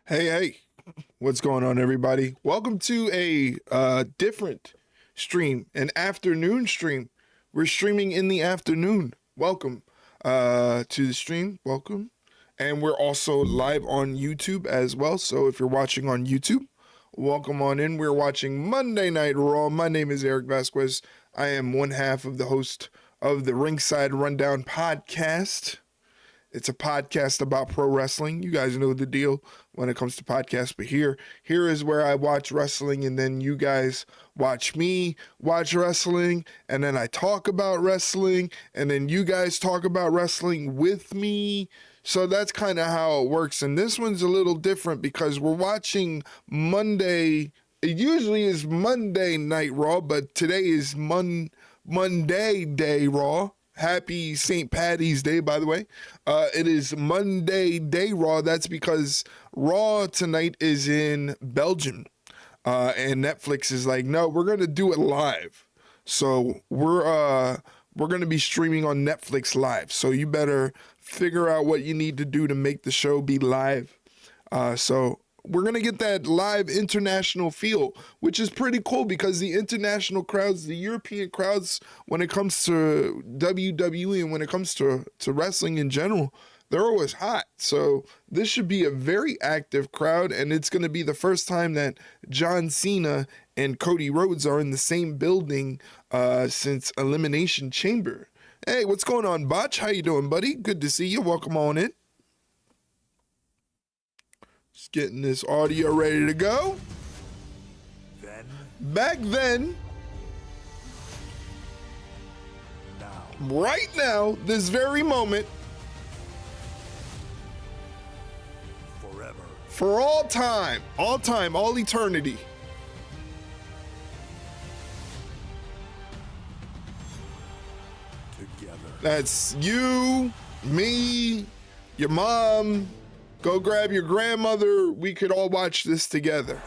Hey, what's going on, everybody? Welcome to a different stream, an afternoon stream. We're streaming in the afternoon. Welcome to the stream. Welcome. And we're also live on YouTube as well. So if you're watching on YouTube, welcome on in. We're watching Monday Night Raw. My name is Eric Vasquez. I am one half of the host of the Ringside Rundown podcast. It's a podcast about pro wrestling. You guys know the deal when it comes to podcasts, but here is where I watch wrestling, and then you guys watch me watch wrestling, and then I talk about wrestling, and then you guys talk about wrestling with me. So that's kind of how it works. And this one's a little different because we're watching Monday. It usually is Monday Night Raw, but today is Monday Day Raw. Happy St. Patty's Day, by the way. It is Monday Day Raw. That's because Raw tonight is in Belgium. And Netflix is like, no, we're going to do it live. So we're going to be streaming on Netflix live. So you better figure out what you need to do to make the show be live. So we're going to get that live international feel, which is pretty cool because the international crowds, the European crowds, when it comes to WWE and when it comes to wrestling in general, they're always hot. So this should be a very active crowd, and it's going to be the first time that John Cena and Cody Rhodes are in the same building since Elimination Chamber. Hey, what's going on, Botch? How you doing, buddy? Good to see you. Welcome on in. Just getting this audio ready to go. Back then, right now, this very moment, forever, for all time, all eternity. together. That's you, me, your mom. Go grab your grandmother. We could all watch this together.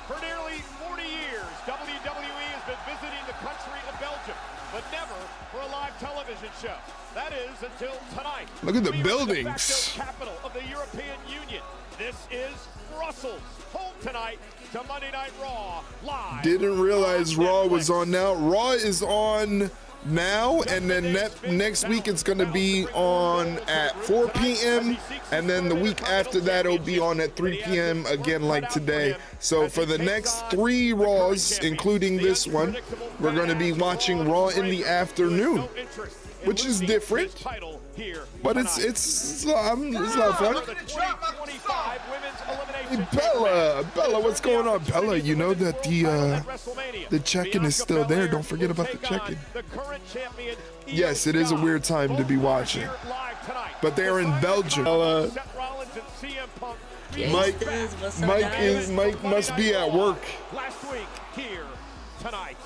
For nearly 40 years, WWE has been visiting the country of Belgium, but never for a live television show. That is until tonight. Look at the We are buildings. The de facto capital of the European Union. This is Brussels, home tonight to Monday Night Raw live. Didn't realize on Raw Netflix. was on now. Raw is on now, and then next week it's going to be on at 4 p.m. and then the week after that it'll be on at 3 p.m. again like today. So for the next 3 Raws, including this one, we're going to be watching Raw in the afternoon, which is different, but it's a lot of fun. Hey, Bella, what's going on? Bella, you know that the check-in is still there. Don't forget about the check-in. Yes, it is a weird time to be but they're in Belgium. Mike must be at work. Last week here tonight.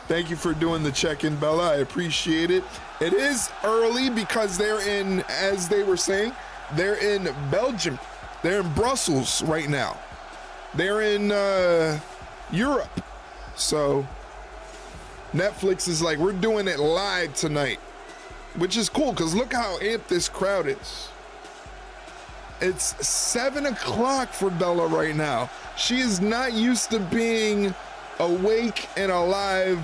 Thank you for doing the check-in, Bella. I appreciate it. It is early because they're in, as they were saying, they're in Belgium. They're in Brussels right now. They're in Europe. So Netflix is like, we're doing it live tonight, which is cool because look how amped this crowd is. It's 7 o'clock for Bella right now. She is not used to being awake and alive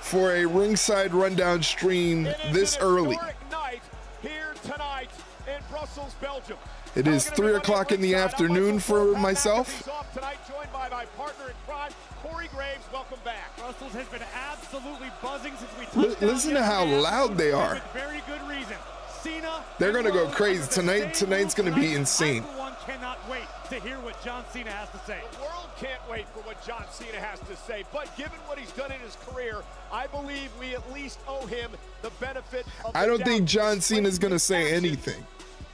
for a Ringside Rundown stream this early. Night here tonight in Brussels, Belgium. It is 3 o'clock in the afternoon for myself. Tonight, joined by my partner in crime, Corey Graves. Welcome back. Brussels has been absolutely buzzing since we touched down. Listen to how loud they are. Very good reason. Cena, they're gonna go crazy tonight. Tonight's gonna be insane. Everyone cannot wait to hear what John Cena has to say. The world can't wait for what John Cena has to say, but given what he's done in his career, I believe we at least owe him the benefit of I don't think John Cena's gonna say anything.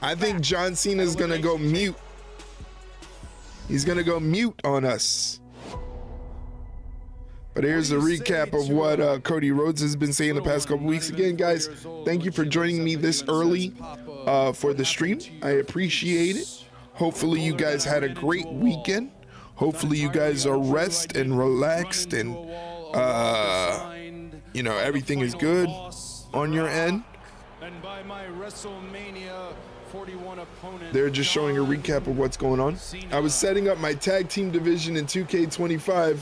I think John Cena's gonna go mute. He's gonna go mute on us. But here's a recap of what Cody Rhodes has been saying the past couple weeks. Again, guys, thank you for joining me this early for the stream. I appreciate it. Hopefully you guys had a great weekend. Hopefully you guys are rest and relaxed and you know, everything is good on your end. And by my WrestleMania They're just showing a recap of what's going on. I was setting up my tag team division in 2K25,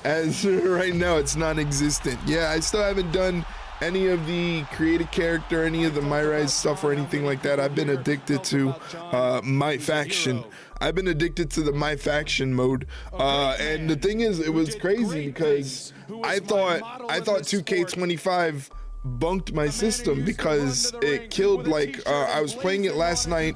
as right now it's non-existent. Yeah, I still haven't done any of the creative character, any of the My Rise stuff or anything like that. I've been addicted to my faction. I've been addicted to the my faction mode, and the thing is, it was crazy because I thought 2K25 bunked my system because it killed, like, I was playing it last night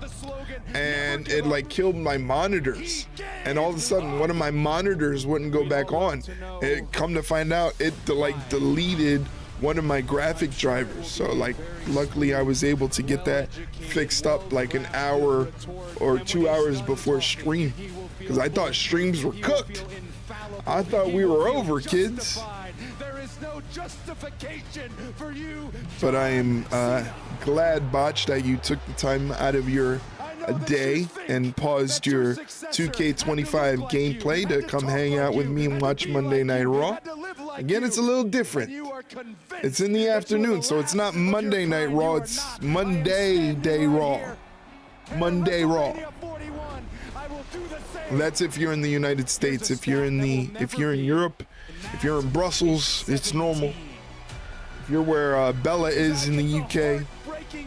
and it like killed my monitors, and all of a sudden one of my monitors wouldn't go back on. It come to find out it like deleted one of my graphic drivers. So like luckily I was able to get that fixed up like an hour or 2 hours before stream, because I thought streams were cooked. I thought we were over, kids. But I am glad, Botch, that you took the time out of your day and paused your 2K25 gameplay to come hang out with me and watch Monday Night Raw. Again, it's a little different. It's in the afternoon, so it's not Monday Night Raw, it's Monday Day Raw. Monday Raw. That's if you're in the United States. If you're in Europe, if you're in Brussels, it's normal. If you're where Bella is in the UK,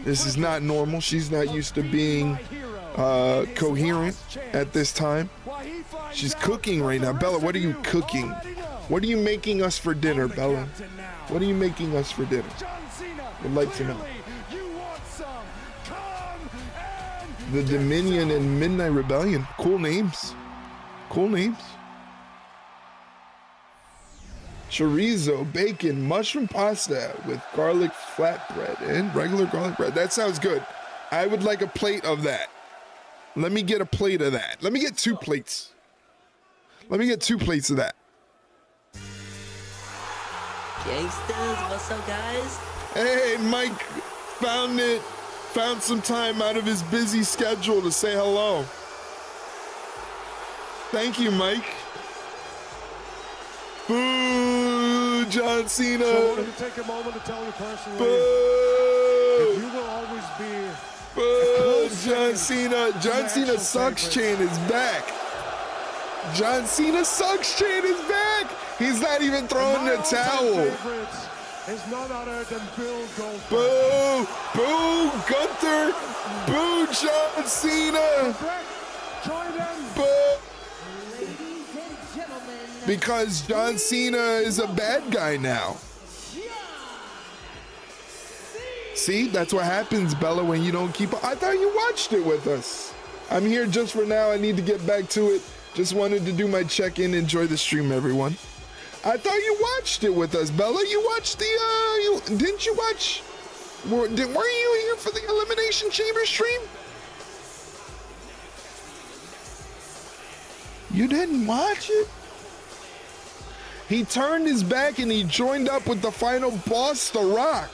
this is not normal. She's not used to being coherent at this time. She's cooking right now. Bella, what are you cooking? What are you making us for dinner, Bella? What are you making us for dinner? Would like to know. The Dominion and Midnight Rebellion. Cool names. Cool names. Chorizo, bacon, mushroom pasta with garlic flatbread and regular garlic bread. That sounds good. I would like a plate of that. Let me get a plate of that. Let me get 2 plates. Let me get 2 plates of that. Gangsters, what's up, guys? Hey, Mike found some time out of his busy schedule to say hello. Thank you, Mike. Boo, John Cena. So I wanted to take a moment to tell you personally, Boo. you will always be Boo, John Cena. John Cena sucks chain is back. John Cena sucks chain is back. He's not even throwing the towel. Is none other than Bill Goldberg. Boo, boo, Gunther. Boo, John Cena. Join them. Boo. Because John Cena is a bad guy now. See, that's what happens, Bella, when you don't keep up. I thought you watched it with us. I'm here just for now. I need to get back to it. Just wanted to do my check-in. Enjoy the stream, everyone. I thought you watched it with us, Bella. You watched the, didn't you watch? Weren't you here for the Elimination Chamber stream? You didn't watch it? He turned his back and he joined up with the final boss, The Rock.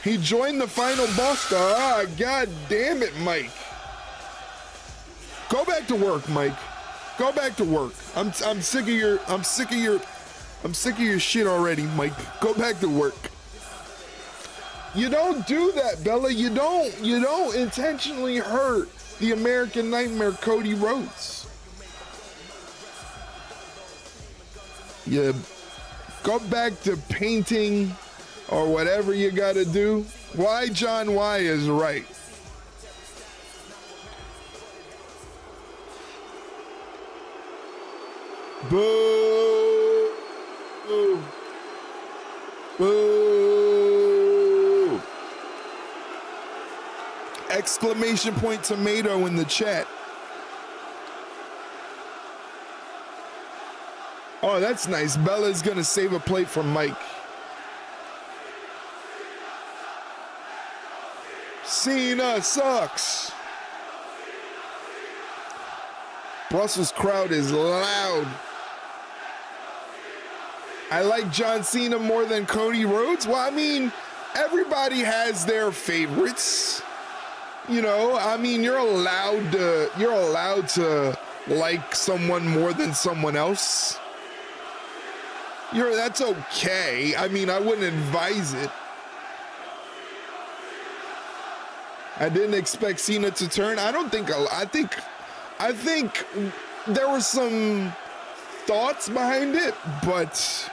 He joined the final boss, The Rock. God damn it, Mike. Go back to work, Mike. Go back to work. I'm sick of your shit already, Mike. Go back to work. You don't do that, Bella. You don't intentionally hurt the American Nightmare, Cody Rhodes. You go back to painting or whatever you gotta do. Why John Y is right. Boo! Boo! Boo! Exclamation point tomato in the chat. Oh, that's nice. Bella's gonna save a plate for Mike. Cena sucks. Brussels crowd is loud. I like John Cena more than Cody Rhodes. Well, I mean, everybody has their favorites. You know, I mean, you're allowed to like someone more than someone else. That's okay. I mean, I wouldn't advise it. I didn't expect Cena to turn. I think there were some thoughts behind it, but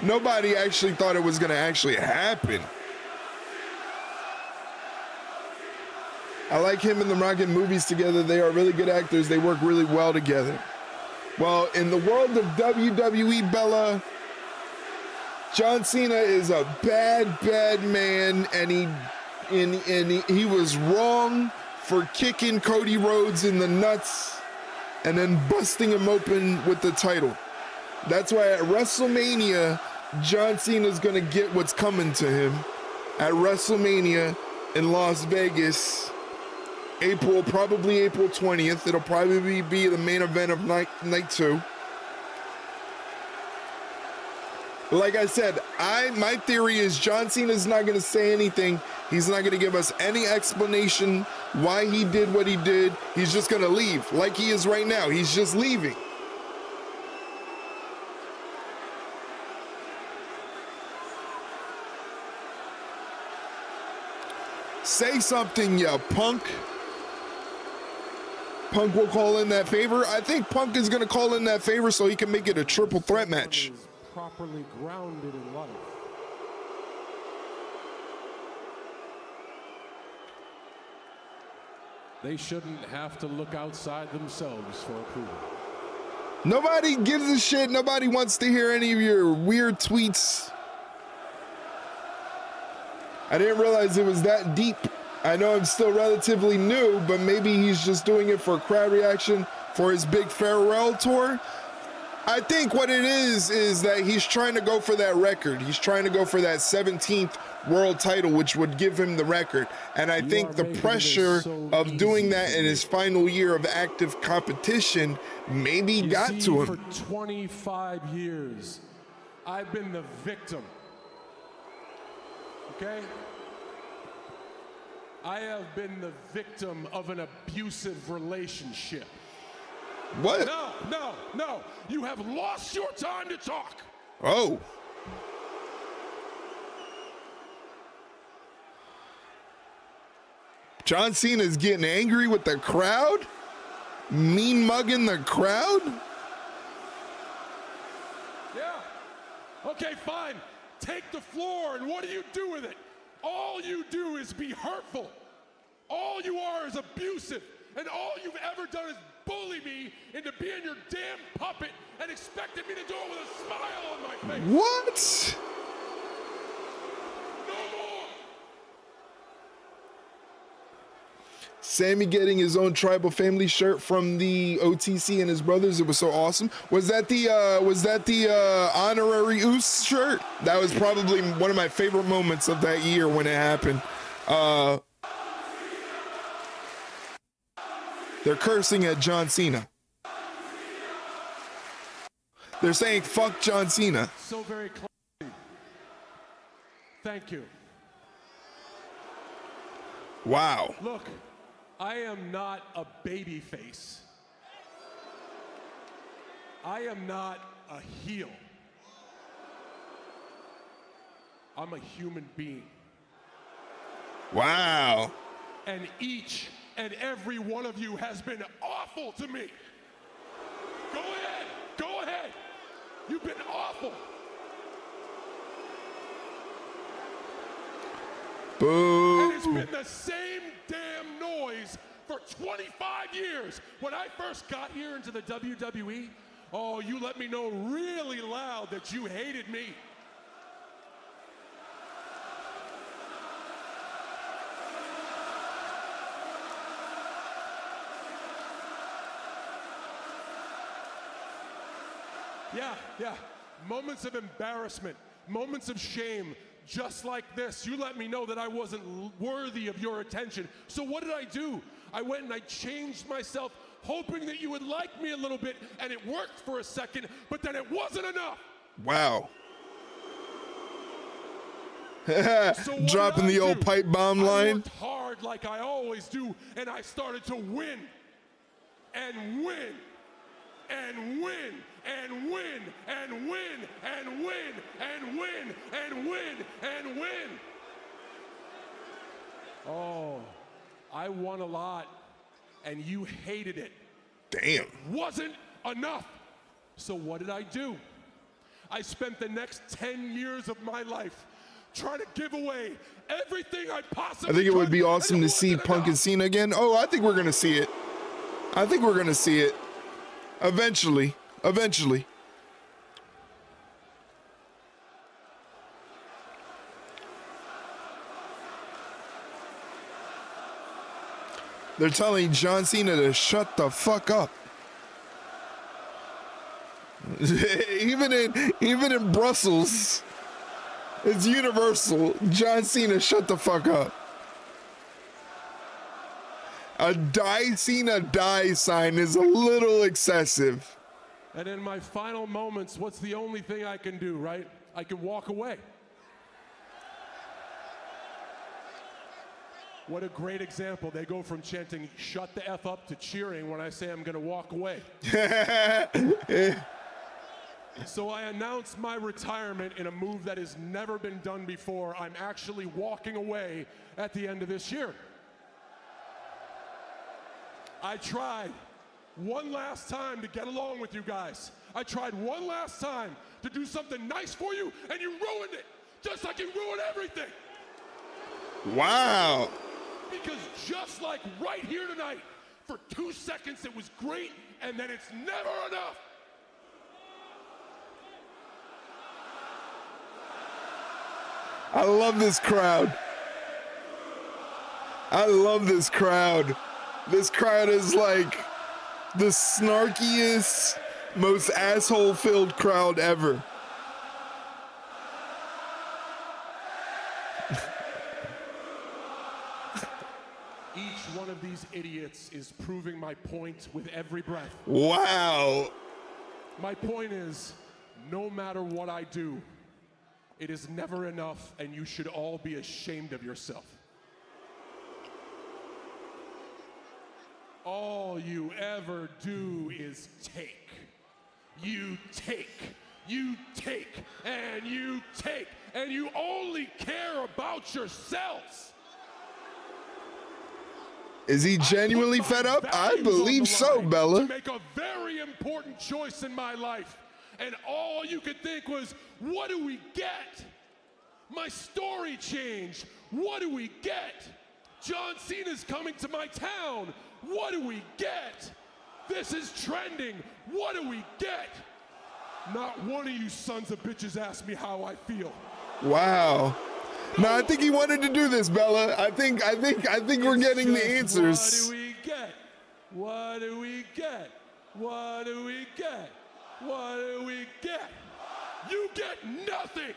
nobody actually thought it was going to actually happen. I like him and The Rock in movies together. They are really good actors. They work really well together. Well, in the world of WWE, Bella, John Cena is a bad man, and he was wrong for kicking Cody Rhodes in the nuts and then busting him open with the title. That's why at WrestleMania, John Cena is going to get what's coming to him at WrestleMania in Las Vegas. Probably April 20th. It'll probably be the main event of night 2. Like I said, my theory is John Cena's not going to say anything. He's not going to give us any explanation why he did what he did. He's just going to leave like he is right now. He's just leaving. Say something, ya punk. Punk will call in that favor. I think Punk is going to call in that favor so he can make it a triple threat match. Properly grounded in life. They shouldn't have to look outside themselves for approval. Nobody gives a shit. Nobody wants to hear any of your weird tweets. I didn't realize it was that deep. I know I'm still relatively new, but maybe he's just doing it for crowd reaction for his big farewell tour. I think what it is that he's trying to go for that record. He's trying to go for that 17th world title, which would give him the record. And I think the pressure of doing that in his final year of active competition maybe got to him. For 25 years, I've been the victim. Okay? I have been the victim of an abusive relationship. What? No. You have lost your time to talk. Oh. John Cena's getting angry with the crowd? Mean mugging the crowd? Yeah. Okay, fine. Take the floor, and what do you do with it? All you do is be hurtful. All you are is abusive. And all you've ever done is bully me into being your damn puppet and expected me to do it with a smile on my face. What? No more. Sammy getting his own tribal family shirt from the OTC and his brothers. It was so awesome. Was that the honorary Oos shirt? That was probably one of my favorite moments of that year when it happened. They're cursing at John Cena. They're saying, fuck John Cena. So very classy. Thank you. Wow. Look, I am not a baby face. I am not a heel. I'm a human being. Wow. And each and every one of you has been awful to me. Go ahead. You've been awful. Boo. And it's been the same damn noise for 25 years. When I first got here into the WWE, oh, you let me know really loud that you hated me. Yeah. Moments of embarrassment, moments of shame, just like this. You let me know that I wasn't worthy of your attention. So what did I do? I went and I changed myself, hoping that you would like me a little bit, and it worked for a second, but then it wasn't enough. Wow. So dropping the old pipe bomb line. I worked hard like I always do, and I started to win. And win. And win, and win, and win, and win, and win, and win, and win. Oh, I won a lot, and you hated it. Damn. Wasn't enough. So what did I do? I spent the next 10 years of my life trying to give away everything I possibly I think it would could, be and awesome it to see wasn't Punk and enough. Cena again. Oh, I think we're going to see it. I think we're going to see it. Eventually. Eventually. They're telling John Cena to shut the fuck up. even in Brussels, it's universal. John Cena, shut the fuck up. A die Cena die sign is a little excessive. And in my final moments, what's the only thing I can do, right? I can walk away. What a great example. They go from chanting, shut the F up, to cheering when I say I'm going to walk away. So I announced my retirement in a move that has never been done before. I'm actually walking away at the end of this year. I tried one last time to get along with you guys. I tried one last time to do something nice for you, and you ruined it, just like you ruined everything. Wow. Because just like right here tonight, for 2 seconds it was great, and then it's never enough. I love this crowd. I love this crowd. This crowd is like the snarkiest, most asshole-filled crowd ever. Each one of these idiots is proving my point with every breath. Wow. My point is, no matter what I do, it is never enough, and you should all be ashamed of yourself. All you ever do is take. You take, you take, and you take, and you only care about yourselves. Is he genuinely I put my fed up? I values on believe the so, line Bella. To make a very important choice in my life, and all you could think was, what do we get? My story changed. What do we get? John Cena's coming to my town. What do we get? This is trending. What do we get? Not one of you sons of bitches asked me how I feel. Wow. No, I think he wanted to do this, Bella. I think we're getting the Just, answers. What do we get? What do we get? What do we get? What do we get? You get nothing.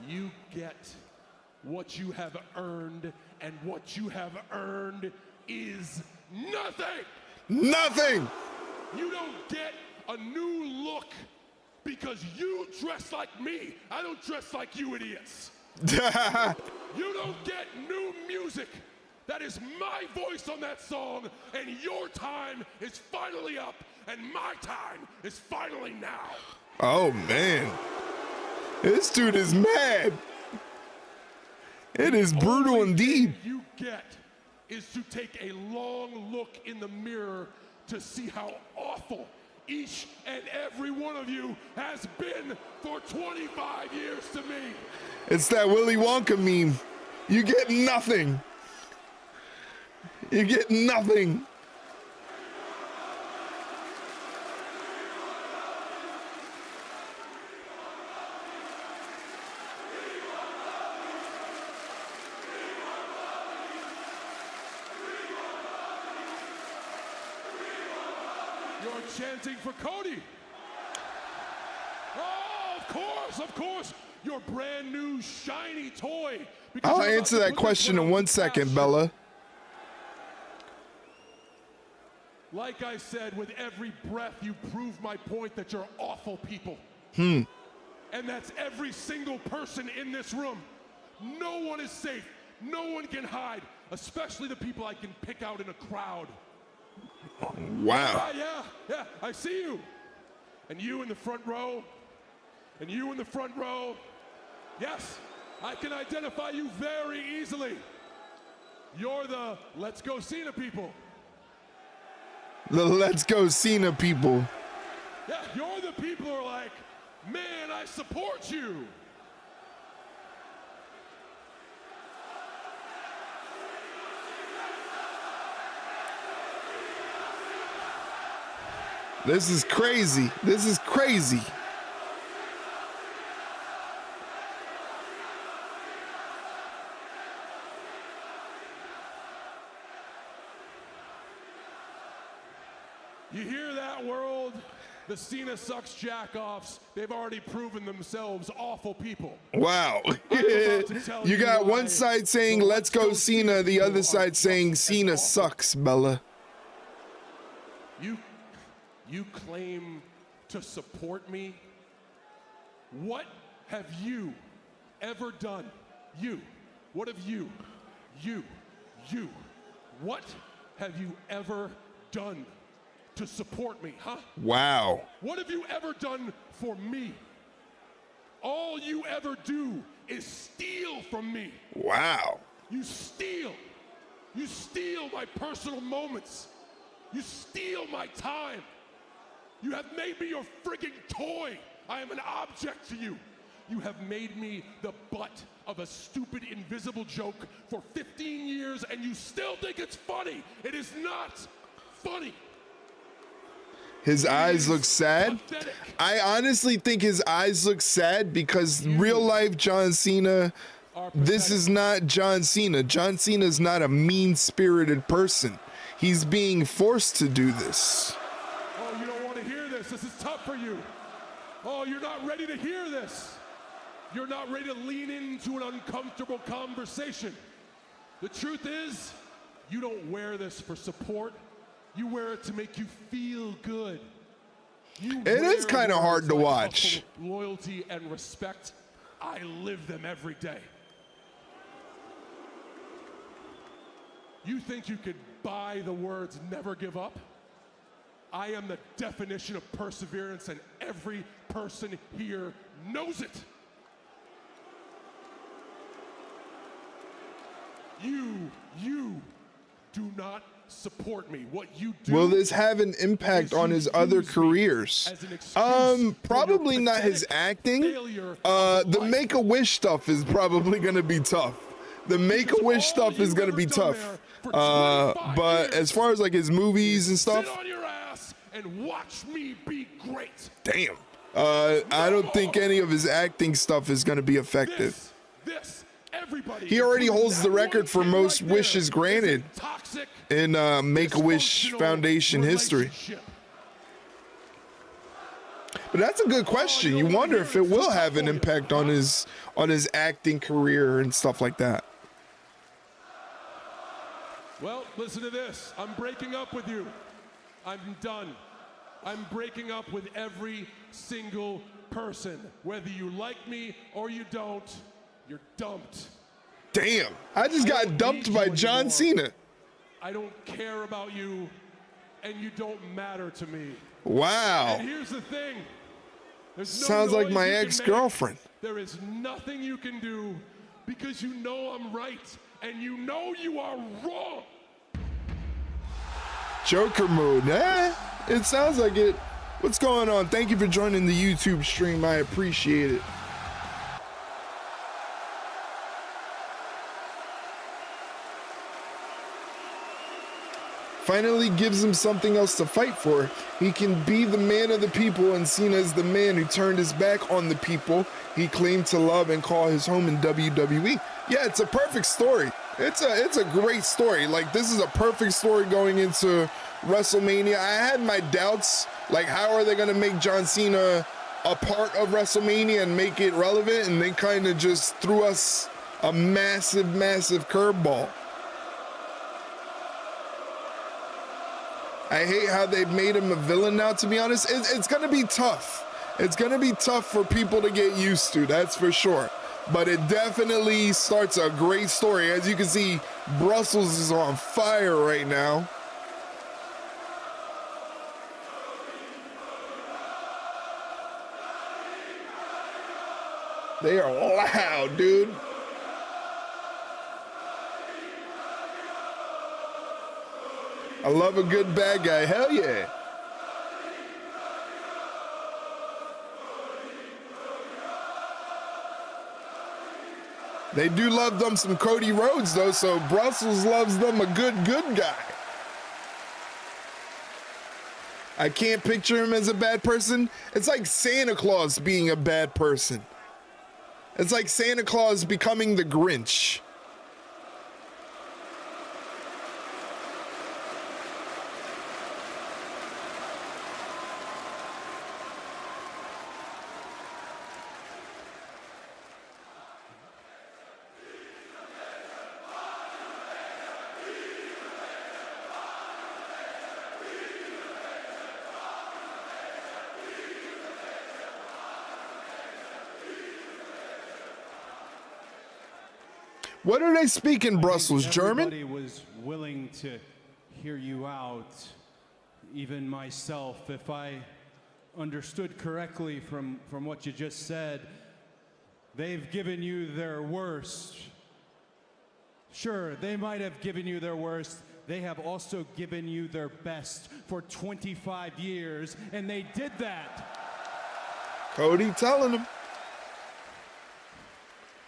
You get what you have earned, and what you have earned is nothing. Nothing. You don't get a new look because you dress like me. I don't dress like you idiots. You don't get new music. That is my voice on that song, and your time is finally up, and my time is finally now. Oh, man. This dude is mad. It is brutal Only indeed. thing you get is to take a long look in the mirror to see how awful each and every one of you has been for 25 years to me. It's that Willy Wonka meme. You get nothing. You get nothing. You're chanting for Cody. Oh, of course. Your brand new shiny toy. Because I'll you're about answer to that put this question one in on 1 the second, fashion. Bella. Like I said, with every breath, you prove my point that you're awful people. Hmm. And that's every single person in this room. No one is safe. No one can hide, especially the people I can pick out in a crowd. Wow. Yeah, I see you. And you in the front row. And you in the front row. Yes, I can identify you very easily. You're the Let's Go Cena people. The Let's Go Cena people. Yeah, you're the people who are like, man, I support you. This is crazy. This is crazy. You hear that, world? The Cena sucks jack-offs. They've already proven themselves awful people. Wow. tell You got why one side saying, the let's go Cena, the other side saying, Cena sucks, Bella. You claim to support me? What have you ever done? What have you, what have you ever done to support me, huh? Wow. What have you ever done for me? All you ever do is steal from me. Wow. You steal. You steal my personal moments. You steal my time. You have made me your frigging toy. I am an object to you. You have made me the butt of a stupid invisible joke for 15 years and you still think it's funny. It is not funny. His eyes look sad. Pathetic. I honestly think his eyes look sad because real life John Cena, this is not John Cena. John Cena is not a mean-spirited person. He's being forced to do this. Oh, you don't want to hear this. This is tough for you. Oh, you're not ready to hear this. You're not ready to lean into an uncomfortable conversation. The truth is, you don't wear this for support. You wear it to make you feel good. It is kind of hard to watch. Loyalty and respect. I live them every day. You think you could buy the words never give up? I am the definition of perseverance and every person here knows it. You do not support me. What you do. Will this have an impact on his other careers? Probably not his acting. The Make-A-Wish stuff is probably going to be tough. The Make-A-Wish stuff is going to be tough. But as far as like his movies and stuff, sit on your ass and watch me be great. damn. I don't think any of his acting stuff is going to be effective. Everybody. He already holds the record for most wishes granted in Make-A-Wish Foundation history. But that's a good question. You wonder if it will have an impact on his acting career and stuff like that. Well, listen to this. I'm breaking up with you. I'm done. I'm breaking up with every single person. Whether you like me or you don't, you're dumped. Damn. I just got dumped by John Cena. I don't care about you, and you don't matter to me. Wow. And here's the thing. Sounds like my ex-girlfriend. There is nothing you can do because you know I'm right, and you know you are wrong. Joker mode. It sounds like it. What's going on? Thank you for joining the YouTube stream. I appreciate it. Finally gives him something else to fight for. He can be the man of the people, and Cena is the man who turned his back on the people he claimed to love and call his home in WWE. Yeah, it's a perfect story. It's a great story. Like, this is a perfect story going into WrestleMania. I had my doubts, like, how are they gonna make John Cena a part of WrestleMania and make it relevant? And they kind of just threw us a massive curveball. I hate how they've made him a villain now, to be honest. It's going to be tough. It's going to be tough for people to get used to, that's for sure. But it definitely starts a great story. As you can see, Brussels is on fire right now. They are loud, dude. I love a good bad guy. Hell yeah. They do love them some Cody Rhodes, though, so Brussels loves them a good guy. I can't picture him as a bad person. It's like Santa Claus being a bad person. It's like Santa Claus becoming the Grinch. What do they speak in Brussels? German? Everybody was willing to hear you out, even myself. If I understood correctly from what you just said, they've given you their worst. Sure, they might have given you their worst. They have also given you their best for 25 years, and they did that. Cody telling them.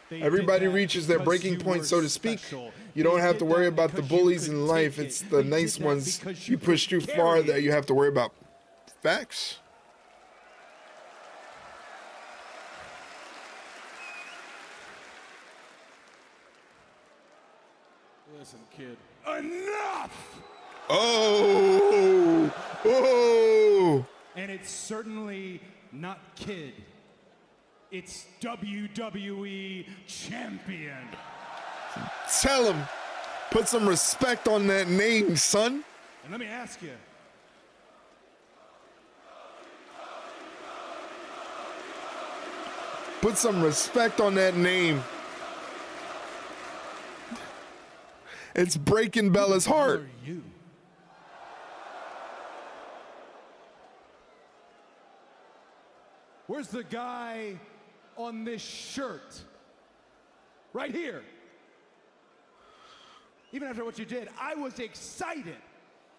They Everybody did that reaches their because breaking you point, were so to speak. special. You don't They have did to worry that about the because you bullies could in life. take It's it. the They nice did that ones because you push too could far carry that it. you have to worry about. Facts. Listen, kid. Enough! Oh! Oh! And it's certainly not Kid. It's WWE Champion. Tell him. Put some respect on that name, son. And let me ask you, Put some respect on that name. It's breaking Bella's who heart. are you? Where's the guy on this shirt? Right here. Even after what you did, I was excited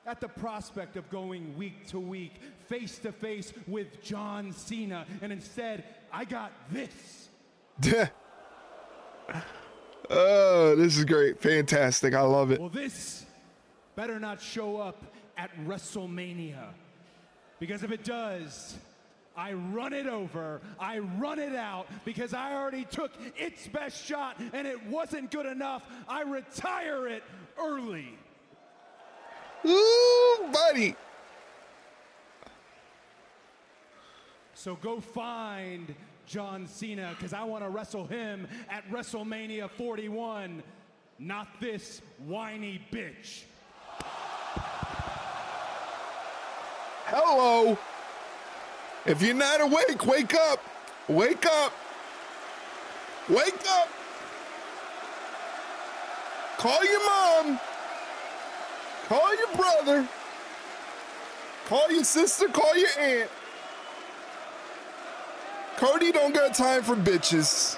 at the prospect of going week to week, face to face with John Cena, and instead, I got this. Oh, this is great. Fantastic. I love it. Well, this better not show up at WrestleMania, because if it does, I run it over, I run it out, because I already took its best shot and it wasn't good enough. I retire it early. Ooh, buddy. So go find John Cena, because I want to wrestle him at WrestleMania 41, not this whiny bitch. Hello. If you're not awake, wake up. Wake up. Wake up. Call your mom. Call your brother. Call your sister. Call your aunt. Cody don't got time for bitches.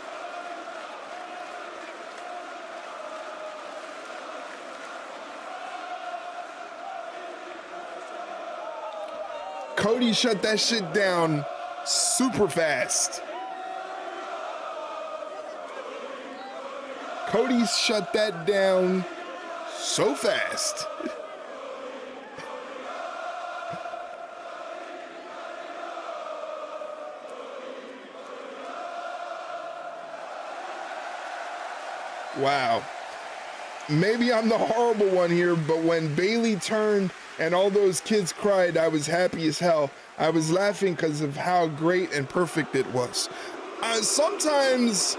Cody shut that shit down super fast. Cody shut that down so fast. Wow. Maybe I'm the horrible one here, but when Bailey turned and all those kids cried, I was happy as hell. I was laughing because of how great and perfect it was. Sometimes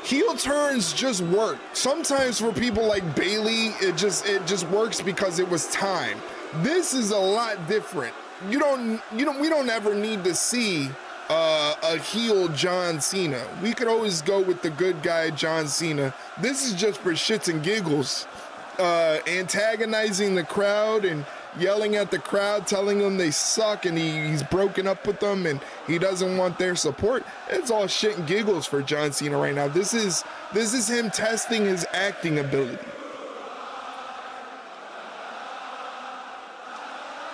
heel turns just work. Sometimes for people like Bailey, it just works because it was time. This is a lot different. We don't ever need to see a heel John Cena. We could always go with the good guy John Cena. This is just for shits and giggles. Antagonizing the crowd and yelling at the crowd, telling them they suck, and he's broken up with them and he doesn't want their support. It's all shit and giggles for John Cena right now. This is him testing his acting ability.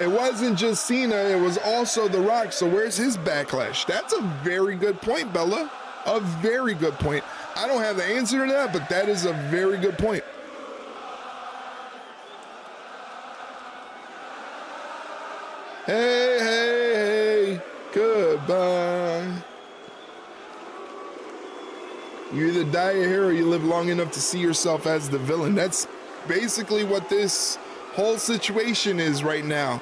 It wasn't just Cena, it was also The Rock. So where's his backlash? That's a very good point, Bella. A very good point. I don't have the answer to that, but that is a very good point. Hey, hey, hey, goodbye. You either die a hero or you live long enough to see yourself as the villain. That's basically what this whole situation is right now.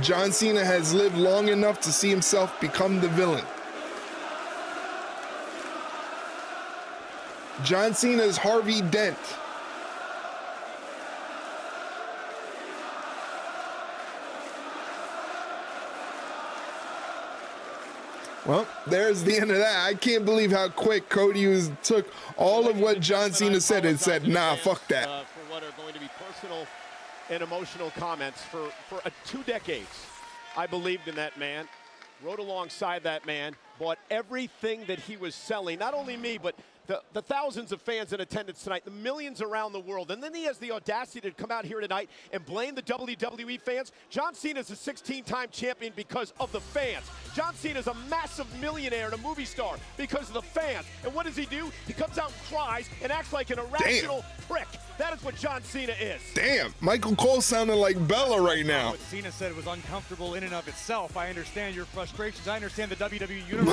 John Cena has lived long enough to see himself become the villain. John Cena's Harvey Dent. Well, there's the end of that. I can't believe how quick Cody took all of what John Cena said and said, nah, fuck that. For what are going to be personal and emotional comments. For 2 decades, I believed in that man, rode alongside that man, bought everything that he was selling. Not only me, but the thousands of fans in attendance tonight, the millions around the world. And then he has the audacity to come out here tonight and blame the WWE fans. John Cena is a 16-time champion because of the fans. John Cena is a massive millionaire and a movie star because of the fans. And what does he do? He comes out and cries and acts like an irrational prick. That is what John Cena is. Damn, Michael Cole sounded like Bella right now. What Cena said was uncomfortable in and of itself. I understand your frustrations. I understand the WWE universe.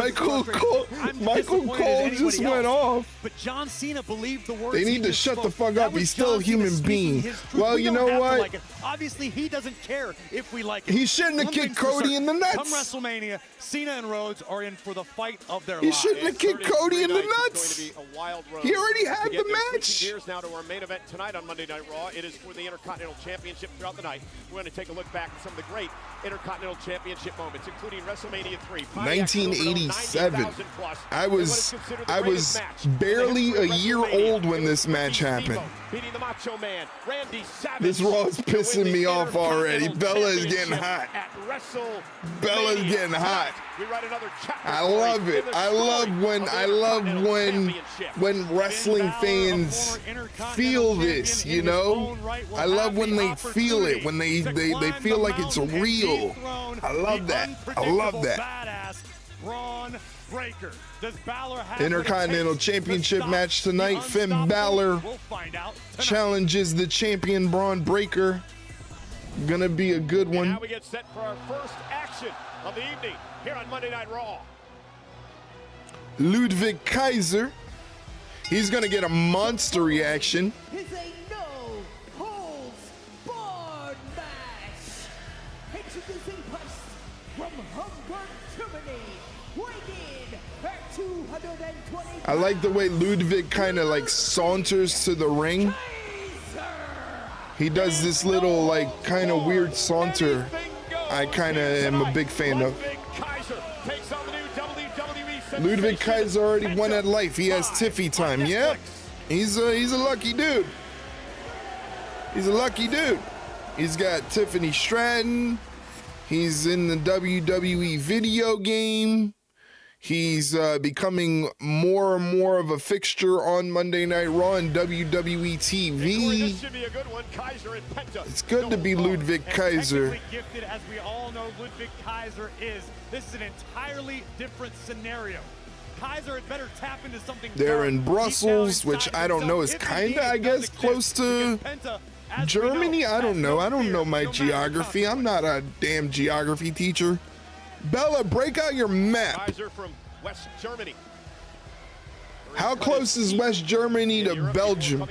Michael Cole just went off. But John Cena believed the words. They need to shut the fuck up. He's still a human being. Well, you know what? Obviously, he doesn't care if we like it. He shouldn't have kicked Cody in the nuts. Come WrestleMania, Cena and Rhodes are in for the fight of their lives. He shouldn't have kicked Cody in the nuts. It's going to be a wild road. He already had the match. Here's now to our main event tonight on Monday Night Raw. It is for the Intercontinental Championship throughout the night. We're going to take a look back at some of the great Intercontinental Championship moments, including WrestleMania 3, 1987. I was barely a year old when this match happened. Beating the Macho Man, Randy Savage. This Raw is pissing me off already. Bella is getting hot. Bella's getting hot. I love it. I love when wrestling fans feel this, you know? I love when they feel it, when they feel like it's real. I love that. I love that. Intercontinental Championship match tonight. Finn Balor challenges the champion Braun Breaker. Gonna be a good one. And now we get set for our first action of the evening here on Monday Night Raw. Ludwig Kaiser. He's gonna get a monster reaction. It's a no-holds-barred match. Introducing first from Hamburg, Germany, weighing in at 220. I like the way Ludwig kind of like saunters to the ring. He does this little like kind of weird saunter. I kind of am a big fan of. Ludwig Kaiser already won at life. He has Tiffy time. Yep. He's a lucky dude. He's a lucky dude. He's got Tiffany Stratton. He's in the WWE video game. He's becoming more and more of a fixture on Monday Night Raw and WWE TV. It's good to be Ludwig Kaiser. Gifted as we all know Ludwig Kaiser is. This is an entirely different scenario. Kaiser had better tap into something. They're in Brussels, which I don't know is kind of, I guess, close to Germany. I don't know. I don't know my geography. I'm not a damn geography teacher. Bella, break out your map. Kaiser from West Germany. How close is West Germany to Belgium?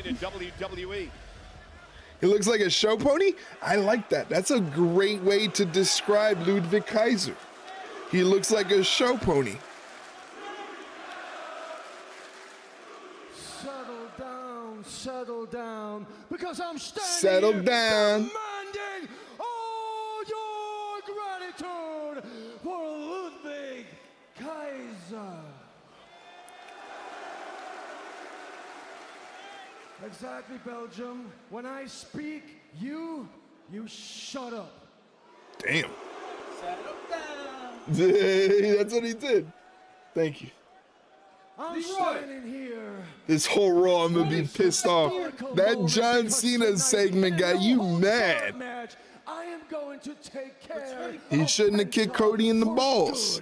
He looks like a show pony? I like that. That's a great way to describe Ludwig Kaiser. He looks like a show pony. Settle down, because I'm standing Settle here down. demanding all your gratitude for Ludwig Kaiser. Exactly, Belgium. When I speak, you shut up. Damn. Settle down. That's what he did. Thank you. I'm standing here. This whole Raw, I'm gonna be pissed off. That John Cena segment got you mad. I am going to take care. He shouldn't have kicked Cody in the balls.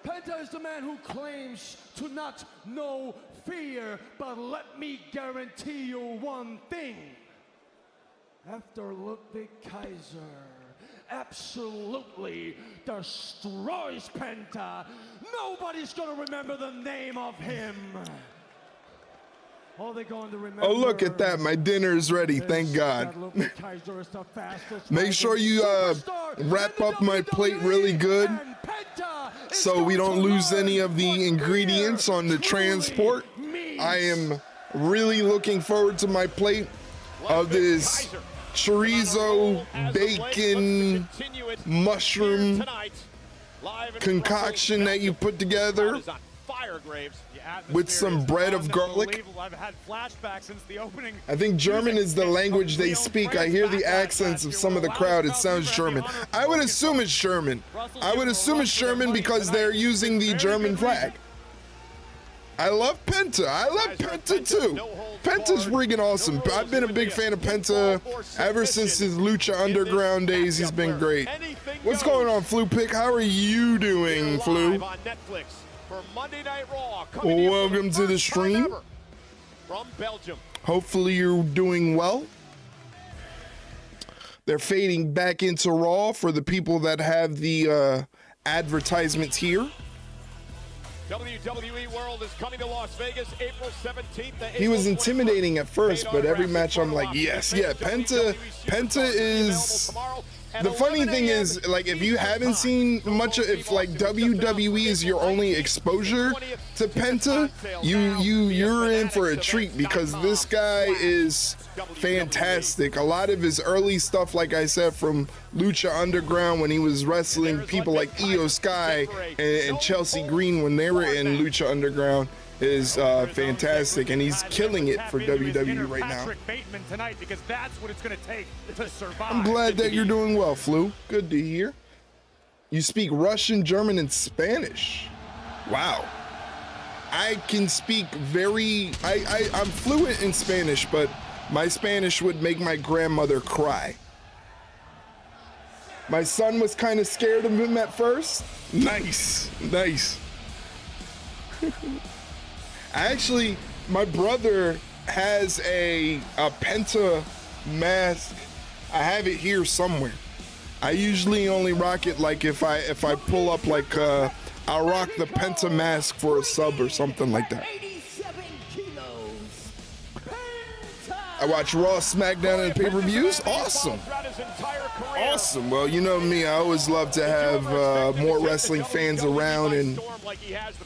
Penta is the man who claims to not know fear, but let me guarantee you one thing. After Ludwig Kaiser absolutely destroys Penta, nobody's gonna remember the name of him. All they're going to remember. Oh, look at that. My dinner is ready. Thank God. Make sure you wrap up my plate really good so we don't lose any of the ingredients on the transport. I am really looking forward to my plate of this chorizo, bacon, mushroom concoction that you put together with some bread of garlic. I think German is the language they speak. I hear the accents of some of the crowd. It sounds German. I would assume it's German. I would assume it's German because they're using the German flag. I love Penta. I love Penta too. Penta's friggin' awesome. I've been a big fan of Penta ever since his Lucha Underground days. He's been great. What's going on, Flu Pick? How are you doing, Flu? Welcome to the stream. From Belgium. Hopefully you're doing well. They're fading back into Raw for the people that have the advertisements here. WWE World is coming to Las Vegas April 17th. He was intimidating at first, but every match I'm like, yes, yeah, Penta is... The funny thing is, like, if you haven't seen much of, if like WWE is your only exposure to Penta, you're in for a treat because this guy is fantastic. A lot of his early stuff, like I said, from Lucha Underground when he was wrestling people like Io Sky and Chelsea Green when they were in Lucha Underground, is fantastic, and he's killing it for WWE right now. I'm glad that you're doing well, Flu. Good to hear. You speak Russian, German, and Spanish. Wow. I can speak I'm fluent in Spanish, but my Spanish would make my grandmother cry. My son was kind of scared of him at first. Nice. Actually, my brother has a Penta mask. I have it here somewhere. I usually only rock it like if I pull up, like I'll rock the Penta mask for a sub or something like that. I watch Raw, SmackDown, and pay-per-views. Awesome. Well, you know me. I always love to have more wrestling fans around and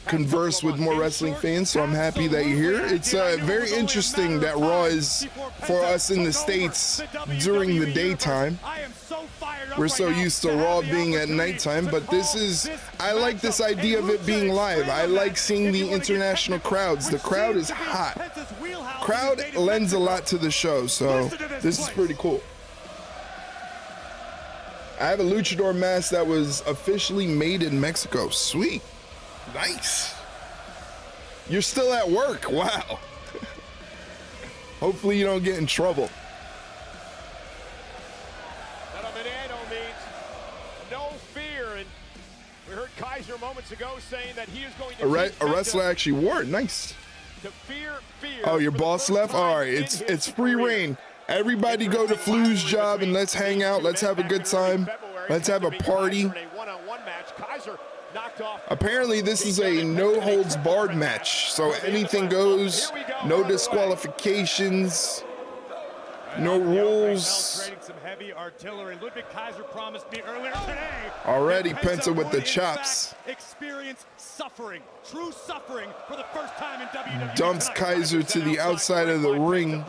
converse with more wrestling fans, so I'm happy that you're here. It's very interesting that Raw is for us in the States during the daytime. We're so used to Raw being at nighttime, but I like this idea of it being live. I like seeing the international crowds. The crowd is hot. Crowd lends a lot to the show, so this is pretty cool. I have a luchador mask that was officially made in Mexico. Sweet. Nice. You're still at work. Wow. Hopefully you don't get in trouble. Denominado means no fear, and we heard Kaiser moments ago saying that he is going to a wrestler actually wore it. Nice. To fear. Oh, your boss left? All right, it's free reign. Everybody go to Flu's job and let's hang out. Let's have a good time. Let's have a party. Apparently, this is a no-holds-barred match, so anything goes, no disqualifications, no rules. Already Penta with the chops. True suffering for the first time in WWE. Dumps Kaiser to the outside of the ring.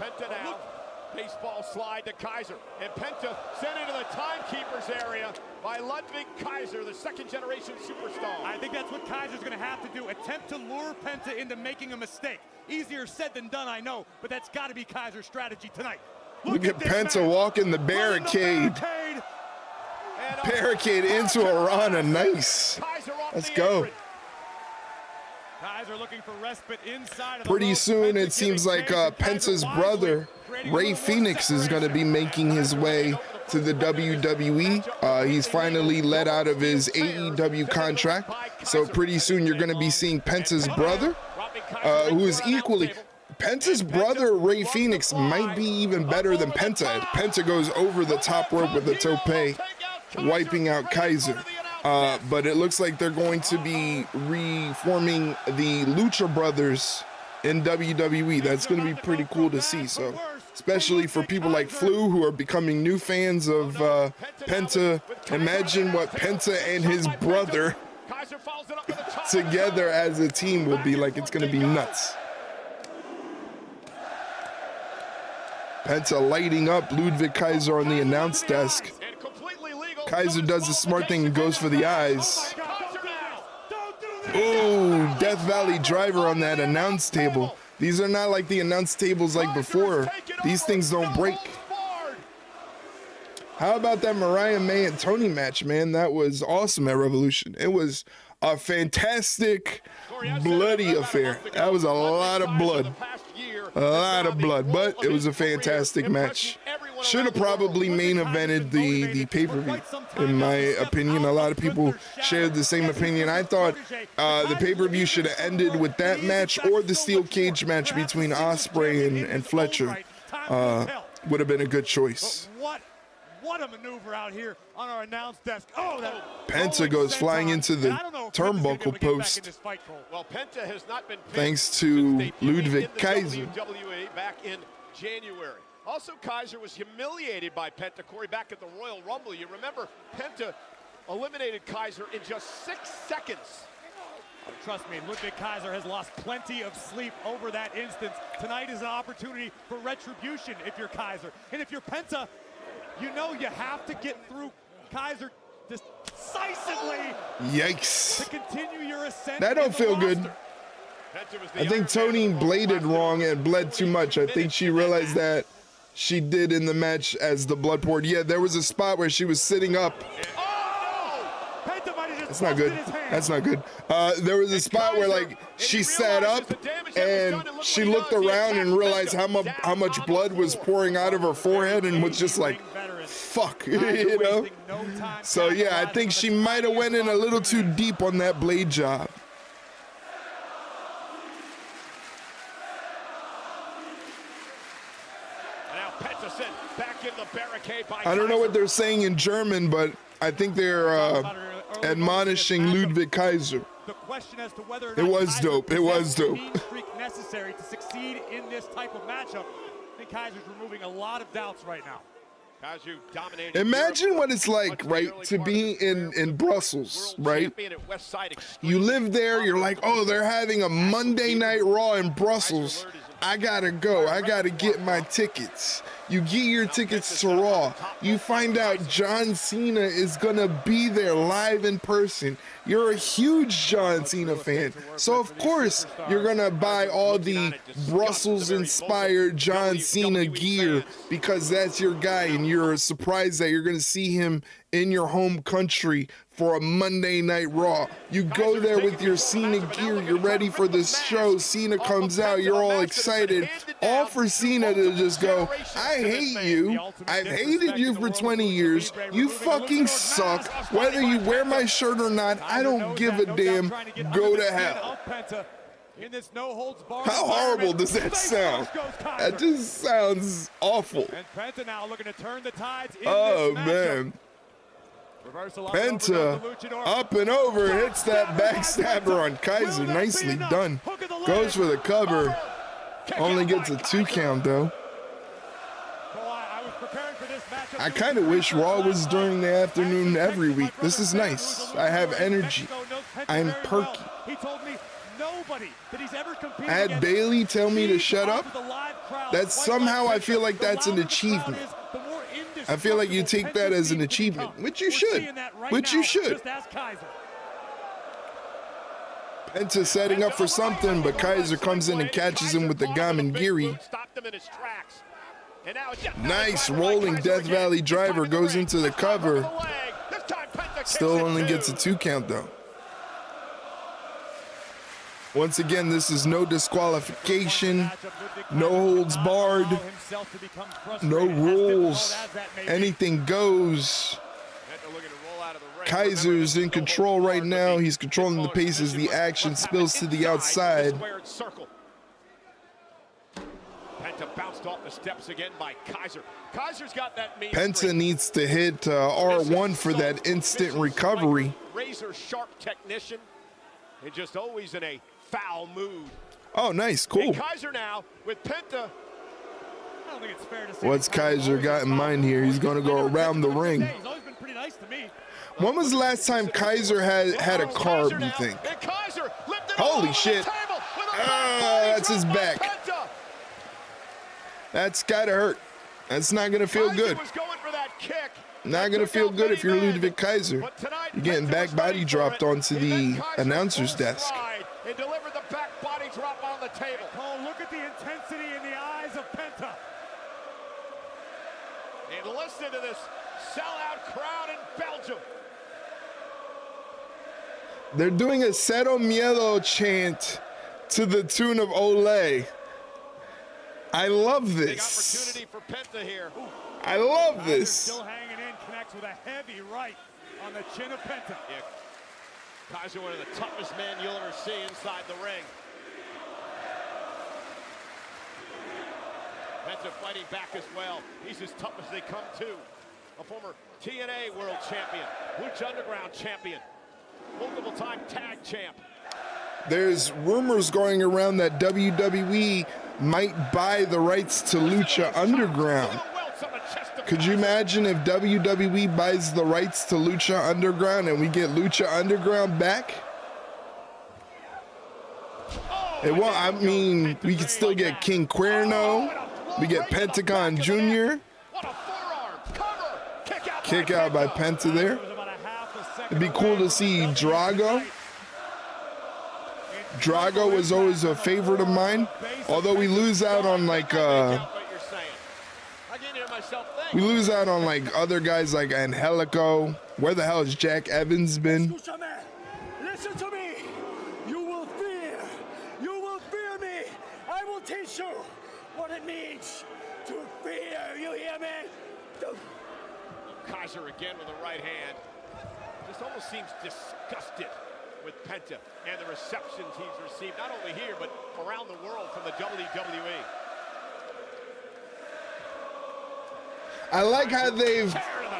Baseball slide to Kaiser, and Penta sent into the timekeeper's area by Ludwig Kaiser, the second-generation superstar. I think that's what Kaiser's going to have to do, attempt to lure Penta into making a mistake. Easier said than done, I know, but that's got to be Kaiser's strategy tonight. Look at Penta walking the barricade. Barricade into Arana, nice. Let's go. Kaiser looking for respite inside of Pretty soon it seems like Penta's brother Rey Fenix is going to be making his way to the WWE. He's finally let out of his AEW contract. So pretty soon you're going to be seeing Penta's brother, who is equally... Penta's brother, Rey Fenix, might be even better than Penta. Penta goes over the top rope with a tope, wiping out Kaiser. But it looks like they're going to be reforming the Lucha Brothers in WWE. That's going to be pretty cool to see. So, especially for people like Flu who are becoming new fans of Penta, imagine what Penta and his brother together as a team will be like. It's going to be nuts. Penta lighting up Ludwig Kaiser on the announce desk. Kaiser does the smart thing and goes for the eyes. Oh, Death Valley driver on that announce table. These are not like the announce tables like before. These things don't break. How about that Mariah May and Tony match, man? That was awesome at Revolution. It was a fantastic, bloody affair. That was a lot of blood. A lot of blood, but it was a fantastic match. Should have probably main evented the pay-per-view, in my opinion. A lot of people shared the same opinion. I thought the pay-per-view should have ended with that match or the steel cage match between Ospreay and Fletcher. Would have been a good choice. What a maneuver out here on our announce desk. Oh, that Penta goes flying into the turnbuckle post. Well, Penta has not been thanks to Ludwig Kaiser. WWE back in January. Also, Kaiser was humiliated by Penta, Corey, back at the Royal Rumble. You remember Penta eliminated Kaiser in just 6 seconds. Trust me, Ludwig Kaiser has lost plenty of sleep over that instance. Tonight is an opportunity for retribution if you're Kaiser. And if you're Penta, you know you have to get through Kaiser decisively. Yikes. To continue your ascent. That don't feel good. I think Tony bladed wrong and bled too much. I think she realized that she did in the match as the blood poured. Yeah, there was a spot where she was sitting up. That's not good. That's not good. There was a spot where like she sat up and she looked around and realized how much blood was pouring out of her forehead and was just like, fuck, you know? So yeah, I think she might have went in a little too deep on that blade job. I don't know what they're saying in German, but I think they're admonishing Ludwig Kaiser. The question as to whether or it was Kaiser dope. It was dope. Streak necessary to succeed in this type of matchup. I think Kaiser's removing a lot of doubts right now. Imagine what it's like, right, to be in Brussels, right? You live there, you're like, oh, they're having a Monday Night Raw in Brussels. I gotta go. I gotta get my tickets. You get your tickets to Raw. You find out John Cena is gonna be there live in person. You're a huge John Cena fan. So of course you're gonna buy all the Brussels-inspired John Cena gear because that's your guy and you're surprised that you're gonna see him in your home country for a Monday Night Raw. You go there with your Cena gear, you're ready for this show. Cena comes out, you're all excited. All for Cena to just go, I hate you. I've hated you for 20 years. You fucking suck. Whether you wear my shirt or not, I don't give a damn. Go to hell. How horrible does that sound? That just sounds awful. Oh, man. Penta up and over, hits that backstabber on Kaiser. Nicely done. Goes for the cover. Only gets a 2 count though. I kind of wish Raw was during the afternoon every week. This is nice. I have energy. I'm perky. I had Bailey tell me to shut up. That somehow I feel like that's an achievement. I feel like you take that as an achievement, which you should. Which you should. Penta setting up for something, but Kaiser comes in and catches him with the Gamengiri. Nice rolling Death Valley driver, goes into the cover. Still only gets a 2 count though. Once again, this is no disqualification, no holds barred, no rules, anything goes. Kaiser's in control right now. He's controlling the pace as the action spills to the outside. Penta bounced off the steps again by Kaiser. Kaiser's got that mean Penta streak. needs to hit R1 for that instant recovery. Razor sharp technician and just always in a foul mood. Oh, nice, cool. And Kaiser now with Penta. I don't think it's fair to say What's Kaiser got in mind here? He's going to go around the ring. He's always been pretty nice to me. When was the last time Kaiser had a carb, you think? And Kaiser lifted Holy off shit. the table with a back body That's his drop by back. Penta. That's got to hurt. That's not going to feel Kaiser good. was going for that kick. Not going to feel good if you're Ludwig Kaiser. But tonight, You're getting Penta back was body ready for dropped it. onto And then the Kaiser announcer's full desk. stride and delivered the back body drop on the table. Oh, look at the intensity in the eyes of Penta. And listen to this sellout crowd in Belgium. They're doing a Cero Miedo chant to the tune of Ole. I love Big this. opportunity for Penta here. I love Kaiser this. still hanging in, connects with a heavy right on the chin of Penta. Yeah. Kaiser, one of the toughest men you'll ever see inside the ring. Penta fighting back as well. He's as tough as they come too. A former TNA World Champion, Lucha Underground Champion, multiple-time tag champ. There's rumors going around that WWE might buy the rights to Lucha Underground. Could you imagine if WWE buys the rights to Lucha Underground and we get Lucha Underground back? It won't, I mean, we could still get King Cuerno. We get Pentagon Jr. Kick out by Penta there. It'd be cool to see Drago. Drago was always a favorite of mine. Although we lose out on like other guys like Angelico. Where the hell has Jack Evans been? Listen to me. You will fear. You will fear me. I will teach you what it means to fear. You hear me? Kaiser again with a right hand. Just almost seems disgusted with Penta and the receptions he's received, not only here, but around the world from the WWE. I like how they've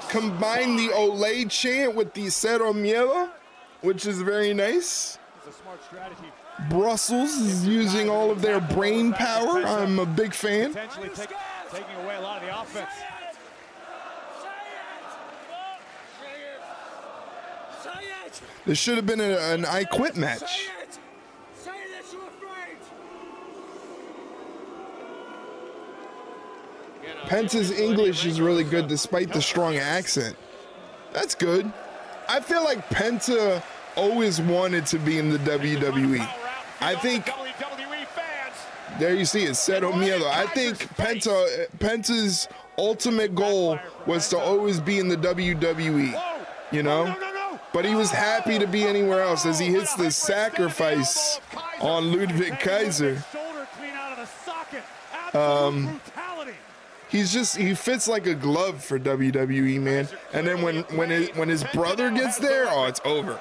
combined the Ole chant with the Cero Miedo, which is very nice. It's a smart strategy. Brussels is using all of their brain power. I'm a big fan. Potentially taking away a lot of the offense. This should have been an I Quit match. Penta's English is really good despite the strong accent. That's good. I feel like Penta always wanted to be in the WWE. I think, there you see it, Cero Miedo. I think Penta's ultimate goal was to always be in the WWE, you know? But he was happy to be anywhere else as he hits the sacrifice on Ludwig Kaiser. He fits like a glove for WWE, man. And then when his brother gets there, oh, it's over.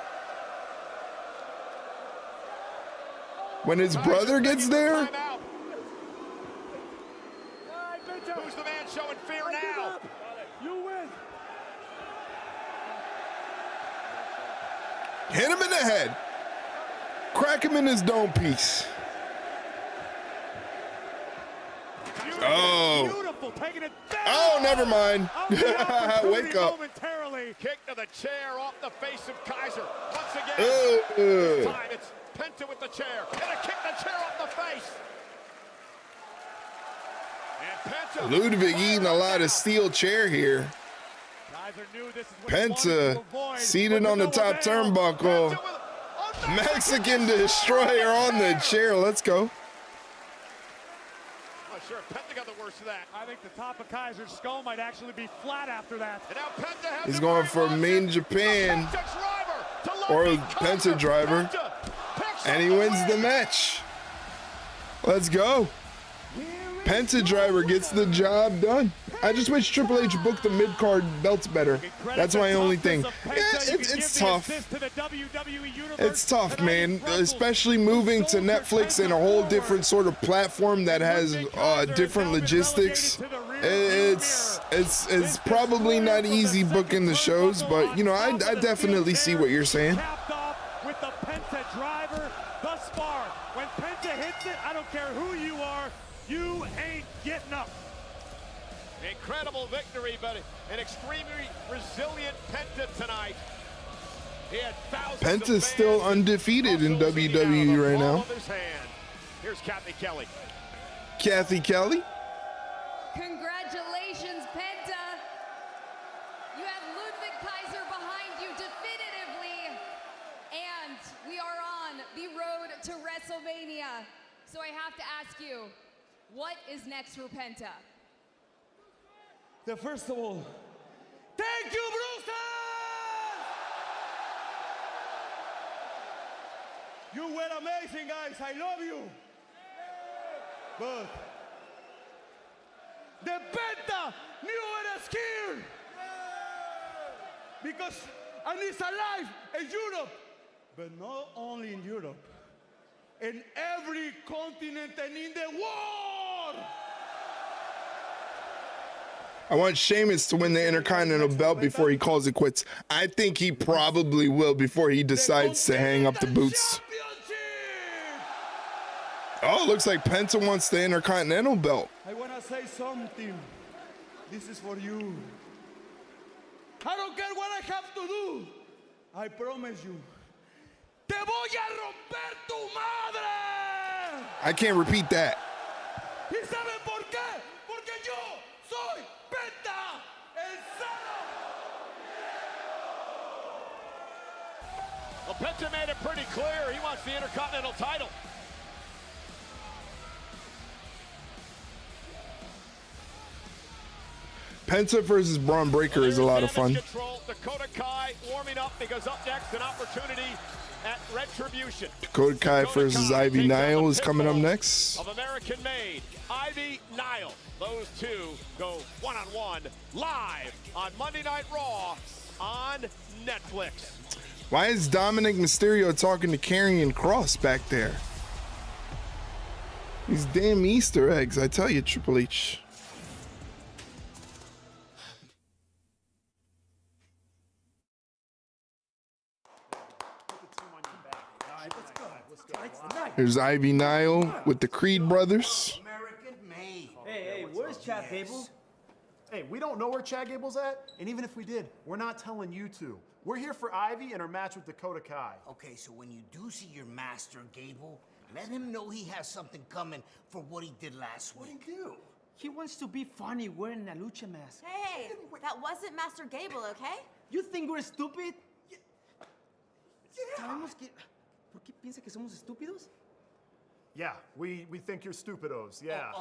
When his brother gets there, Who's the man showing fear now? You win. hit him in the head. Crack him in his dome piece. Oh. Beautiful, taking it down. Oh, never mind. Wake up. Kick to the chair off the face of Kaiser. Once again, this time it's Penta with the chair. And a kick the chair off the face. And Penta. Ludwig eating a lot of steel chair here. Penta seated on the top turnbuckle. Mexican Destroyer on the chair. Let's go. Sure, Penta got the worst of that. I think the top of Kaiser's skull might actually be flat after that. And now Penta has He's going for main Japan or Penta driver. And he wins the match. Let's go. Penta Driver gets the job done. I just wish Triple H booked the mid-card belts better. That's my only thing. Yeah, it's tough. It's tough, man. Especially moving to Netflix and a whole different sort of platform that has different logistics. It's probably not easy booking the shows, but you know, I definitely see what you're saying. With the Penta Driver thus far. When Penta hits it, I don't care who you are, you ain't getting up. Incredible victory, but an extremely resilient Penta tonight. He had thousands Penta's still undefeated in WWE right now. Here's Kathy Kelly. Kathy Kelly. Congratulations, Penta. You have Ludwig Kaiser behind you definitively. And we are on the road to WrestleMania. So I have to ask you, what is next for Penta? First of all, thank you, Bruce! You were amazing, guys. I love you. But the Penta knew it is here. Because and it's alive in Europe. But not only in Europe. In every continent and in the world. I want Sheamus to win the Intercontinental belt before he calls it quits. I think he probably will before he decides to hang up the boots. Oh, looks like Penta wants the Intercontinental belt. I want to say something. This is for you. I don't care what I have to do. I promise you. Te voy a romper tu madre. I can't repeat that. ¿Y saben por qué? Porque yo soy Penta, el Cena. Well, Penta made it pretty clear. He wants the Intercontinental title. Penta versus Braun Breaker is a lot of fun. Dakota Kai warming up because up next an opportunity at Retribution. Dakota Kai versus Ivy Nile is coming up next. Of American made Ivy Nile. Those two go one-on-one live on Monday Night Raw on Netflix. Why is Dominic Mysterio talking to Karrion Kross back there? These damn Easter eggs, I tell you, Triple H. Here's Ivy Nile with the Creed brothers. Hey, where's Chad Gable? Hey, we don't know where Chad Gable's at, and even if we did, we're not telling you to. We're here for Ivy and her match with Dakota Kai. Okay, so when you do see your master, Gable, let him know he has something coming for what he did last week. What did he do? He wants to be funny wearing a lucha mask. Hey, that wasn't Master Gable, okay? You think we're stupid? Yeah. ¿Sabemos que... ¿Por qué piensa que somos estúpidos? Yeah, we think you're stupidos, yeah.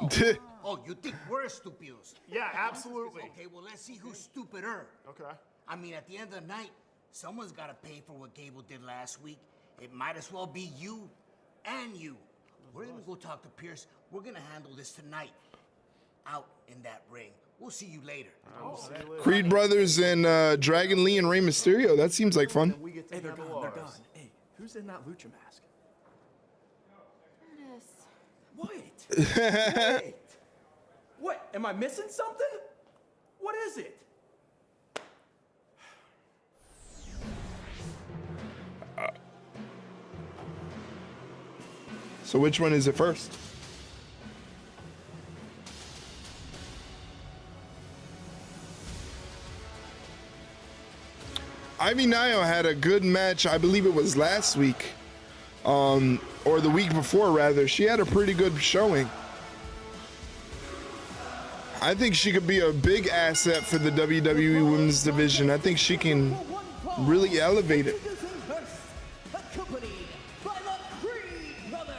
Oh, you think we're stupidos? Yeah, absolutely. Okay, well, let's see who's stupider. Okay. I mean, at the end of the night, someone's got to pay for what Gable did last week. It might as well be you and you. We're going to go talk to Pierce. We're going to handle this tonight out in that ring. We'll see you later. Creed brothers and Dragon Lee and Rey Mysterio. That seems like fun. Hey, they're gone, they're gone. Hey, who's in that lucha mask? Wait. What? Am I missing something? What is it? So which one is it first? Ivy Nile had a good match. I believe it was last week. Or the week before, rather. She had a pretty good showing. I think she could be a big asset for the WWE Women's Division. I think she can really elevate it. Accompanied by the Creed brothers,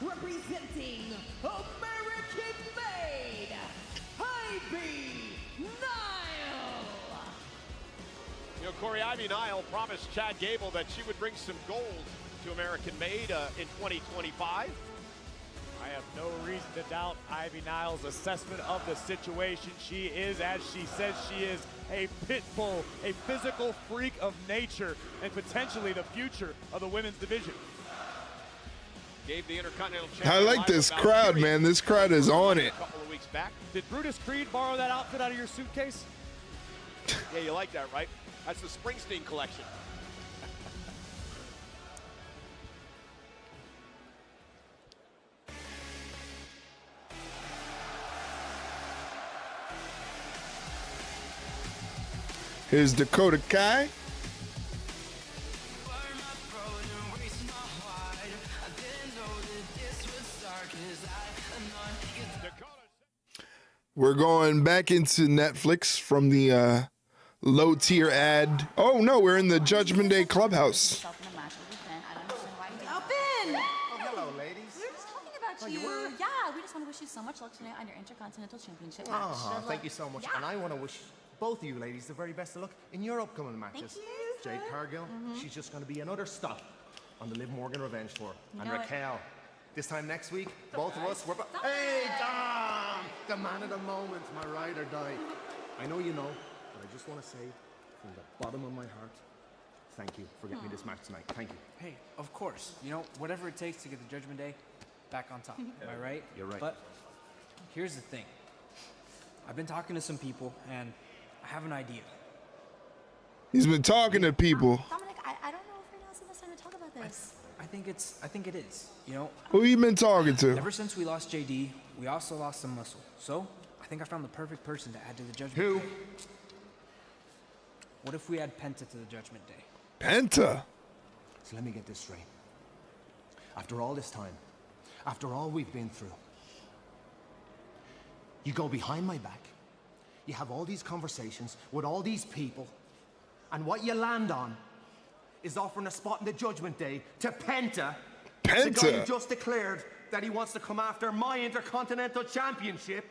representing American-made Ivy Nile. You know, Corey, Ivy Nile promised Chad Gable that she would bring some gold to American Made in 2025. I have no reason to doubt Ivy Niles' assessment of the situation. She is, as she says she is, a pit bull, a physical freak of nature, and potentially the future of the women's division. Gave the Intercontinental I Champion like this crowd, man. This crowd is on it. A couple of weeks back. Did Brutus Creed borrow that outfit out of your suitcase? Yeah, you like that, right? That's the Springsteen collection. Here's Dakota Kai. We're going back into Netflix from the low tier ad. Oh no, we're in the Judgment Day clubhouse. Oh, Ben! Oh, hello, ladies. We were just talking about you. Yeah, we just want to wish you so much luck tonight on your Intercontinental Championship match. Oh, thank you so much. Yeah. And I want to wish both of you ladies the very best of luck in your upcoming matches. Thank you. Jade Cargill, she's just going to be another stop on the Liv Morgan Revenge Tour. And know it. Raquel, this time next week, both of us, we're... Hey, Dom! The man of the moment, my ride or die. I know you know, but I just want to say, from the bottom of my heart, thank you for getting me this match tonight. Thank you. Hey, of course. You know, whatever it takes to get the Judgment Day back on top. Am I right? You're right. But here's the thing. I've been talking to some people, and I have an idea. He's been talking to people. Dominic, I don't know if right now is the best time to talk about this. I think it is. You know, Who you been talking to? ever since we lost JD, we also lost some muscle. So I think I found the perfect person to add to the Judgment Who? Day. What if we add Penta to the Judgment Day? Penta. So let me get this straight. After all this time, after all we've been through, you go behind my back, you have all these conversations with all these people, and what you land on is offering a spot in the Judgment Day to Penta, the guy Penta. who just declared that he wants to come after my Intercontinental Championship.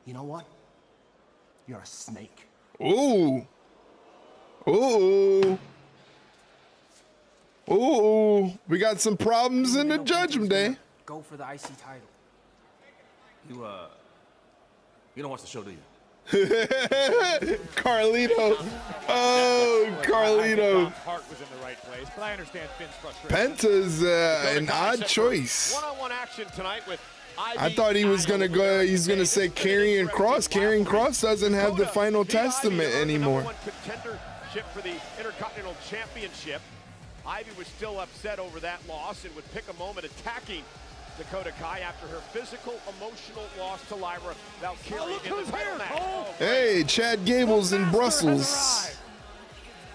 You know what? You're a snake. Ooh. Ooh. Ooh. We got some problems in the Judgment Day. Go for the IC title. You don't watch the show, do you? Carlito. Oh, Carlito. Heart was in the right place, but I understand Finn's frustration. Penta's an odd choice. One-on-one action tonight with I thought he was gonna go. He's gonna say Karrion Kross. Karrion Kross doesn't have the final testament anymore. Contendership for the Intercontinental Championship. Ivy was still upset over that loss and would pick a moment attacking Dakota Kai after her physical, emotional loss to Lyra Valkyrie in the title match. Hey, Chad Gable's in Brussels.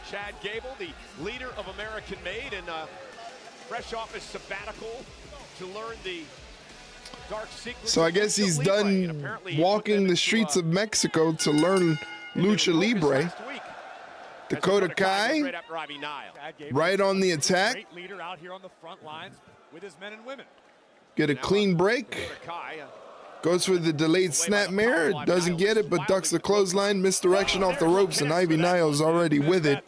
Chad Gable, the leader of American Made, and fresh off his sabbatical to learn the dark secrets. So I guess he's done walking the streets of Mexico to learn Lucha Libre. Dakota Kai, right on the attack. Great leader out here on the front lines with his men and women. Get a clean break. Goes for the delayed snap mirror. Doesn't get it, but ducks the clothesline. Misdirection off the ropes, and Ivy Niles already with it.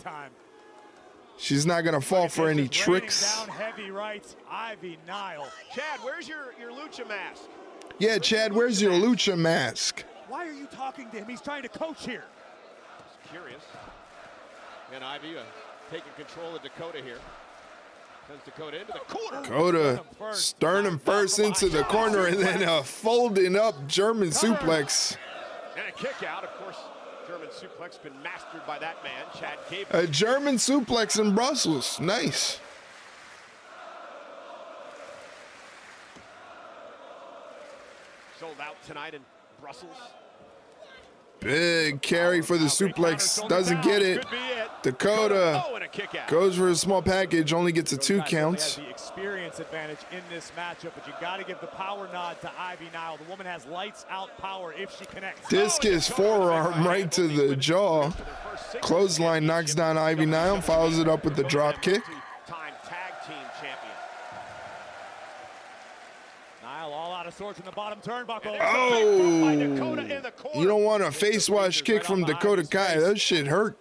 She's not going to fall for any tricks. Down heavy rights, Ivy Niles. Chad, where's your Lucha mask? Yeah, Chad, where's your Lucha mask? Why are you talking to him? He's trying to coach here. Just curious. And Ivy taking control of Dakota here. Sends Dakota into the corner. Dakota sternum first into the corner, and then a folding up German suplex. And a kick out, of course. German suplex been mastered by that man, Chad Gable. A German suplex in Brussels. Nice. Sold out tonight in Brussels. Big carry for the suplex. Doesn't get it. Dakota goes for a small package. Only gets a 2 counts. Has the experience advantage in this matchup, but you got to give the power nod to Ivy Niles. The woman has lights out power if she connects. Discus forearm right to the jaw. Clothesline knocks down Ivy Niles. Follows it up with the drop kick. Time tag team champion. Niles all out of sorts in the bottom turnbuckle. Oh, you don't want a face wash kick from Dakota Kai. That shit hurt.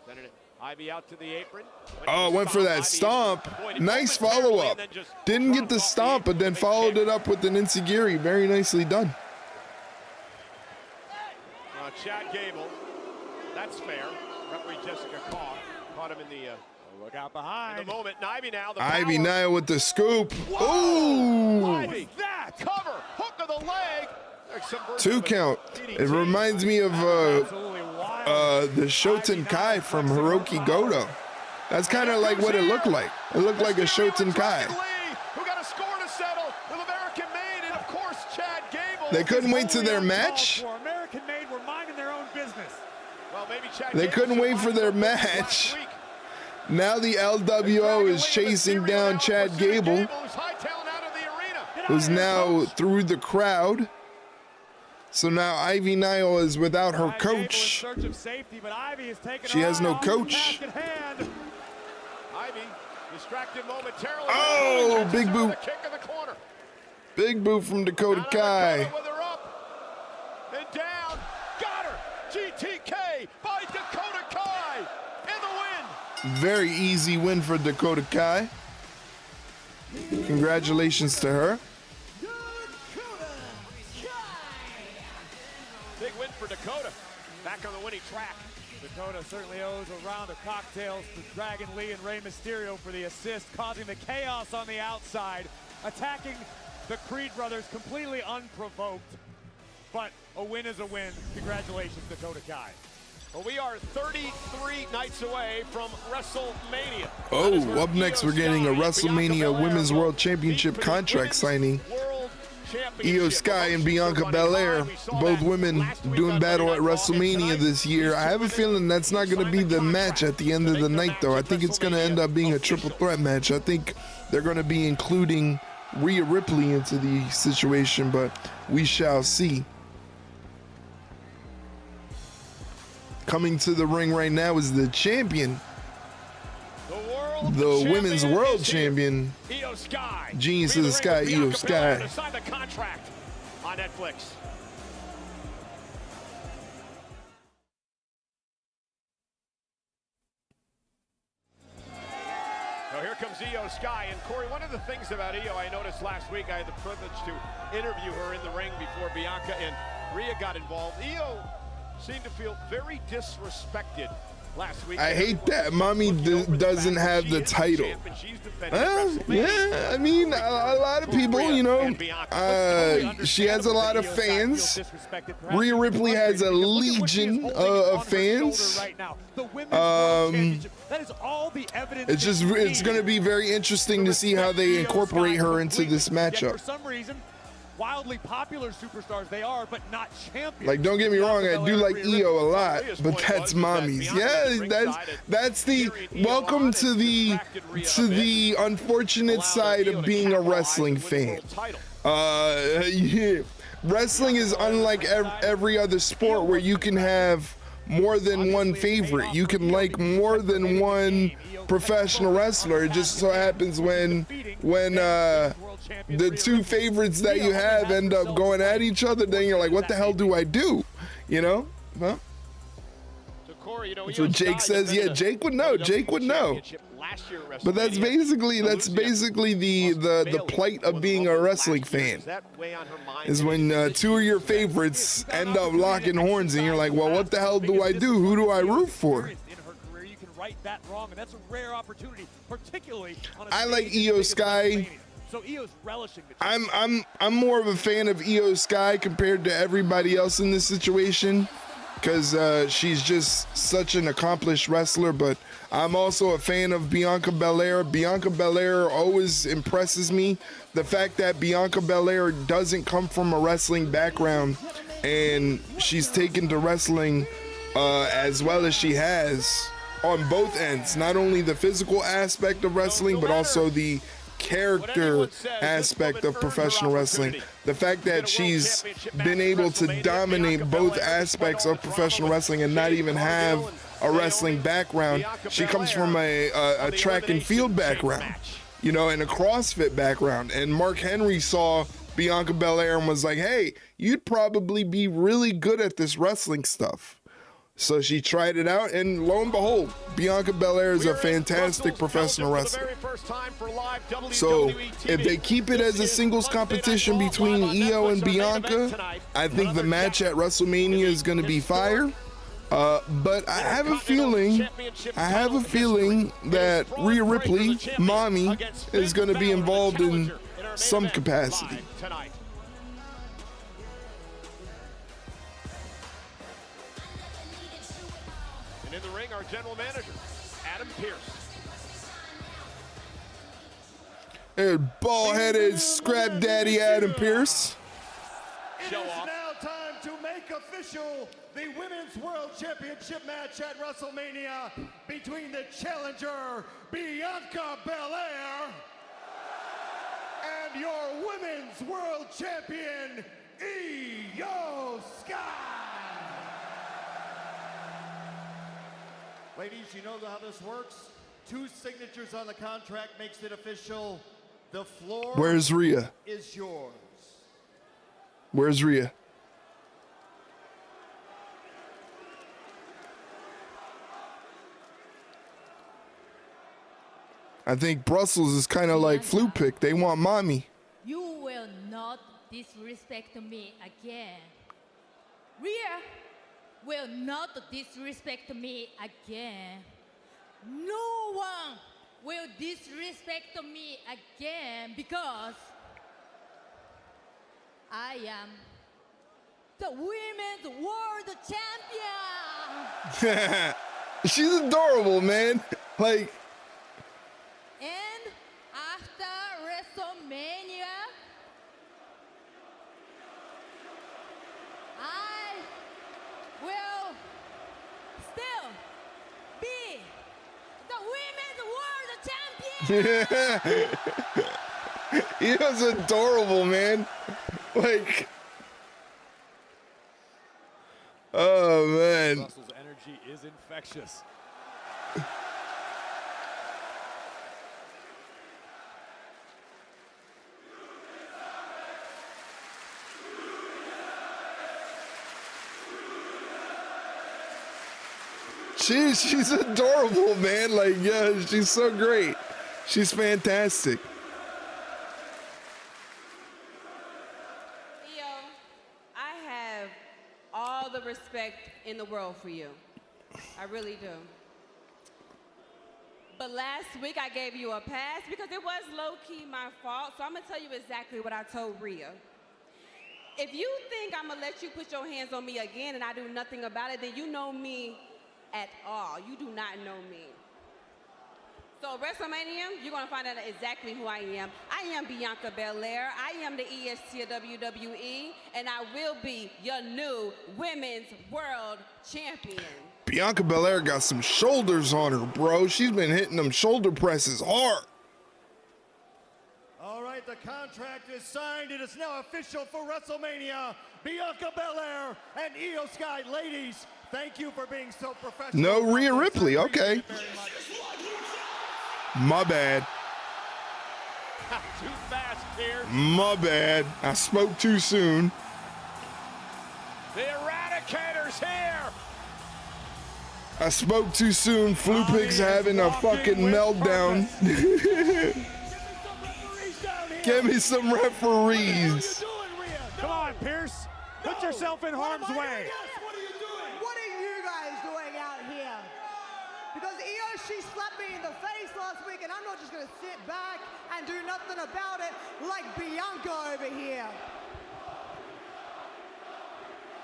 Sending it Ivy out to the apron. Oh, went for that stomp. Nice follow-up. Didn't get the stomp, but then followed it up with an enziguri. Very nicely done. Chad Gable, that's fair. Referee Jessica caught him in the look out behind. in the moment. And Ivy now. Ivy now with the scoop. Ooh! Ivy, that cover, hook of the leg. 2 count. It reminds me of the Shoten Kai from Hiroki Goto. That's kind of like what it looked like. It looked like a Shoten Kai. Who got a score to settle with American Made, and of course Chad Gable. They couldn't wait to their match. American Made were minding their own business. Well, maybe Chad They couldn't wait for their match. Now the LWO is chasing down Chad Gable, who's now through the crowd. So now Ivy Nile is without her coach. She has no coach. Ivy distracted momentarily. Oh, big boot. Big boot from Dakota Kai. And down. Got her. GTK by Dakota Kai in the win. Very easy win for Dakota Kai. Congratulations to her. Big win for Dakota. Back on the winning track. Dakota certainly owes a round of cocktails to Dragon Lee and Rey Mysterio for the assist, causing the chaos on the outside, attacking the Creed brothers completely unprovoked. But a win is a win. Congratulations, Dakota Kai. Well, we are 33 nights away from WrestleMania. Oh, up next we're getting a WrestleMania Women's World Championship contract signing. Io Sky and Bianca Belair, both women doing battle at WrestleMania this year. I have a feeling that's not going to be the match at the end of the night, though. I think it's going to end up being a triple threat match. I think they're going to be including Rhea Ripley into the situation, but we shall see. Coming to the ring right now is the champion, the Women's World Champion, Genius of the Sky, Io Sky. Sign the contract on Netflix. So here comes Io Sky, and Corey, one of the things about Io I noticed last week, I had the privilege to interview her in the ring before Bianca and Rhea got involved. Io seemed to feel very disrespected last week. I hate that Mommy doesn't have the title. Yeah, I mean, a lot of people, you know, she has a lot of fans. Rhea Ripley has a legion of fans. It's going to be very interesting to see how they incorporate her into this matchup. For some reason, wildly popular superstars they are, but not champions. Like, don't get me wrong, I do like Io a lot, but that's Mommy's. Yeah, that's the welcome to the unfortunate side of being a wrestling fan. Yeah. Wrestling is unlike every other sport where you can have more than one favorite. You can like more than one professional wrestler. It just so happens when the two favorites that you have end up going at each other, then you're like, what the hell do I do? You know? Well, that's what Jake says. Yeah, Jake would know. Jake would know. But that's basically the plight of being a wrestling fan. Is when two of your favorites end up locking horns and you're like, well, what the hell do I do? Who do I root for? That wrong, and that's a rare opportunity, particularly on I like Io Sky. So Io's relishing the I'm more of a fan of Io Sky compared to everybody else in this situation, because she's just such an accomplished wrestler. But I'm also a fan of Bianca Belair. Bianca Belair always impresses me. The fact that Bianca Belair doesn't come from a wrestling background and she's taken to wrestling as well as she has on both ends, not only the physical aspect of wrestling, but also the character aspect of professional wrestling. The fact that she's been able to dominate both aspects of professional wrestling and not even have a wrestling background. She comes from a track and field background, you know, and a CrossFit background. And Mark Henry saw Bianca Belair and was like, hey, you'd probably be really good at this wrestling stuff. So she tried it out, and lo and behold, Bianca Belair is a fantastic professional wrestler. So if they keep it as a singles competition between Io and Bianca, I think the match at WrestleMania is going to be fire. But I have a feeling that Rhea Ripley, Mommy, is going to be involved in some capacity. And in the ring, our general manager, Adam Pearce. And ball-headed scrap daddy Adam Pearce. It is now time to make official the Women's World Championship match at WrestleMania between the challenger, Bianca Belair, and your Women's World Champion, Io Sky. Ladies, you know how this works. 2 signatures on the contract makes it official. The floor Where's Rhea? is yours. Where's Rhea? I think Brussels is kind of like flu pick. They want Mommy. You will not disrespect me again. Rhea will not disrespect me again. No one will disrespect me again because I am the Women's World Champion. She's adorable, man. Like, And after WrestleMania, I will still be the Women's World Champion. he was adorable, man. Like, oh man. Russell's energy is infectious. She's adorable, man. Like, yeah, she's so great. She's fantastic. Io, I have all the respect in the world for you. I really do. But last week I gave you a pass because it was low-key my fault. So I'm going to tell you exactly what I told Rhea. If you think I'm going to let you put your hands on me again and I do nothing about it, then you know me at all. You do not know me. So WrestleMania, you're going to find out exactly who I am. I am Bianca Belair. I am the EST of WWE, and I will be your new Women's World Champion. Bianca Belair got some shoulders on her, bro. She's been hitting them shoulder presses hard. All right, the contract is signed. It is now official for WrestleMania. Bianca Belair and Io Sky. Ladies, thank you for being so professional. No Rhea Ripley, okay. My bad. Too fast, Pierce. My bad. I spoke too soon. The Eradicator's here. I spoke too soon. Flupik's having a fucking meltdown. Give me some referees. Come on, Pierce. Put yourself in harm's way. What are you guys doing out here? Because Io, she slapped me in the face last week, and I'm not just going to sit back and do nothing about it like Bianca over here.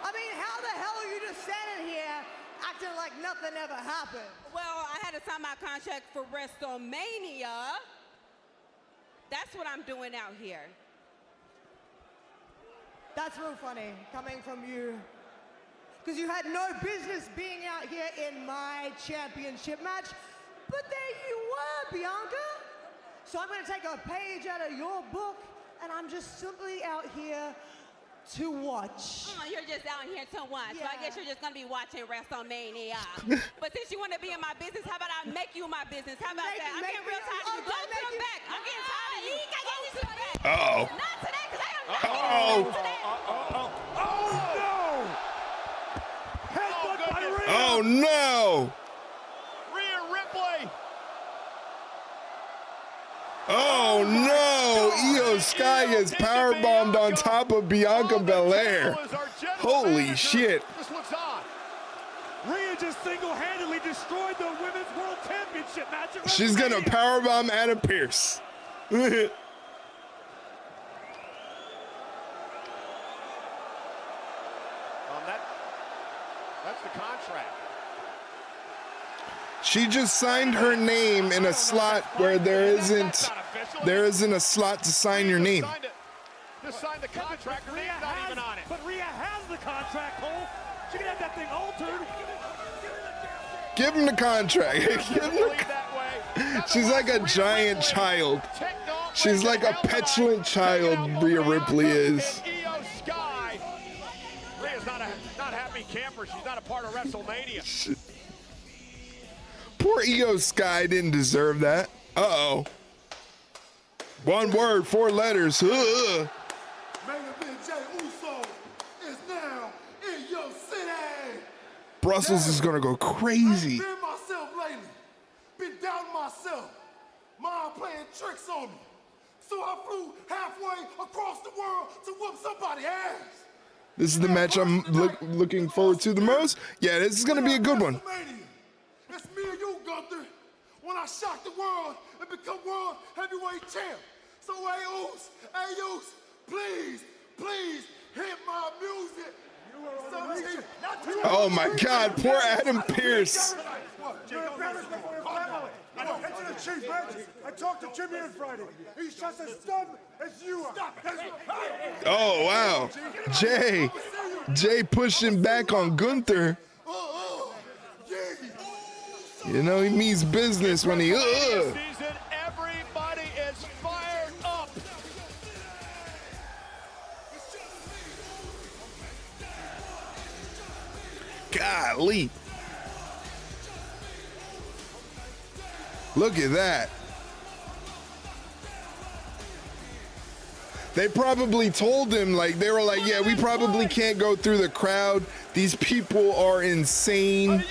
I mean, how the hell are you just standing here acting like nothing ever happened? Well, I had to sign my contract for WrestleMania. That's what I'm doing out here. That's real funny coming from you. Because you had no business being out here in my championship match, but there you were, Bianca. So I'm going to take a page out of your book, and I'm just simply out here to watch. Oh, you're just out here to watch. Yeah. So I guess you're just going to be watching WrestleMania. But since you want to be in my business, how about I make you my business? How about that? I'm getting real tired of you. Go to the back. I'm getting tired of you. Go to the back. Uh-oh. Not today, because I am not Uh-oh. today. Oh, no! Headbutt by Rhea! Oh, no! Rhea Ripley. Oh no! Io Sky gets powerbombed on top of Bianca Belair. Holy shit! This looks on. Rhea just single-handedly destroyed the Women's World Championship match at She's gonna WrestleMania. powerbomb Adam Pearce. That's the contract. She just signed her name in a slot where there isn't a slot to sign your name. Just signed the contract. Her name's not even on it. But Rhea has the contract, Cole. She can have that thing altered. Give him the contract. Give him the She's like a giant child. She's like a petulant child, Rhea Ripley is. Io Sky. Rhea's not happy camper. She's not a part of WrestleMania. Poor Io Sky didn't deserve that. Uh-oh. One word, 4 letters. Main event Jey Uso is now in your city. Brussels is gonna go crazy. I've been myself lately. Been doubting myself. Mom playing tricks on me. So I flew halfway across the world to whoop somebody's ass. This is the match I'm looking forward to the most. Yeah, this is gonna be a good one. It's me and you, Gunther. When I shock the world and become world heavyweight champ. So hey, Uce, please hit my music. Oh my God, poor Adam Pearce. I talked to Jimmy on Friday. He's just as dumb as you are. Oh wow, Jay pushing back on Gunther. You know he means business when he. Season, everybody is fired up. Golly. Look at that. They probably told him, like, they were like, yeah, we probably can't go through the crowd. These people are insane.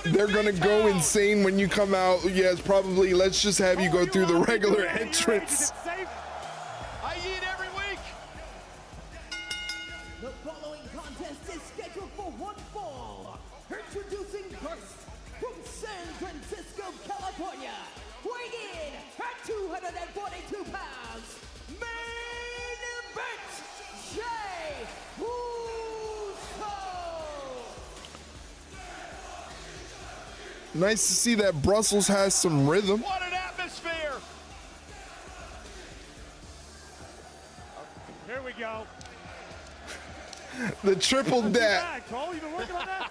They're gonna go insane when you come out. Yes, probably. Let's just have you go through the regular entrance. I eat every week. The following contest is scheduled for one fall. Introducing first, from San Francisco, California, weighing in at 242 pounds, main event, Jey Uso. Nice to see that Brussels has some rhythm. What an atmosphere. Here we go. The triple dap. Cole, you been working on that?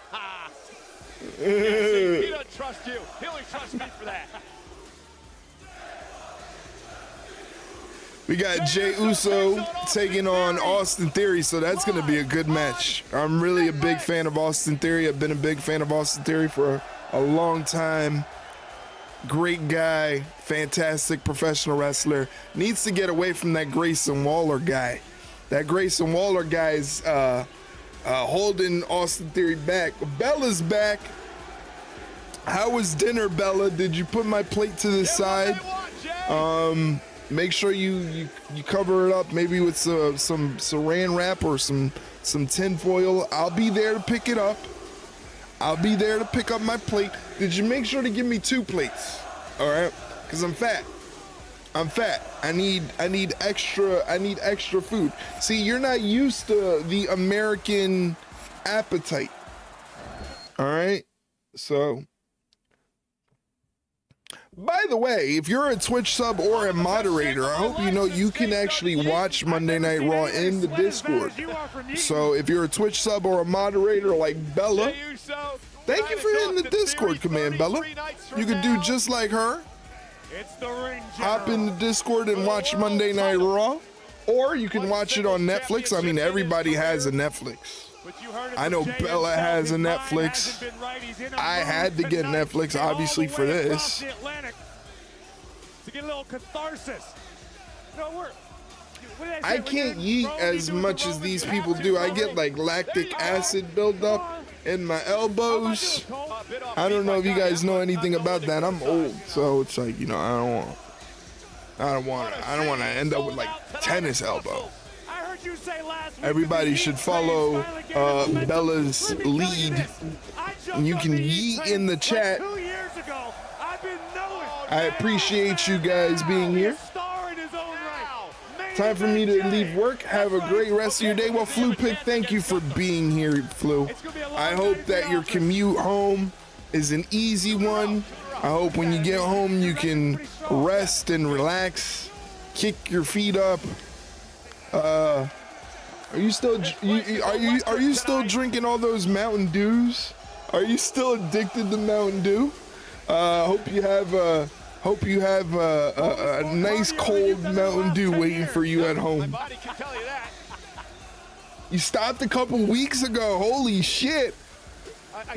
He doesn't trust you. He only trusts me for that. We got Jey Uso taking on Austin Theory, so that's going to be a good match. I'm really a big fan of Austin Theory. I've been a big fan of Austin Theory for a long time. Great guy, fantastic professional wrestler. Needs to get away from that Grayson Waller guy. That Grayson Waller guy's holding Austin Theory back. Bella's back. How was dinner, Bella? Did you put my plate to the side? Make sure you cover it up, maybe with some saran wrap or some tin foil. I'll be there to pick it up. I'll be there to pick up my plate. Did you make sure to give me 2 plates? All right, because I'm fat. I'm fat. I need extra food. See, you're not used to the American appetite. All right, so. By the way, if you're a Twitch sub or a moderator, I hope you know you can actually watch Monday Night Raw in the Discord. So if you're a Twitch sub or a moderator like Bella, thank you for hitting the Discord command, Bella. You can do just like her. Hop in the Discord and watch Monday Night Raw. Or you can watch it on Netflix. I mean, everybody has a Netflix. I know Bella has a Netflix. I had to get Netflix, obviously, for this. To get a little catharsis. No, I can't eat as much as these people do. I get like lactic acid buildup in my elbows. I don't know if you guys know anything about that. I'm old, so it's like, you know, I don't want to end up with like tennis elbow. Everybody should follow Bella's lead. And you can yeet in the chat. I appreciate you guys being here. Time for me to leave work. Have a great rest of your day. Well, Flu Pick, thank you for being here, Flu. I hope that your commute home is an easy one. I hope when you get home you can rest and relax, kick your feet up. Are you still drinking all those Mountain Dews? Are you still addicted to Mountain Dew? Hope you have a nice cold Mountain Dew waiting for you at home. You stopped a couple weeks ago. Holy shit!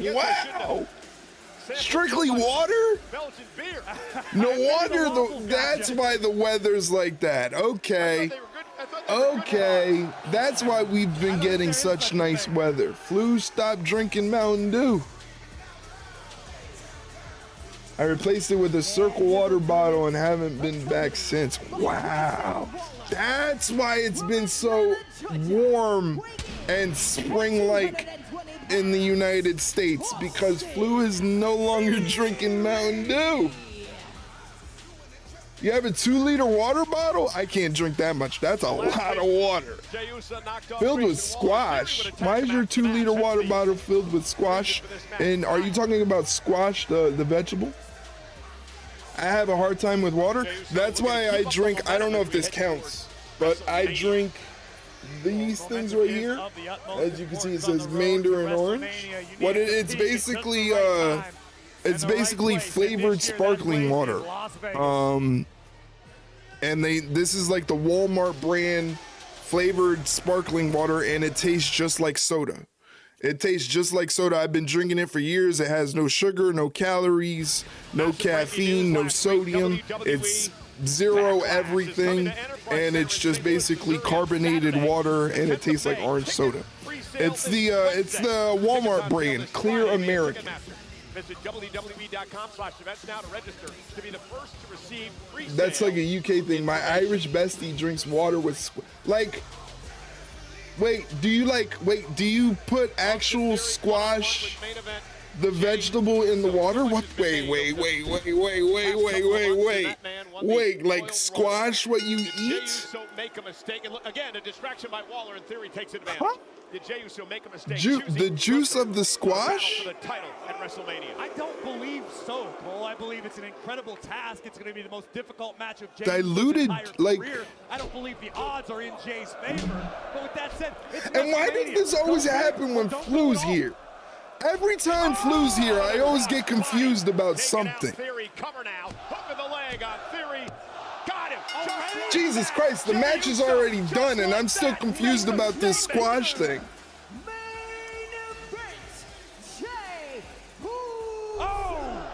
Wow. Strictly water? No wonder that's why the weather's like that. Okay. Okay. That's why we've been getting such nice weather. Flu, stop drinking Mountain Dew. I replaced it with a Circle water bottle and haven't been back since. Wow. That's why it's been so warm and spring-like in the United States, because Flu is no longer drinking Mountain Dew. You have a 2-liter water bottle? I can't drink that much. That's a lot of water. Filled with squash. Why is your 2-liter water bottle filled with squash? And are you talking about squash, the vegetable? I have a hard time with water. That's why I drink, I don't know if this counts, but I drink these things right here. As you can see, it says Mandarin Orange. It's basically flavored sparkling water. And this is like the Walmart brand flavored sparkling water, and it tastes just like soda. It tastes just like soda. I've been drinking it for years. It has no sugar, no calories, no caffeine, no sodium. It's zero everything, and it's just basically carbonated water, and it tastes like orange soda. It's the Walmart brand, Clear American. Visit wwe.com/events now to register to be the first to receive free. That's like a UK thing. My Irish bestie drinks water with Wait, do you put actual squash, the vegetable, in the water? What? Wait, like squash what you eat? So make a mistake. And again, a distraction by Waller in theory takes advantage. Huh? Did Jey Uso make a mistake? The juice of the squash? For the title at WrestleMania. I don't believe so, Cole. I believe it's an incredible task. It's going to be the most difficult match of Jey's diluted, like. career. I don't believe the odds are in Jey's favor. But with that said, it's and why does this always happen when Flu's here? Every time Flu's here, I always get confused about something. Theory cover now. Hook of the leg on Theory. Got him. Jesus Christ, the match is already done, and I'm still confused about this squash thing.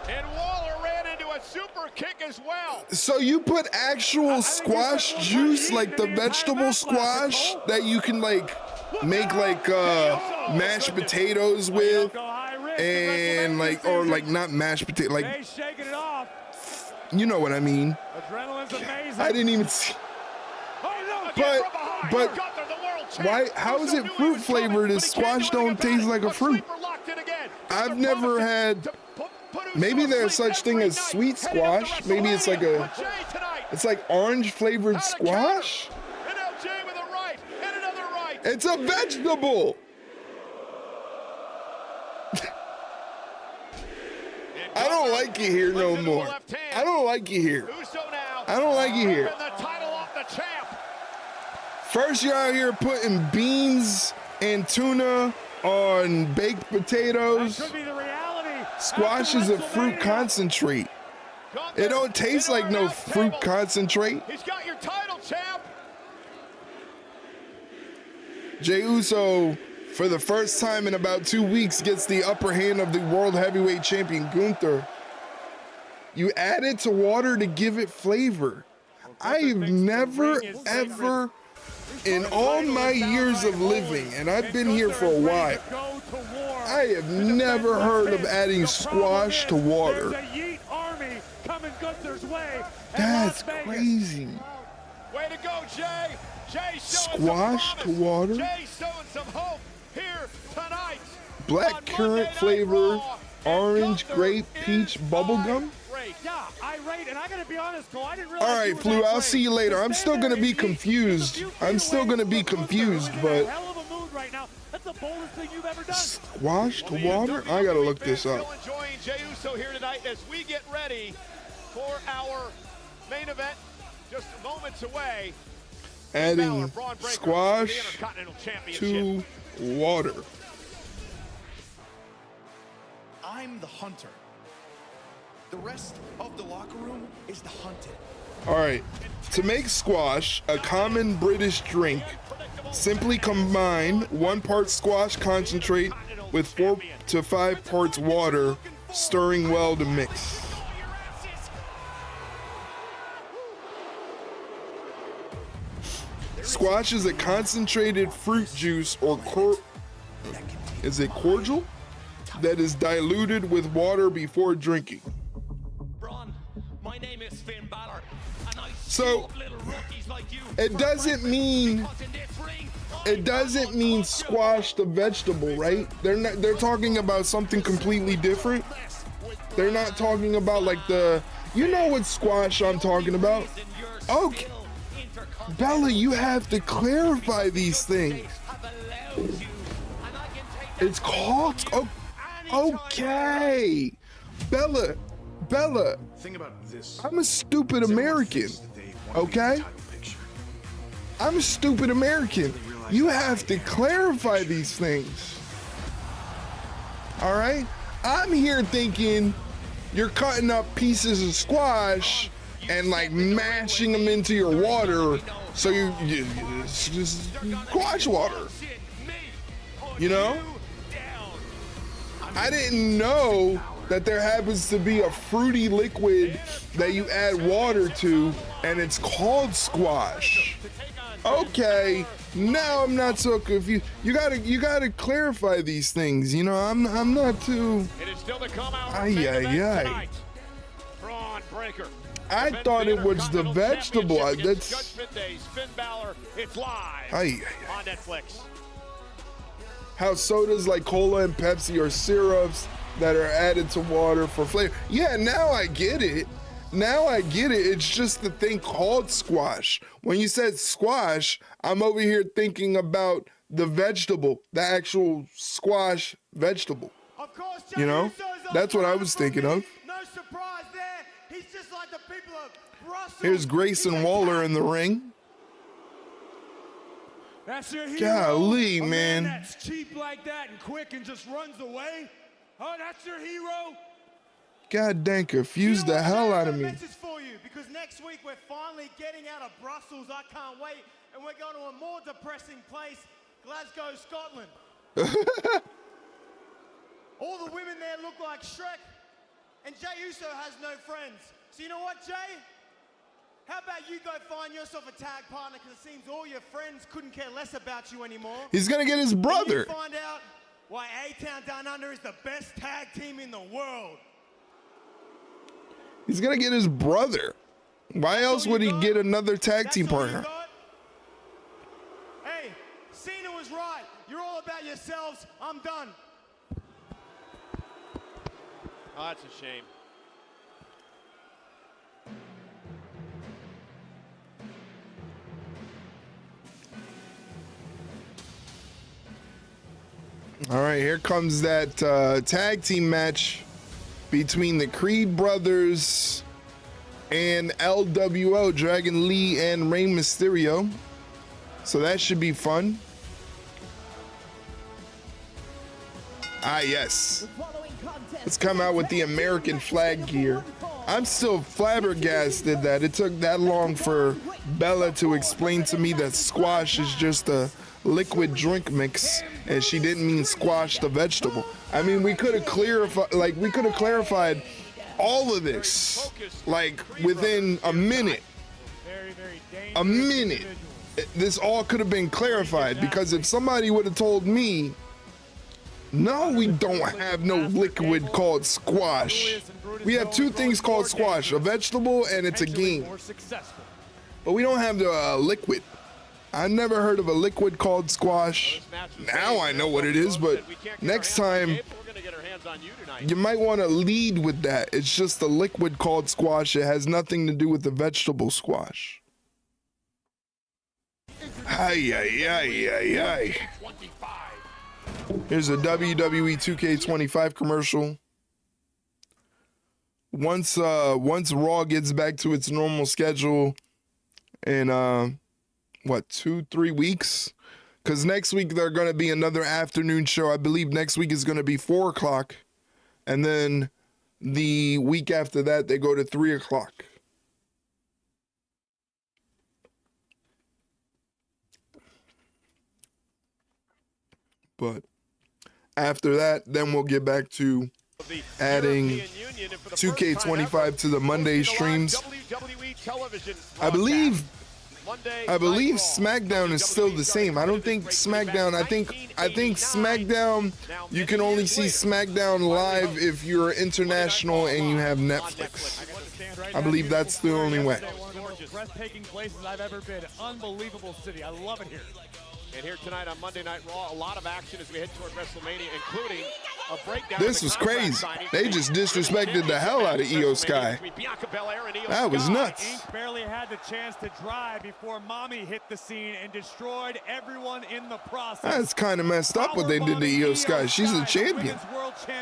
And Waller ran into a super kick as well. So you put actual squash juice, like the vegetable squash that you can like make like mashed potatoes with, and like, or like not mashed potato, like, you know what I mean. Adrenaline's amazing. I didn't even see. But why? How is it fruit flavored? If squash don't taste like a fruit? I've never had. Maybe there's such thing as sweet squash. Maybe it's like it's like orange flavored squash. It's a vegetable. I don't like you here no more. I don't like you here. I don't like you here. First, you're out here putting beans and tuna on baked potatoes. Squash is a fruit concentrate. It don't taste like no fruit concentrate. He's got your title, champ. Jey Uso, for the first time in about 2 weeks, gets the upper hand of the World Heavyweight Champion, Gunther. You add it to water to give it flavor. I've never, ever, in all my years of living, and I've been here for a while, I have never heard of adding squash to water. There's a Yeet Army coming Gunther's way. That's crazy. Way to go, Jay. Jay Squash to water. Jay showing some hope here tonight. Black currant flavor, orange, grape, peach, bubblegum. Yeah, irate, and I gotta be honest, Cole, I didn't realize. All right, Flu, I'll see you later. I'm still gonna be confused. I'm still gonna be confused, but Hell of a mood right now. That's the boldest thing you've ever done. squash to water? I gotta look this up. Still enjoying Jey Uso here tonight as we get ready for our main event. Just moments away. Adding squash to water. I'm the hunter. The rest of the locker room is the hunted. All right, to make squash a common British drink, simply combine 1 part squash concentrate with 4 to 5 parts water, stirring well to mix. Squash is a concentrated fruit juice or cordial that is diluted with water before drinking. My name is Finn Balor, and I So it doesn't mean squash the vegetable, right? They're talking about something completely different. They're not talking about like you know what squash I'm talking about. Okay, Bella, you have to clarify these things. It's called okay, Bella. Think about this. I'm a stupid American, okay? I'm a stupid American. You have to clarify these things. All right? I'm here thinking you're cutting up pieces of squash and like mashing them into your water so you just squash water. You know? I didn't know that there happens to be a fruity liquid that you add water to, and it's called squash. Okay, now I'm not so confused. You gotta clarify these things. You know, I'm not too. It is still to come out. Ay. Braun Breaker. I thought it was the vegetable. That's. Judgment Days. Finn Balor. It's live Ay. on Netflix. How sodas like cola and Pepsi are syrups that are added to water for flavor. Yeah, now I get it. It's just the thing called squash. When you said squash, I'm over here thinking about the vegetable, the actual squash vegetable. Of course, you know, that's what I was thinking of. No surprise there. He's just like the people of Brussels. Here's Grayson Waller in the ring. That's your hero. Golly, a man. That's cheap like that and quick and just runs away. Oh, that's your hero. God dang, confused the hell out of me. Message for you, because next week we're finally getting out of Brussels. I can't wait, and we're going to a more depressing place, Glasgow, Scotland. All the women there look like Shrek, and Jey Uso has no friends. So you know what, Jay? How about you go find yourself a tag partner, because it seems all your friends couldn't care less about you anymore. He's gonna get his brother. And you find out why A-Town Down Under is the best tag team in the world. He's gonna get his brother. Why else would he get another tag team partner? Hey, Cena was right. You're all about yourselves. I'm done. Oh, that's a shame. All right, here comes that tag team match between the Creed brothers and LWO, Dragon Lee and Rey Mysterio. So that should be fun. Ah, yes. Let's come out with the American flag gear. I'm still flabbergasted that it took that long for Bella to explain to me that squash is just a liquid drink mix and she didn't mean squash the vegetable. I mean, we could have clarified all of this like within a minute. This all could have been clarified, because if somebody would have told me No, we don't have no liquid called squash. We have two things called squash, a vegetable and it's a game. But we don't have the liquid. I've never heard of a liquid called squash. Now I know what it is, but next time you might want to lead with that. It's just a liquid called squash. It has nothing to do with the vegetable squash. Ay, ay, ay, ay, ay. Here's a WWE 2K25 commercial. Once Raw gets back to its normal schedule in what, 2-3 weeks? Because next week they're going to be another afternoon show. I believe next week is going to be 4 o'clock. And then the week after that, they go to 3 o'clock. But after that, then we'll get back to adding 2K25 to the Monday streams. I believe SmackDown is still the same. I don't think SmackDown, I think SmackDown, you can only see SmackDown live if you're international and you have Netflix. I believe that's the only way. One of the most breathtaking places I've ever been. Unbelievable city. I love it here. And here tonight on Monday Night Raw, a lot of action as we head toward WrestleMania, including a breakdown. This was crazy. They just disrespected the hell out of Io Sky. That was nuts. Inc. barely had the chance to drive before Mommy hit the scene and destroyed everyone in the process. That's kind of messed up what they did to Io Sky. She's a champion.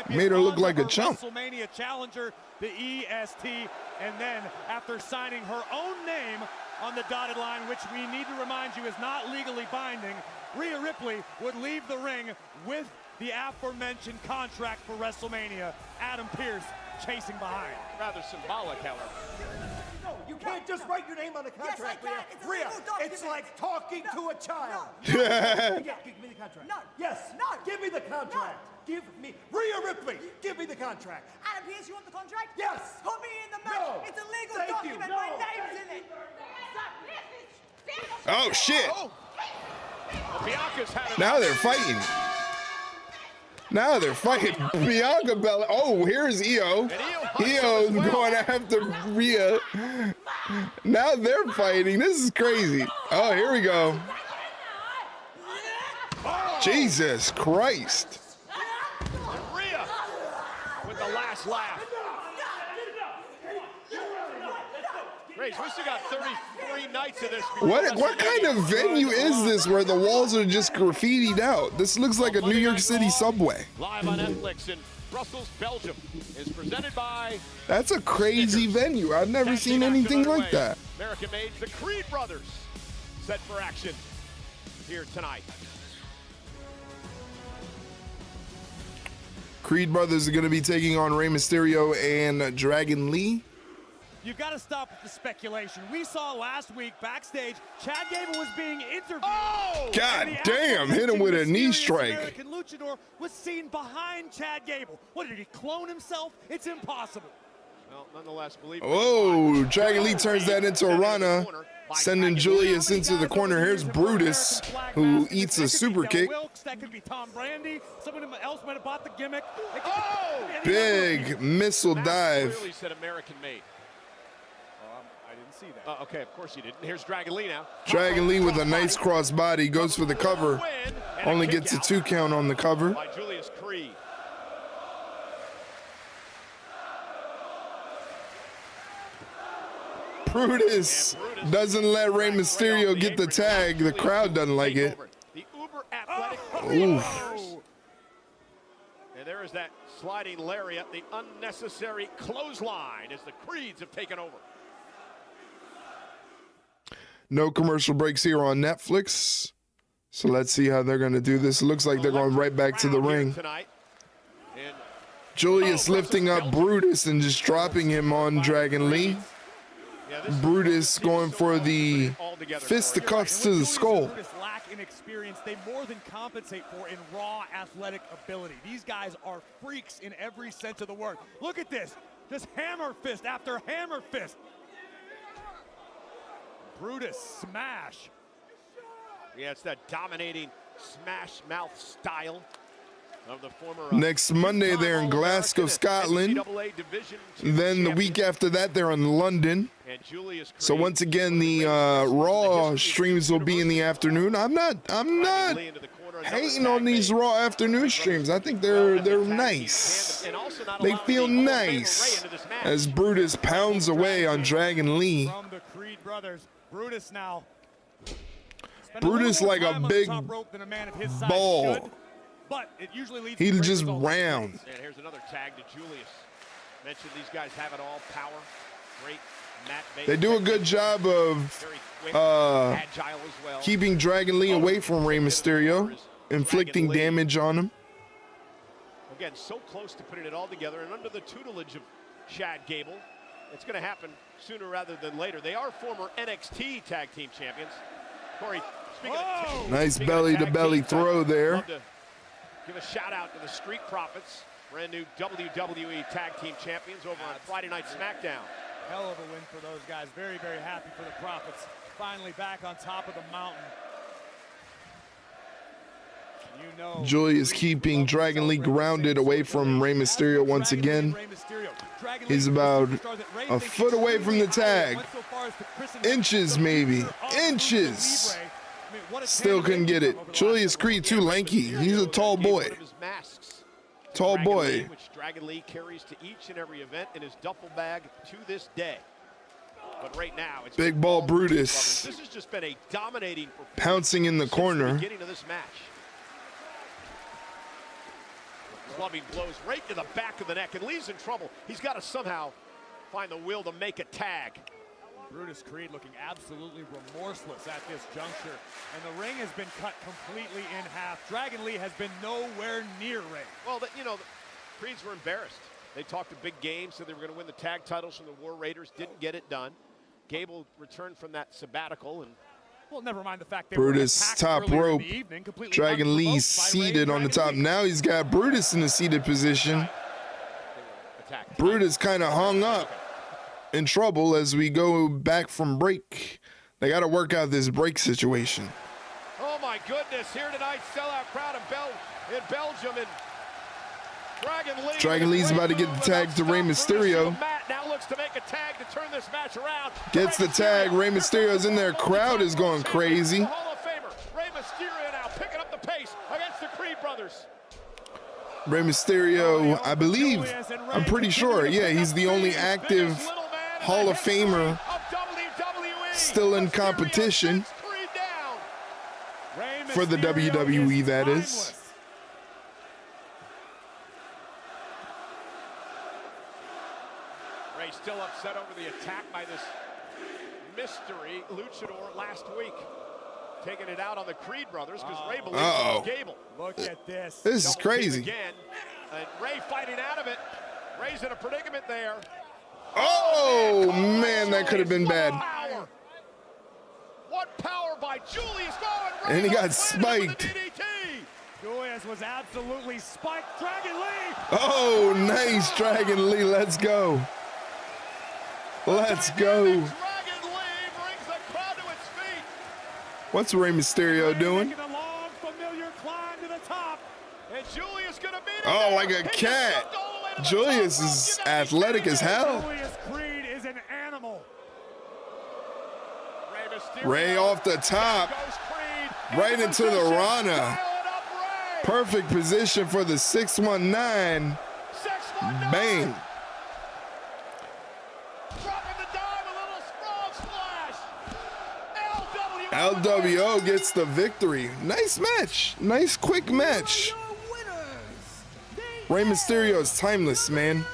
Made her look like a chump. WrestleMania challenger, the EST, and then after signing her own name on the dotted line, which we need to remind you is not legally binding, Rhea Ripley would leave the ring with the aforementioned contract for WrestleMania. Adam Pearce chasing behind. Rather symbolic, however. No, you can't just write your name on the contract, Yes, I can. Rhea. It's like talking to a child. No. Yeah, give me the contract. No. Yes. No. Give me the contract. No. Give me Rhea Ripley. Give me the contract. Adam Pearce, you want the contract? Yes. Put me in the match. No. It's a legal Thank you. document. No. My name's in it. Oh, shit. Well, Bianca's had Now they're fighting. Now they're fighting. Bianca Belair. Oh, here's Io. Io's going after Rhea. Now they're fighting. This is crazy. Oh, here we go. Jesus Christ. Rhea with the last laugh. Grace, we still got 33 nights of this. What kind of venue is this where the walls are just graffitied out? This looks like a New York City subway. Live on Netflix in Brussels, Belgium, is presented by. That's a crazy venue. I've never seen anything like that. American made the Creed brothers set for action here tonight. Creed brothers are going to be taking on Rey Mysterio and Dragon Lee. You've got to stop with the speculation. We saw last week backstage, Chad Gable was being interviewed. Oh! God damn, hit him with a knee strike. American Luchador was seen behind Chad Gable. What, did he clone himself? It's impossible. Well, nonetheless, believe Oh, Dragon Lee turns that into a Rana, sending Julius into the corner. Here's Brutus, who eats a super kick. That could be Tom Brandi. Someone else might have bought the gimmick. Oh! Big missile dive. Clearly said American made. I didn't see that. Okay, of course you didn't. Here's Dragon Lee now. Dragon Lee with a nice cross body goes for the cover. Only gets a 2 count on the cover. By Julius Creed. Brutus doesn't let Rey Mysterio get the tag. The crowd doesn't like it. The uber athletic. Oof. And there is that sliding lariat, the unnecessary clothesline as the Creeds have taken over. No commercial breaks here on Netflix. So let's see how they're going to do this. It looks like they're going right back to the ring. Julius lifting up Brutus and just dropping him on Dragon Lee. Brutus going for the fisticuffs to the skull. Brutus lack in experience, they more than compensate for in raw athletic ability. These guys are freaks in every sense of the word. Look at this, just hammer fist after hammer fist. Brutus smash. Yeah, it's that dominating smash mouth style. of the former, Next Monday, they're in Glasgow, Scotland. Then the week after that, they're in London. So once again, the Raw streams will be in the afternoon. I'm not hating on these Raw afternoon streams. I think they're nice. They feel nice as Brutus pounds away on Dragon Lee. From the Creed brothers, Brutus now. Brutus like a big ball. But it usually leads He to just results. round. And here's another tag to Julius. Mentioned these guys have it all. Power, great mat base. They do a good job of agile as well. keeping Dragon Lee away from Rey Mysterio, inflicting damage on him. Again, so close to putting it all together, and under the tutelage of Chad Gable, it's going to happen sooner rather than later. They are former NXT Tag Team Champions. Corey, speaking of Nice belly-to-belly throw there. love to give a shout out to the Street Profits, brand new WWE Tag Team Champions over on Friday Night SmackDown. Hell of a win for those guys. Very, very happy for the Profits. Finally back on top of the mountain. You know, Julius keeping Dragon Lee grounded away from Rey Mysterio once again. He's about a foot away from the tag. Inches maybe. Inches. Still couldn't get it. Julius Creed too lanky. He's a tall boy. Tall boy. Which Dragon Lee carries to each and every event in his duffel bag to this day. But right now, it's Big ball Brutus this has just been a dominating pouncing in the corner. beginning of this match. Clubbing blows right to the back of the neck, and Lee's in trouble. He's got to somehow find the will to make a tag. Brutus Creed looking absolutely remorseless at this juncture, and the ring has been cut completely in half. Dragon Lee has been nowhere near Ray. Well, you know, the Creeds were embarrassed. They talked a big game, said they were going to win the tag titles from the War Raiders, didn't get it done. Gable returned from that sabbatical, and well, never mind the fact they Brutus top rope. Dragon Lee seated on the top. Now he's got Brutus in the seated position. Brutus kind of hung up, in trouble as we go back from break. They got to work out this break situation. oh my goodness, here tonight, sellout crowd in Belgium, and Dragon Lee's about to get the tag to Rey Mysterio. now looks to make a tag to turn this match around. Gets the tag. Rey Mysterio's in there. Crowd is going crazy. Hall of Famer Rey Mysterio now picking up the pace against the Creed brothers. Rey Mysterio, I believe, I'm pretty sure, yeah, he's the only active Hall of Famer still in competition for the WWE, that is. Rey still upset over the attack by this mystery luchador last week. Taking it out on the Creed brothers because Rey believes in Gable. Look at this. This is crazy. Again, and Rey fighting out of it. Rey's in a predicament there. Oh, man, that could have been bad. Power. What power by Julius. And he got spiked. Julius was absolutely spiked. Dragon Lee. Oh, nice, Dragon Lee. Let's go. Let's go. What's Rey Mysterio doing? Oh, like a cat. Julius is athletic as hell. Julius Creed is an animal. Rey off the top. Right into the Rana. Perfect position for the 619. Bang. LWO gets the victory. Nice match. Nice quick match. Rey Mysterio is timeless, man.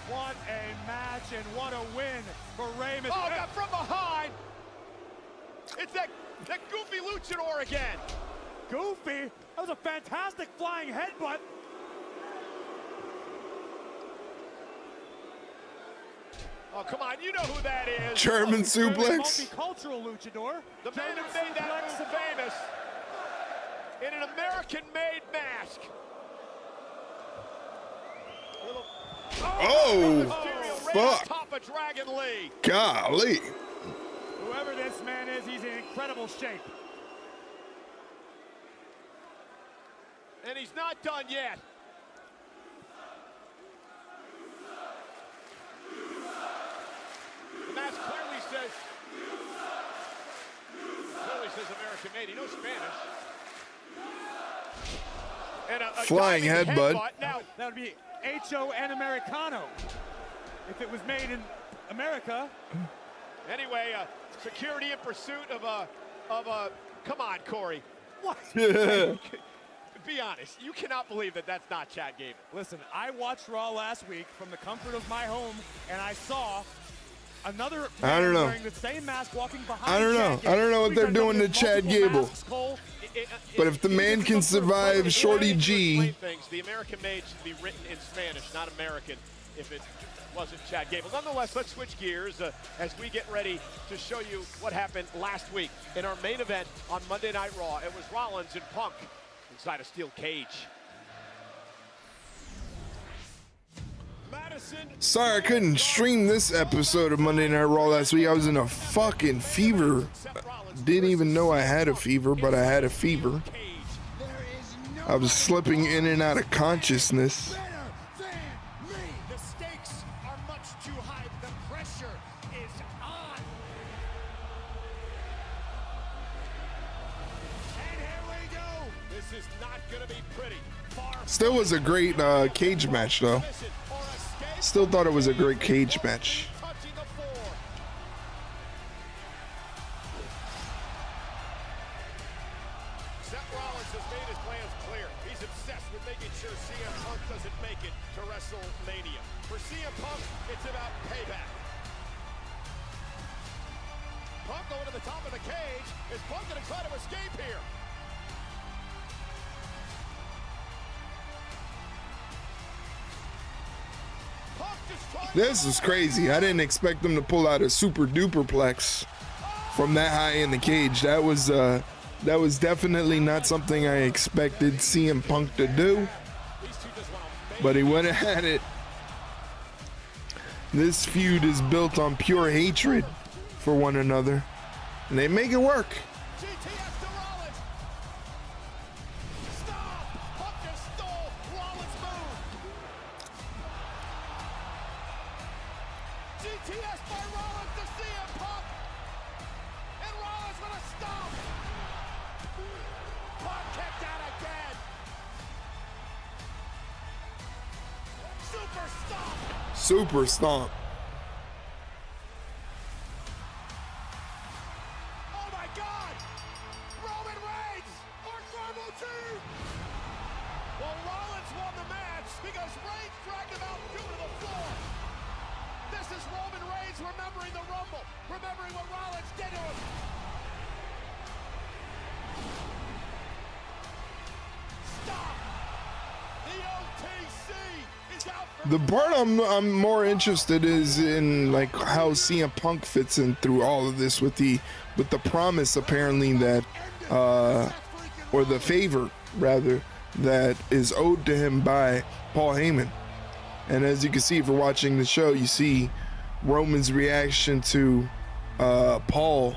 What a match and what a win for Rey Mysterio. Oh, got from behind. It's that goofy luchador again. Goofy? That was a fantastic flying headbutt. Oh, come on, you know who that is. German suplex. Multicultural luchador. The man who made that move famous in an American-made mask. Fuck. Top of Dragon Lee. Golly. Whoever this man is, he's in incredible shape. And he's not done yet. The mask clearly says American made. He knows Spanish. And a flying headbutt. Now, that would be H-O and Americano if it was made in America. Anyway, security in pursuit of a come on, Corey. What? Be honest. You cannot believe that that's not Chad Gable. Listen, I watched Raw last week from the comfort of my home, and I saw another I don't man know. wearing the same mask walking behind I don't know. Chad I don't know what Gable. they're We've done doing to this Chad multiple Gable. masks, Cole. But if the man can survive Shorty G, Things, the American made should be written in Spanish, not American, if it wasn't Chad Gable. Nonetheless, let's switch gears as we get ready to show you what happened last week in our main event on Monday Night Raw. It was Rollins and Punk inside a steel cage. sorry I couldn't stream this episode of Monday Night Raw last week. I was in a fucking fever. Didn't even know I had a fever, but I had a fever. I was slipping in and out of consciousness. The stakes are much too high. The pressure is on. And here we go. This is not going to be pretty. Still was a great cage match, though. Still thought it was a great cage match. Seth Rollins has made his plans clear. He's obsessed with making sure CM Punk doesn't make it to WrestleMania. For CM Punk, it's about payback. Punk going to the top of the cage. Is Punk going to try to escape here? This is crazy. I didn't expect them to pull out a super duperplex from that high in the cage. That was definitely not something I expected CM Punk to do. But he went and had it. This feud is built on pure hatred for one another, and they make it work. GTS by Rollins to CM Punk. And Rollins with a stomp. Punk kicked out again. Super stomp. Super stomp. Oh my God. Roman Reigns or Tribal Chief. Well, Rollins won the match because Reigns dragged him out due to the floor. This is Roman Reigns remembering the Rumble, remembering what Rollins did to him. Stop! The OTC is out for The part I'm more interested is in like how CM Punk fits in through all of this with the promise apparently that or the favor rather that is owed to him by Paul Heyman. And as you can see if you're watching the show, you see Roman's reaction to Paul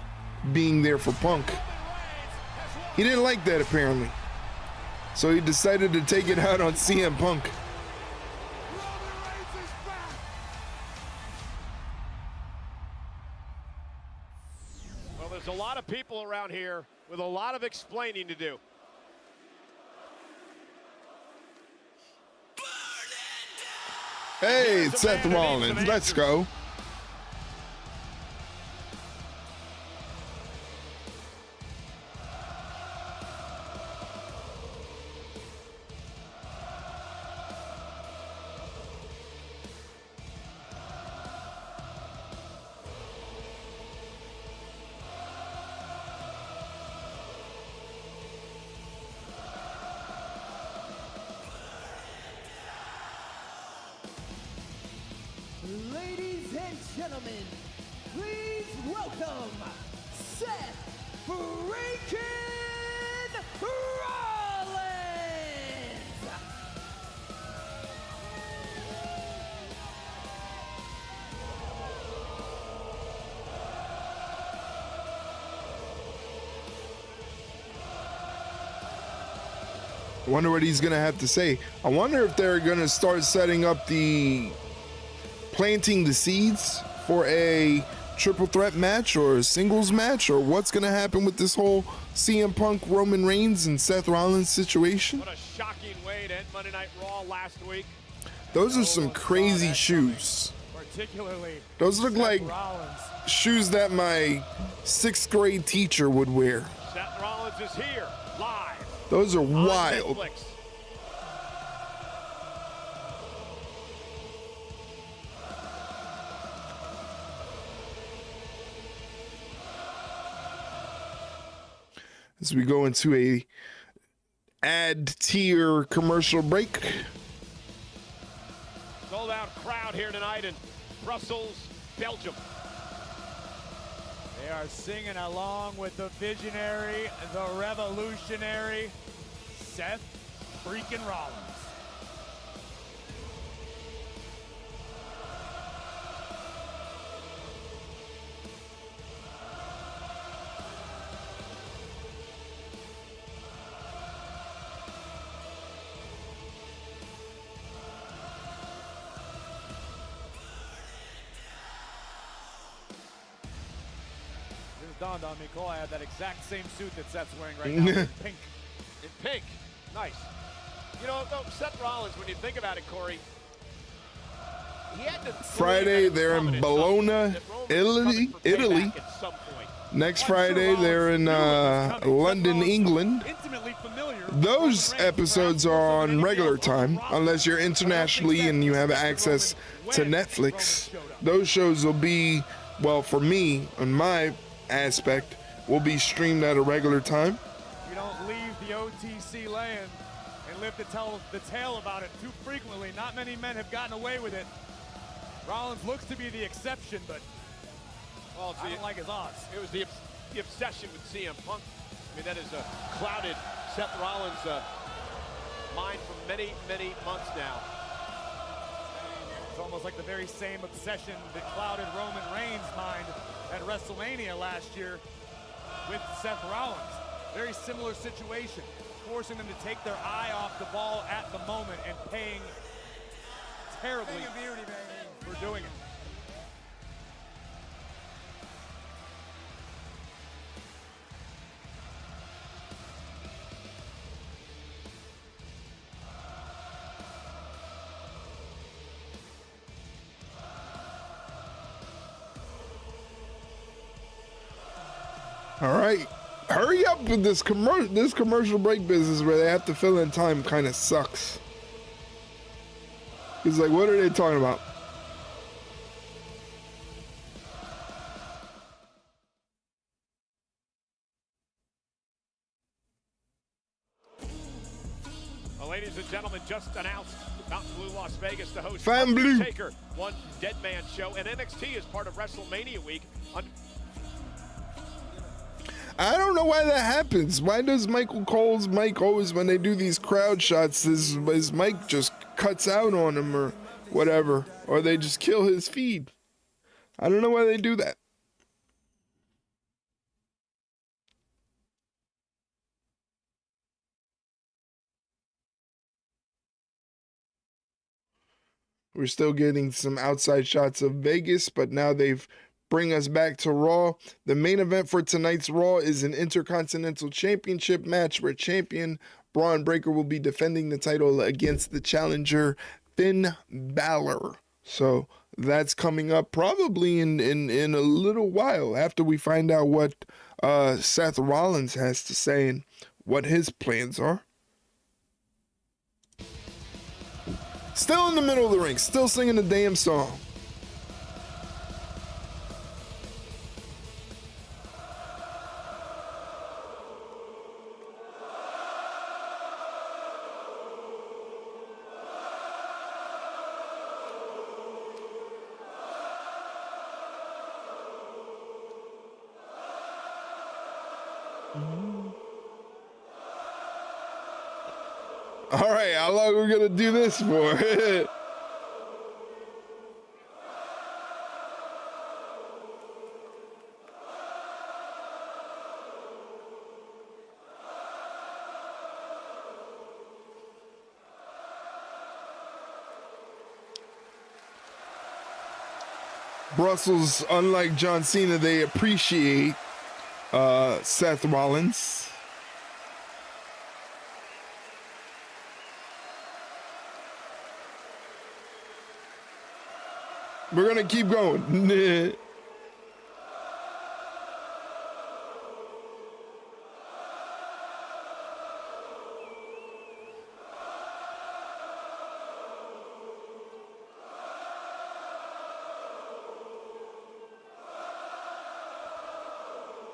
being there for Punk. He didn't like that apparently. So he decided to take it out on CM Punk. Well, there's a lot of people around here with a lot of explaining to do. Hey, it's Seth Rollins. Let's go. Ladies and gentlemen, please welcome Seth freaking Rollins! I wonder what he's going to have to say. I wonder if they're going to start setting up planting the seeds for a triple threat match or a singles match, or what's going to happen with this whole CM Punk, Roman Reigns, and Seth Rollins situation. What a shocking way to end Monday Night Raw last week. Those are some crazy shoes. Particularly Those look Seth like Rollins. shoes that my 6th grade teacher would wear. Seth Rollins is here, live. Those are on wild. Netflix. As we go into a ad tier commercial break. Sold out crowd here tonight in Brussels, Belgium. They are singing along with the visionary, the revolutionary, Seth freaking Rollins. Dawned on me, Cole, I have that exact same suit that Seth's wearing right now in pink. In pink. Nice. You know, though, Seth Rollins, when you think about it, Corey, he had to Friday, they're in Bologna, Italy. Next Friday, they're in London, England. Those episodes are on regular time, unless you're internationally and you have access to Netflix. Those shows will be, well, for me, on my aspect, will be streamed at a regular time. You don't leave the OTC land and live to tell the tale about it too frequently. Not many men have gotten away with it. Rollins looks to be the exception, but well, I don't like his odds. It was the obsession with CM Punk. I mean, that has clouded Seth Rollins' mind for many, many months now. It's almost like the very same obsession that clouded Roman Reigns' mind at WrestleMania last year with Seth Rollins. Very similar situation, forcing them to take their eye off the ball at the moment and paying terribly for doing it. All right, hurry up with this commercial break business where they have to fill in time kind of sucks. It's like, what are they talking about? Well, ladies and gentlemen, just announced Mountain Blue Las Vegas to host Fan Blue Taker, one Dead Man show, and NXT is part of WrestleMania week. I don't know why that happens. Why does Michael Cole's mic always, when they do these crowd shots, his mic just cuts out on him or whatever, or they just kill his feed? I don't know why they do that. We're still getting some outside shots of Vegas, but now they've bring us back to Raw. The main event for tonight's Raw is an Intercontinental Championship match where champion Braun Breaker will be defending the title against the challenger Finn Balor. So that's coming up probably in a little while after we find out what Seth Rollins has to say and what his plans are. Still in the middle of the ring, still singing the damn song. All right, how long are we gonna do this for? Brussels, unlike John Cena, they appreciate Seth Rollins. We're gonna keep going.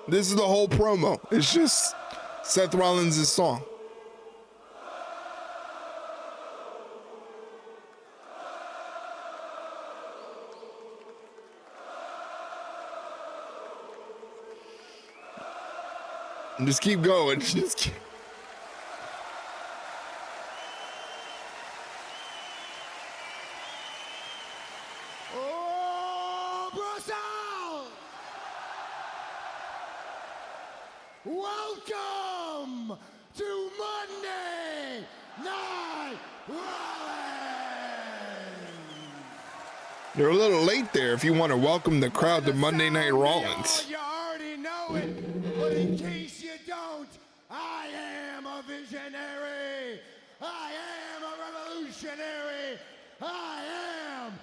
This is the whole promo. It's just Seth Rollins' song. And just keep going. Just keep. Oh, Brussels! Welcome to Monday Night Rollins! You're a little late there if you want to welcome the crowd to Monday Night Rollins. You already know it, but in case you don't, I am a visionary. I am a revolutionary. I am.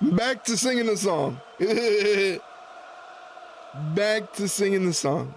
Back to singing the song. Back to singing the song.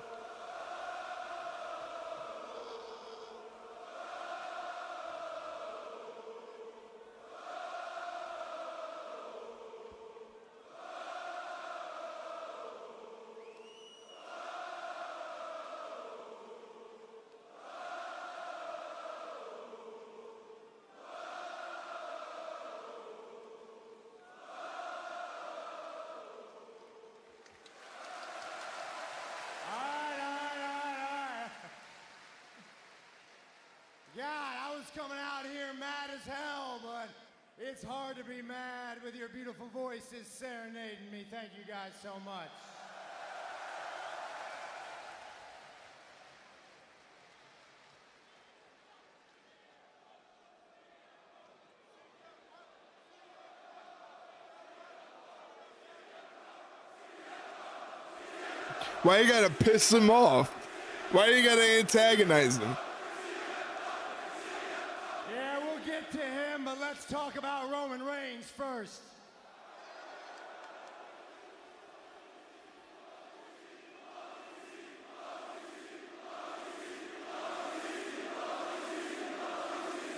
God, I was coming out here mad as hell, but it's hard to be mad with your beautiful voices serenading me. Thank you guys so much. Why you gotta piss them off? Why you gotta antagonize them? Yeah, we'll get to him, but let's talk about Roman Reigns first.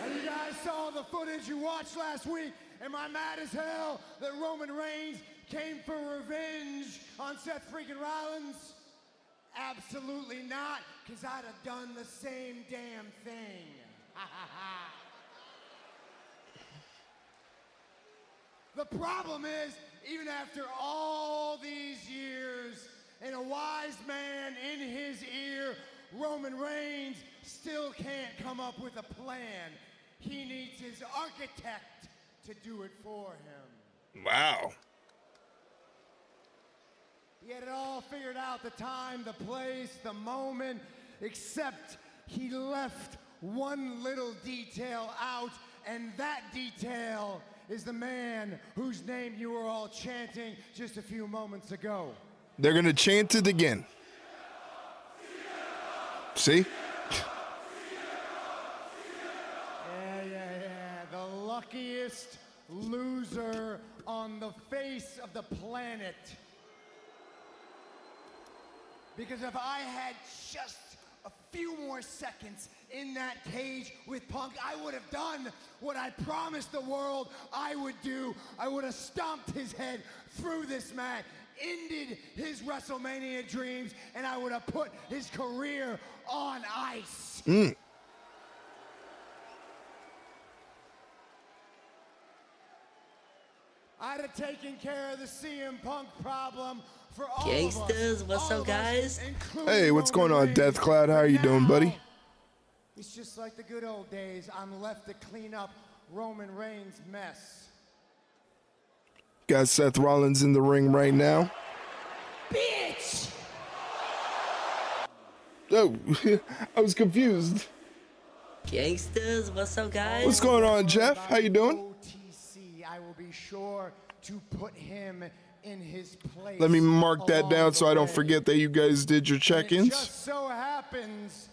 And you guys saw the footage you watched last week. Am I mad as hell that Roman Reigns came for revenge on Seth freaking Rollins? Absolutely not, because I'd have done the same damn thing. The problem is, even after all these years, and a wise man in his ear, Roman Reigns still can't come up with a plan. He needs his architect to do it for him. Wow. He had it all figured out, the time, the place, the moment, except he left one little detail out, and that detail is the man whose name you were all chanting just a few moments ago. They're gonna chant it again. See? Yeah. The luckiest loser on the face of the planet. Because if I had just a few more seconds in that cage with Punk, I would have done what I promised the world I would do. I would have stomped his head through this mat, ended his WrestleMania dreams, and I would have put his career on ice. I'd have taken care of the CM Punk problem for all Gangsters, of us. what's up, guys? Hey, what's going on, Death Cloud? How are you doing, buddy? It's just like the good old days. I'm left to clean up Roman Reigns' mess. Got Seth Rollins in the ring right now. Bitch! Oh, I was confused. Gangsters, what's up, guys? What's going on, Jeff? How you doing? OTC, I will be sure to put him in his place. Let me mark that along down the so I don't way. forget that you guys did your It check-ins. just so happens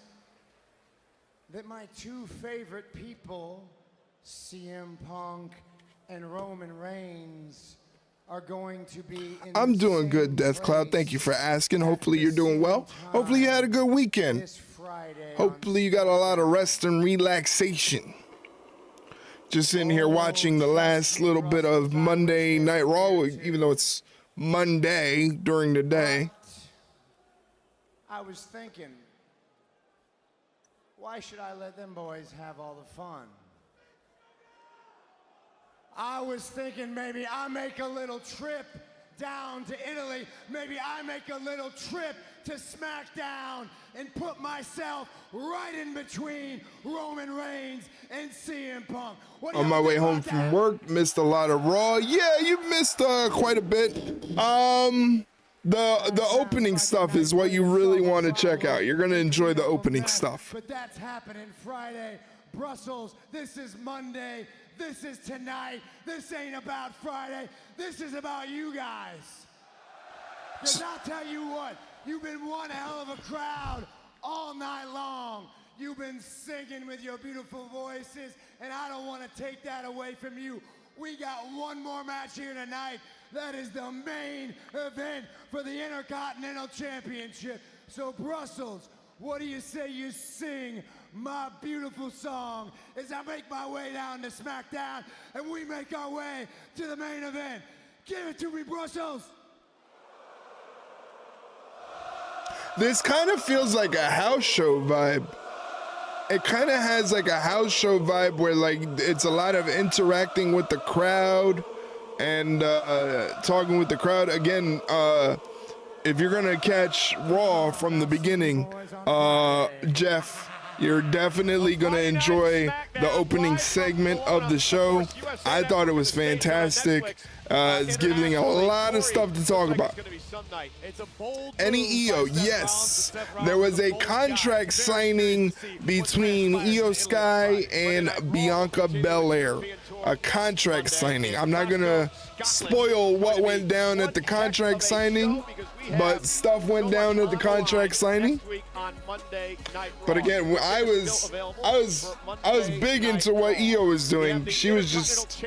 that my two favorite people, CM Punk and Roman Reigns, are going to be in I'm the doing same good, Death Cloud. Thank you for asking. Hopefully you're doing well. Hopefully you had a good weekend. Hopefully you got a lot of rest and relaxation. Just sitting here watching the last little bit of Monday Night Raw, even though it's Monday during the day. I was thinking, why should I let them boys have all the fun? I was thinking maybe I make a little trip down to Italy. Maybe I make a little trip to SmackDown and put myself right in between Roman Reigns and CM Punk. On my way home from work, missed a lot of Raw. Yeah, you missed quite a bit. The opening stuff is what you really want to check out. You're gonna enjoy the opening stuff. But that's happening Friday. Brussels, this is Monday. This is tonight. This ain't about Friday. This is about you guys. Because I'll tell you what, you've been one hell of a crowd all night long. You've been singing with your beautiful voices, and I don't want to take that away from you. We got one more match here tonight. That is the main event for the Intercontinental Championship. So Brussels, what do you say you sing my beautiful song as I make my way down to SmackDown and we make our way to the main event? Give it to me, Brussels. This kind of feels like a house show vibe. It kind of has like a house show vibe where like it's a lot of interacting with the crowd and talking with the crowd. Again, if you're gonna catch Raw from the beginning, Jeff, you're definitely gonna enjoy the opening segment of the show. I thought it was fantastic. It's giving a lot of stuff to talk about. Any EO, yes. There was a contract signing between Io Sky and Bianca Belair. A contract signing. I'm not gonna spoil what went down at the contract signing, but stuff went down at the contract signing. But again, I was big into what Io was doing. She's just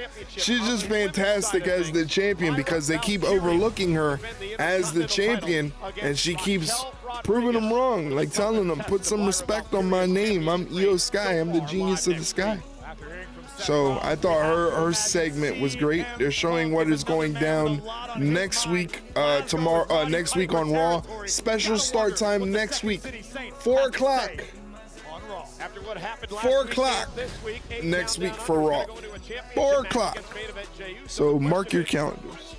fantastic as the champion because they keep overlooking her as the champion, and she keeps proving them wrong, like telling them, put some respect on my name. I'm Io Sky. I'm the genius of the sky. So I thought her segment was great. They're showing what is going down next week, next week on Raw. Special start time next week, 4 o'clock. 4 o'clock next week for Raw. 4 o'clock. So mark your calendars.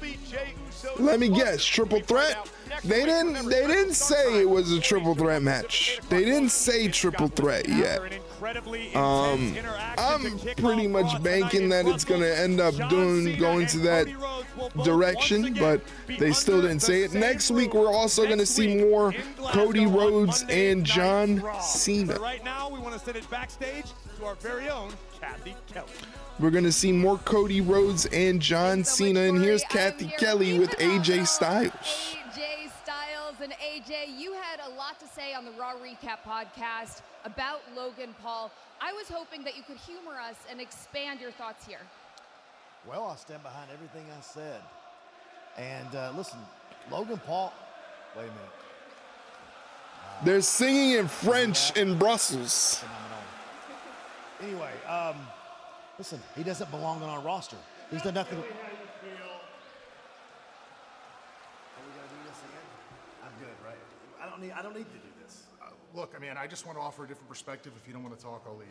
Let me guess, triple threat? They didn't say it was a triple threat match. They didn't say triple threat yet. I'm pretty much banking that it's gonna end up going to that direction, but they still didn't say it. Next week we're also gonna see more Cody Rhodes and John Cena. Right now, we want to send it backstage to our very own Kathy Kelly. We're gonna see more Cody Rhodes and John Cena, and here's Kathy Kelly with AJ Styles. AJ Styles and AJ, you had a lot to say on the Raw Recap podcast about Logan Paul. I was hoping that you could humor us and expand your thoughts here. Well, I stand behind everything I said. And listen, Logan Paul, wait a minute. They're singing in French in Brussels. Anyway, listen, he doesn't belong on our roster. He's done nothing. Are we gonna do this again? I'm good, right? I don't need to do this. Look, I mean, I just want to offer a different perspective. If you don't want to talk, I'll leave.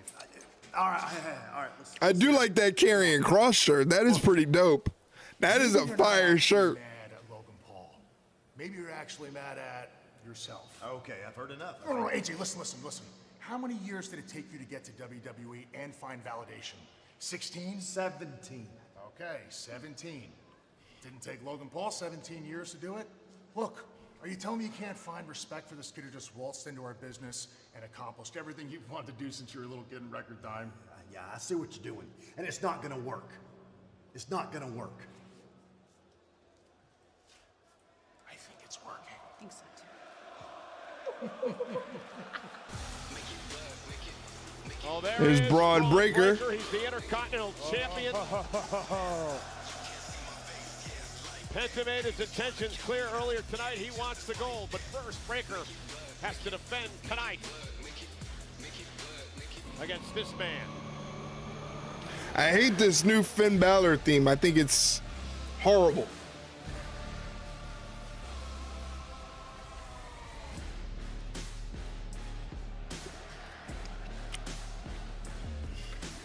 All right. Listen. I do like that Karrion Kross shirt. That is pretty dope. That is a fire shirt. Mad at Logan Paul. Maybe you're actually mad at yourself. Okay, I've heard enough. No, AJ, listen. How many years did it take you to get to WWE and find validation? 16? 17. Okay, 17. Didn't take Logan Paul 17 years to do it? Look, Are you telling me you can't find respect for this kid who just waltzed into our business and accomplished everything you've wanted to do since you were a little kid in record time? Yeah, I see what you're doing. And it's not gonna work. It's not gonna work. I think it's working. I think so too. Oh, There's is Braun Breaker. He's the Intercontinental Champion. Penta made his intentions clear earlier tonight. He wants the gold, but first Breaker has to defend tonight against this man. I hate this new Finn Balor theme. I think it's horrible.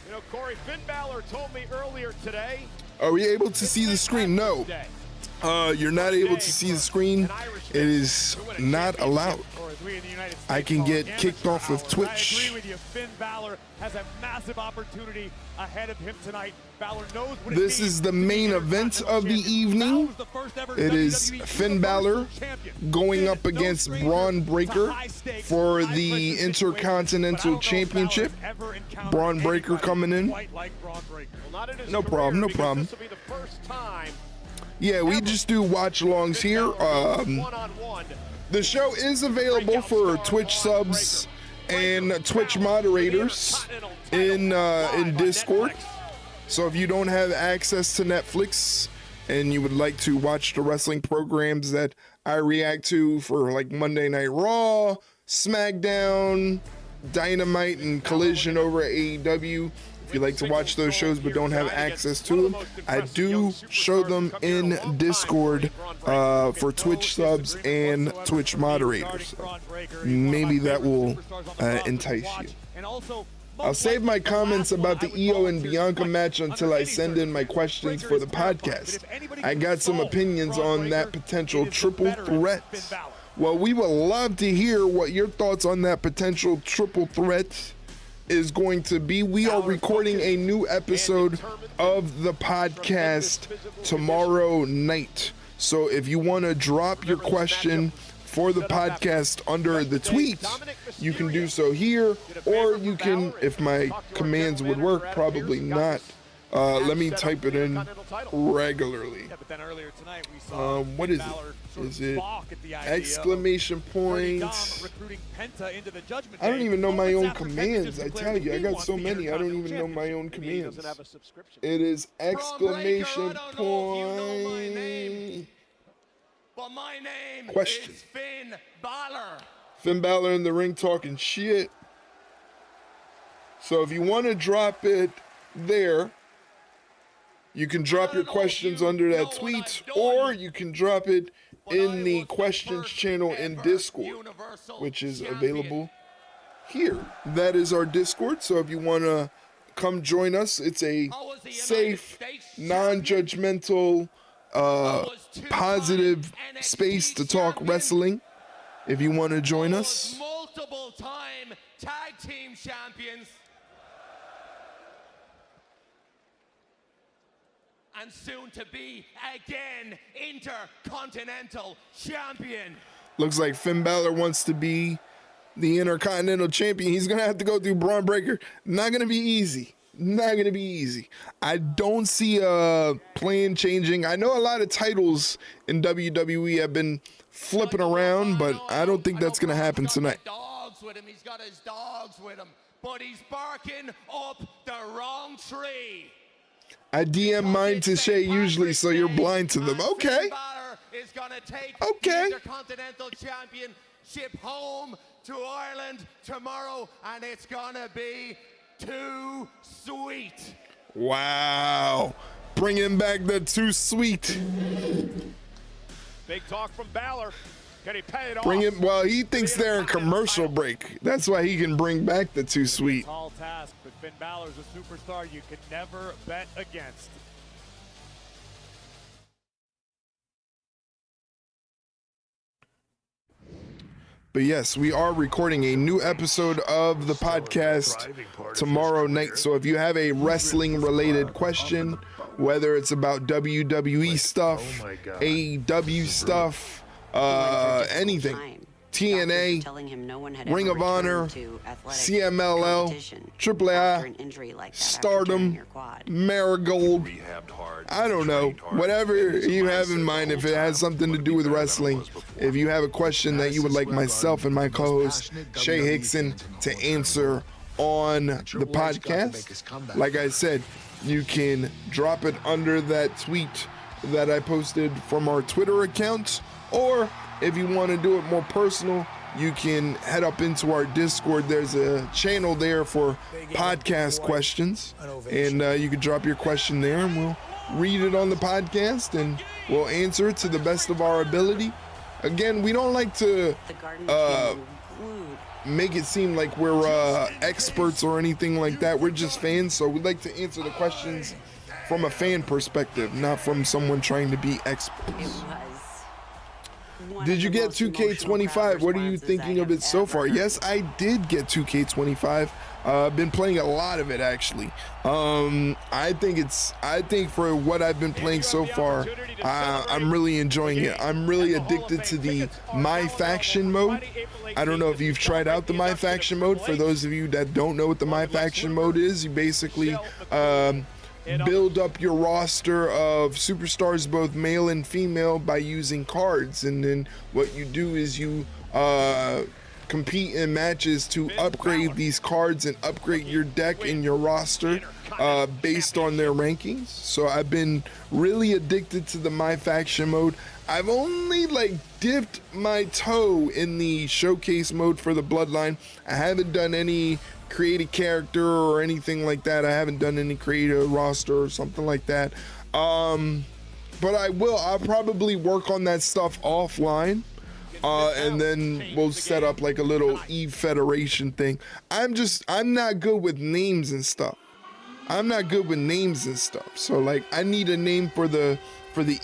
You know, Corey, Finn Balor told me earlier today. Are we able to see the screen? No. You're not able to see the screen. It is not allowed. I can get kicked off of Twitch. I agree with you. Finn Balor has a massive opportunity ahead of him tonight. Balor knows what This is the main event of the evening. It is Finn Balor going up against Braun Breaker for the Intercontinental Championship. Braun Breaker coming in. No problem, no problem. Yeah, we just do watch-alongs here. The show is available for Twitch subs and Twitch moderators in Discord. So if you don't have access to Netflix and you would like to watch the wrestling programs that I react to for like Monday Night Raw, SmackDown, Dynamite, and Collision over at AEW, if you like to watch those shows but don't have access to them, I do show them in Discord for Twitch subs and Twitch moderators. So maybe that will entice you. I'll save my comments about the Io and Bianca match until I send in my questions for the podcast. I got some opinions on that potential triple threat. Well, we would love to hear what your thoughts on that potential triple threat is going to be. We are recording a new episode of the podcast tomorrow night. So if you want to drop your question for the podcast under the tweet, you can do so here, or you can, if my commands would work, probably not. Let me type it in regularly. What is it? Is it exclamation point? I don't even know my own commands. I tell you, I got so many. I don't even know my own commands. It is exclamation point. But my name Question. is Finn Balor. Finn Balor in the ring talking shit. So if you want to drop it there, you can drop your questions under that tweet, or you can drop it in the questions channel in Discord, which is available here. That is our Discord. So if you want to come join us, it's a safe, non-judgmental, positive space to talk wrestling. If you want to join us, Multiple-time tag team champions. And soon to be again Intercontinental Champion. looks like Finn Balor wants to be the Intercontinental Champion. He's gonna have to go through Braun Breaker. Not gonna be easy. Not gonna be easy. I don't see a plan changing. I know a lot of titles in WWE have been flipping around, but I don't think that's gonna happen tonight. Dogs with him. He's got his dogs with him, but he's barking up the wrong tree. I DM mine to Shay usually, so you're blind to them. Okay. Is gonna take Okay. the Intercontinental Championship home to Ireland tomorrow, and it's gonna be too sweet. Wow. Bringing back the too sweet. Big talk from Balor. Can he pay it off? Bring it. Well, he thinks they're in commercial break. That's why he can bring back the too sweet. Tall task, but Finn Balor's a superstar you can never bet against. But yes, we are recording a new episode of the podcast tomorrow night. So if you have a wrestling related question, whether it's about WWE stuff, AEW stuff, anything. TNA, telling him no one had Ring ever of Honor, returned to athletic CMLL, competition AAA, after an injury like that, after Stardom, tearing your quad. Marigold. I don't know. Whatever you have in mind, if it has something to do with wrestling, if you have a question that you would like myself and my co-host Shay Hickson to answer on the podcast, like I said, you can drop it under that tweet that I posted from our Twitter account, or if you want to do it more personal, you can head up into our Discord. There's a channel there for podcast questions, and you can drop your question there, and we'll read it on the podcast, and we'll answer it to the best of our ability. Again, we don't like to make it seem like we're experts or anything like that. We're just fans, so we like to answer the questions from a fan perspective, not from someone trying to be experts. Did you get 2K25? What are you thinking of it so far? Yes, I did get 2K25. Been playing a lot of it, actually. I think for what I've been playing so far, I'm really enjoying it. I'm really addicted to the My Faction mode. I don't know if you've tried out the My Faction mode. For those of you that don't know what the My Faction mode is, you basically build up your roster of superstars, both male and female, by using cards. And then what you do is you compete in matches to upgrade these cards and upgrade your deck and your roster based on their rankings. So I've been really addicted to the My Faction mode. I've only dipped my toe in the showcase mode for the Bloodline. I haven't done any create a character or anything like that. I haven't done any create a roster or something like that. But I'll probably work on that stuff offline. And then we'll set up like a little Eve Federation thing. I'm not good with names and stuff. So I need a name for the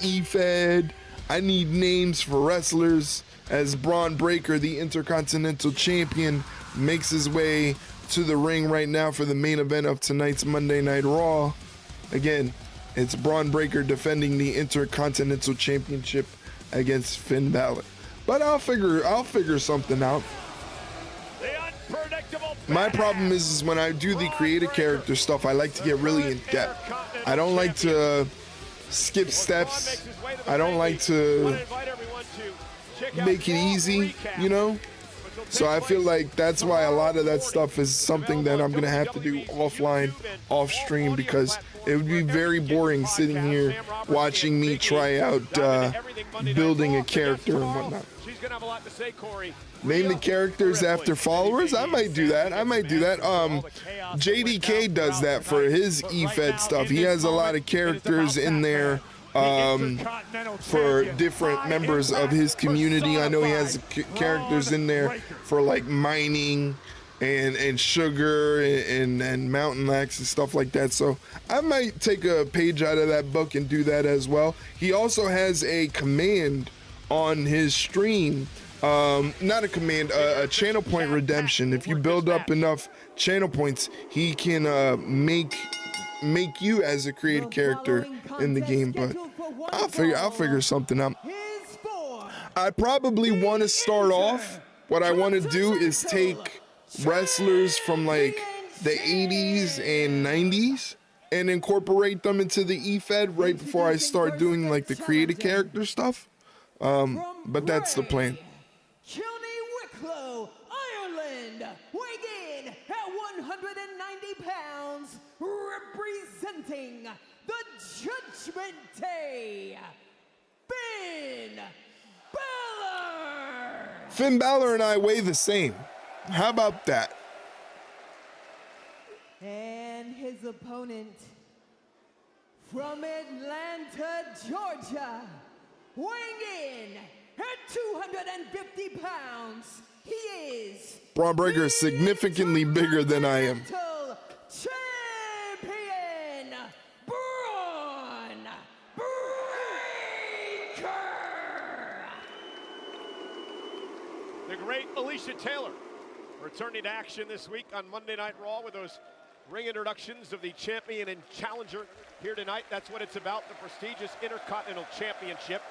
E-Fed. I need names for wrestlers as Braun Breaker, the Intercontinental Champion, makes his way to the ring right now for the main event of tonight's Monday Night Raw. Again, it's Braun Breaker defending the Intercontinental Championship against Finn Balor. But I'll figure something out. My problem is when I do the creative character stuff, I like to get really in depth. I don't like to skip steps. I don't like to make it easy, you know? So I feel like that's why a lot of that stuff is something that I'm gonna have to do offline, off stream, because it would be very boring sitting here watching me try out building a character and whatnot. Name the characters after followers? I might do that. JDK does that for his E-Fed stuff. He has a lot of characters in there for different members of his community. I know he has characters in there for like mining and sugar and mountain lax and stuff like that. So I might take a page out of that book and do that as well. He also has a command on his stream. Not a command, a channel point redemption. If you build up enough channel points, he can make you as a created character in the game. But I'll figure something out. I probably want to start off. What I want to do is take wrestlers from like the 80s and 90s and incorporate them into the E-Fed right before I start doing like the created character stuff. But that's the plan. Wicklow, Ireland, weighing in at 190 pounds, representing the Judgment Day, Finn Balor. Finn Balor and I weigh the same. How about that? And his opponent from Atlanta, Georgia, weighing in at 250 pounds, he is Braun Breaker is significantly bigger than I am. Champion Braun Breaker. The great Alicia Taylor returning to action this week on Monday Night Raw with those ring introductions of the champion and challenger here tonight. That's what it's about, the prestigious Intercontinental Championship.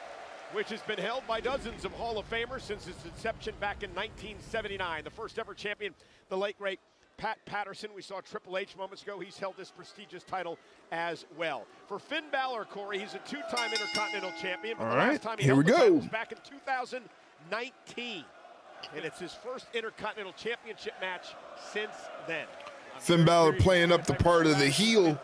which has been held by dozens of Hall of Famers since its inception back in 1979. The first ever champion, the late great Pat Patterson. We saw Triple H moments ago. He's held this prestigious title as well. For Finn Balor, Corey, he's a two-time Intercontinental Champion. But All the right, last time he here held we the title go. was back in 2019. And it's his first Intercontinental Championship match since then. Finn Balor playing up the part of the heel.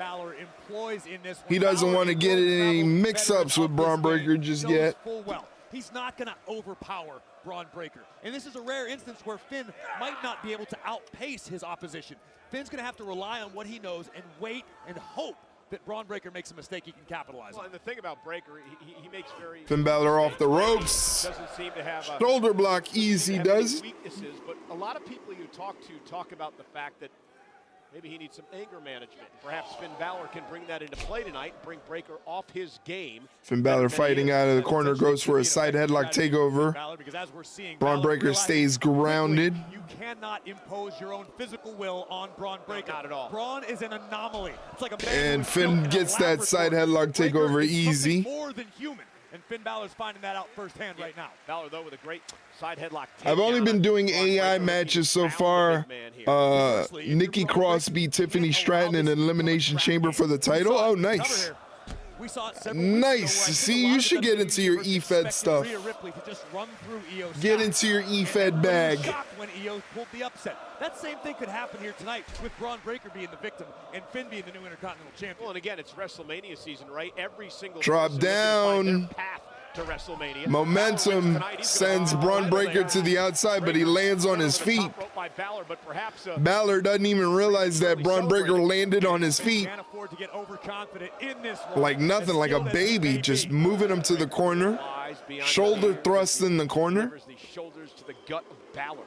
He doesn't want to get in any mix-ups with Braun Breaker just yet. Full well. He's not going to overpower Braun Breaker. And this is a rare instance where Finn might not be able to outpace his opposition. Finn's going to have to rely on what he knows and wait and hope that Braun Breaker makes a mistake he can capitalize on. And the thing about Breaker, he makes very... Finn Balor off the ropes. Doesn't seem to have Shoulder block, easy does. Weaknesses, but a lot of people you talk about the fact that maybe he needs some anger management. Perhaps Finn Balor can bring that into play tonight and bring Breaker off his game. Finn Balor fighting out of the corner, goes for a side headlock takeover. Braun Breaker stays grounded. You cannot impose your own physical will on Braun Breaker. Not at all. Braun is an anomaly. It's like a man And Finn gets that side headlock takeover easy. More than human. And Finn Balor's finding that out firsthand right now. Balor, though, with a great side headlock. I've only been doing AI matches so far. Nikki Cross beat Tiffany Stratton in an Elimination Chamber for the title. Oh, nice. Nice. See, you should get into your E-Fed stuff. Get into your E-Fed bag. When Io pulled the upset. That same thing could happen here tonight with Braun Breaker being the victim and Finn being the new Intercontinental Champion. Well, and again, it's WrestleMania season, right? Every single drop down. Path to WrestleMania. Momentum sends Braun Breaker to the outside, but he lands on his feet. Balor doesn't even realize that Braun Breaker landed on his feet. Like nothing, like a baby, just moving him to the corner. Shoulder thrust in the corner. The shoulders to the gut of Balor.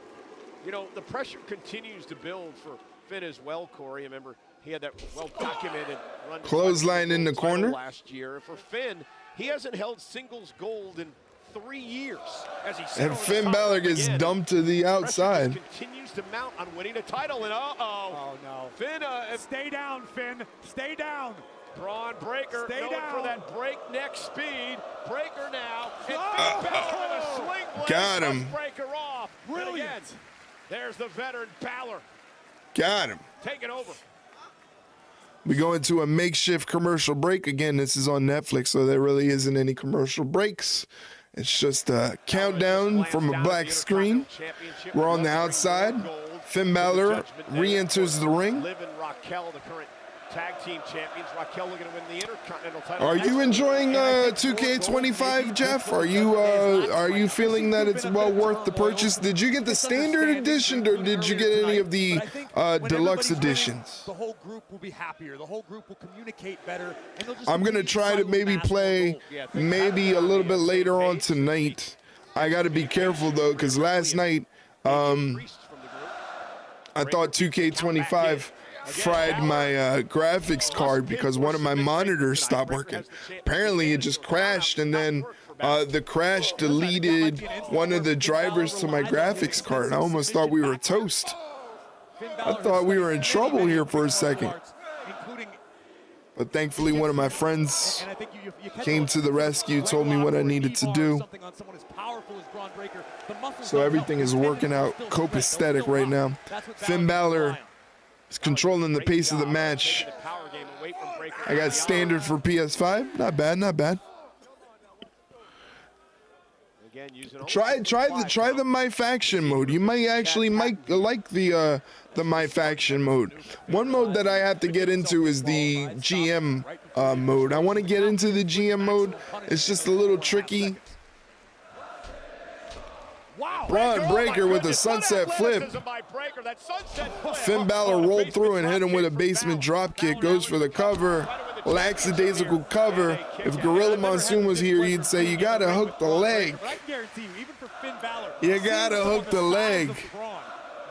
You know, the pressure continues to build for Finn as well, Corey. Remember, he had that well-documented run. Clothesline in the corner. Last year. For Finn, he hasn't held singles gold in 3 years. As he And Finn Balor gets dumped to the outside. Continues to mount on winning a title, and oh no, Finn, stay down, Finn, stay down. Braun Breaker Stay known down. for that breakneck speed. Breaker now, and Finn Balor with a sling blade. Got him. Breaker off. Brilliant. Again, there's the veteran Balor. Got him. Taking over. We go into a makeshift commercial break. Again, this is on Netflix, so there really isn't any commercial breaks. It's just a countdown from a black screen. We're on the outside. Finn Balor re-enters the ring. Liv and Raquel, the current tag team champions. Raquel looking to win the Intercontinental title. Are you enjoying 2K25, Jeff? Are you feeling that it's well worth the purchase? Did you get the standard edition, or did you get any of the deluxe editions? The whole group will be happier. The whole group will communicate better. And they'll just I'm gonna try to maybe play maybe a little bit later on tonight. I got to be careful though, because last night I thought 2K25 fried my graphics card because one of my monitors stopped working. Apparently it just crashed, and then the crash deleted one of the drivers to my graphics card. I almost thought we were toast. I thought we were in trouble here for a second. But thankfully one of my friends came to the rescue, told me what I needed to do. So everything is working out copacetic right now. Finn Balor is controlling the pace of the match. I got standard for PS5. Not bad, not bad. Try the My Faction mode. You might actually like the My Faction mode. One mode that I have to get into is the GM mode. I want to get into the GM mode. It's just a little tricky. Braun Breaker with a sunset flip. Finn Balor rolled through and hit him with a basement drop kick. Goes for the cover. Lackadaisical cover. If Gorilla Monsoon was here, he'd say, you gotta hook the leg. But I guarantee you, even for Finn Balor, You gotta hook the leg.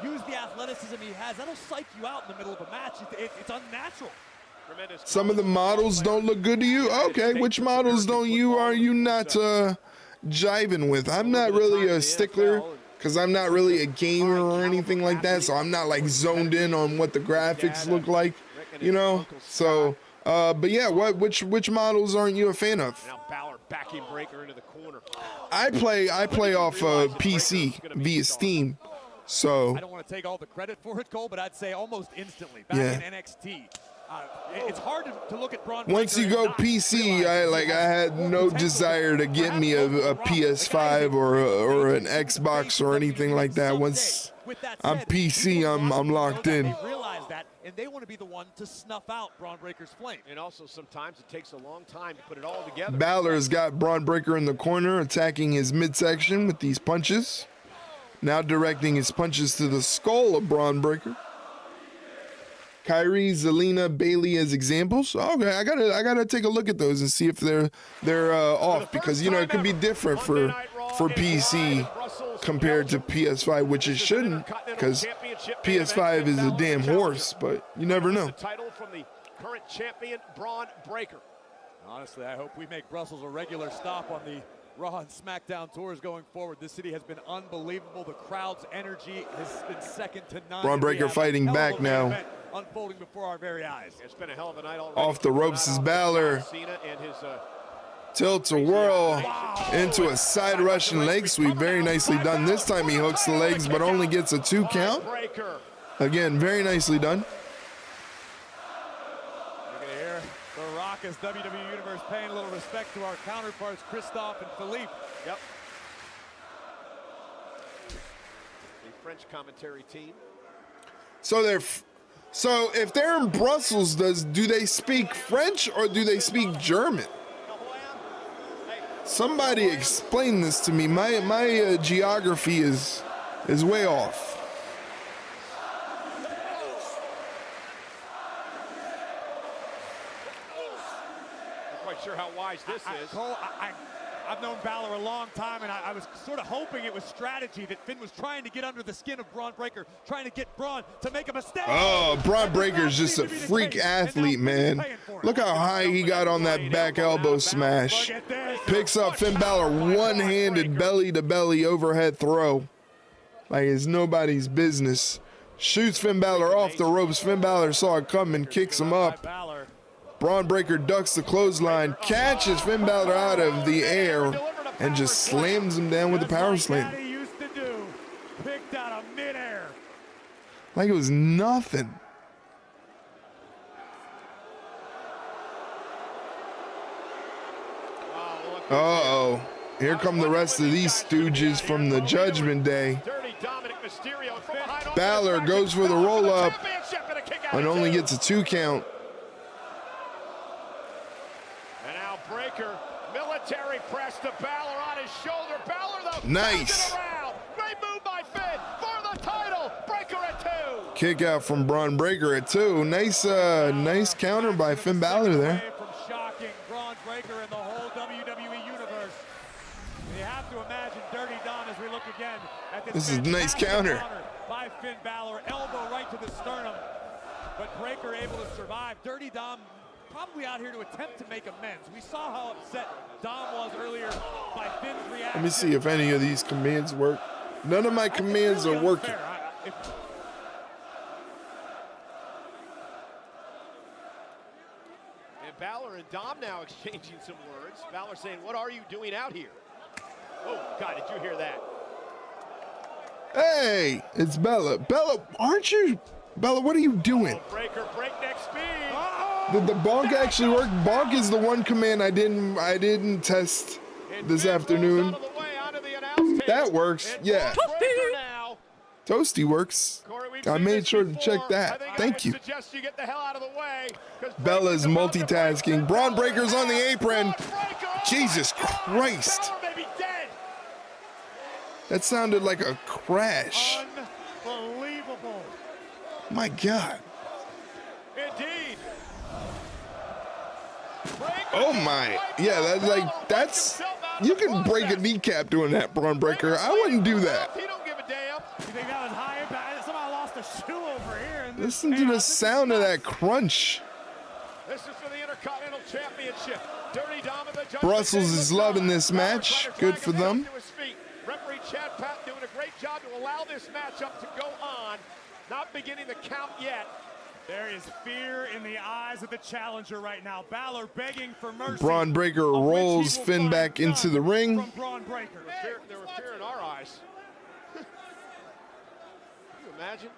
use the athleticism he has. That'll psych you out in the middle of a match. It's unnatural. Some of the models don't look good to you. Okay, which models are you not jiving with? I'm not really a stickler because I'm not really a gamer or anything like that, so I'm not like zoned in on what the graphics look like, you know. So, but yeah, which models aren't you a fan of? Now Balor Backing Breaker into the corner. I play off PC via Steam, so I don't want to take all the credit for it, Cole, but I'd say almost instantly back in NXT. It's hard to look at Braun once Breaker you go and PC, I had no desire to get me a PS5 or an Xbox or anything like that. Once I'm PC, I'm locked in. They realize that, and they want to be the one to snuff out Braun Breaker's flame. And also sometimes it takes a long time to put it all together. Balor's got Braun Breaker in the corner, attacking his midsection with these punches. Now directing his punches to the skull of Braun Breaker. Kyrie, Zelina, Bailey as examples. Okay, I gotta take a look at those and see if they're off, because it could be different for PC compared to PS5, which it shouldn't, because PS5 is a damn horse, but you never know. The title from the current champion Braun Breaker. Honestly, I hope we make Brussels a regular stop on the Raw and SmackDown tours going forward. This city has been unbelievable. The crowd's energy has been second to none. Braun Breaker fighting back now. Unfolding before our very eyes. It's been a hell of a night already. Off the ropes is Balor. Cena and his Tilt a whirl into a side Russian leg sweep. Very nicely done. This time he hooks the legs, but only gets a 2 count. Again, very nicely done. You're going to hear The Rock as WWE Universe paying a little respect to our counterparts, Christoph and Philippe. Yep. The French commentary team. So if they're in Brussels, do they speak French or do they speak German? Somebody explain this to me. My geography is way off. Not quite sure how wise this is. Cole, I've known Balor a long time, and I was sort of hoping it was strategy that Finn was trying to get under the skin of Braun Breaker, trying to get Braun to make a mistake. Oh, Braun Breaker's just a freak athlete, man. Look how high he got on that back elbow smash. Picks up Finn Balor one-handed belly-to-belly overhead throw like it's nobody's business. Shoots Finn Balor off the ropes. Finn Balor saw it coming, kicks him up. Braun Breaker ducks the clothesline, catches Finn Balor out of the air, and just slams him down with the power slam. Picked out of midair. Like it was nothing. Uh-oh. Here come the rest of these stooges from the Judgment Day. Balor goes for the roll-up and only gets a 2 count. And now Breaker, military press to Balor on his shoulder. Balor, though, nice. Great move by Finn for the title. Breaker at 2. Kick out from Braun Breaker at 2. Nice counter by Finn Balor there. From shocking Braun Breaker and the whole WWE universe. You have to imagine Dirty Don as we look again at this is a nice counter. By Finn Balor, elbow right to the sternum. But Breaker able to survive. Dirty Dom probably out here to attempt to make amends. We saw how upset Dom was earlier by Finn's reaction. Let me see if any of these commands work. None of my commands are working. And Balor and Dom now exchanging some words. Balor saying, "What are you doing out here?" Oh, God, did you hear that? Hey, it's Bella. Bella, aren't you? Bella, what are you doing? Breaker, breakneck speed. Did the bonk actually work? Bonk is the one command I didn't test this afternoon. That works. Yeah. Toasty works. I made sure to check that. Thank you. Bella's multitasking. Braun Breaker's on the apron. Jesus Christ. That sounded like a crash. Unbelievable. My God. Indeed. Oh my. Yeah, that's you can break a kneecap doing that, Braun Breaker. I wouldn't do that. He don't give a damn. You think that was high impact? Somehow lost a shoe over here. Listen to the sound of that crunch. This is for the Intercontinental Championship. Dirty Dom and the Brussels is loving this match. Good for them. Referee Chad Pat doing a great job to allow this matchup to go on. Not beginning the count yet. There is fear in the eyes of the challenger right now. Balor begging for mercy. Braun Breaker rolls Finn back into the ring. From Braun Breaker. There was fear in our eyes. Can you imagine?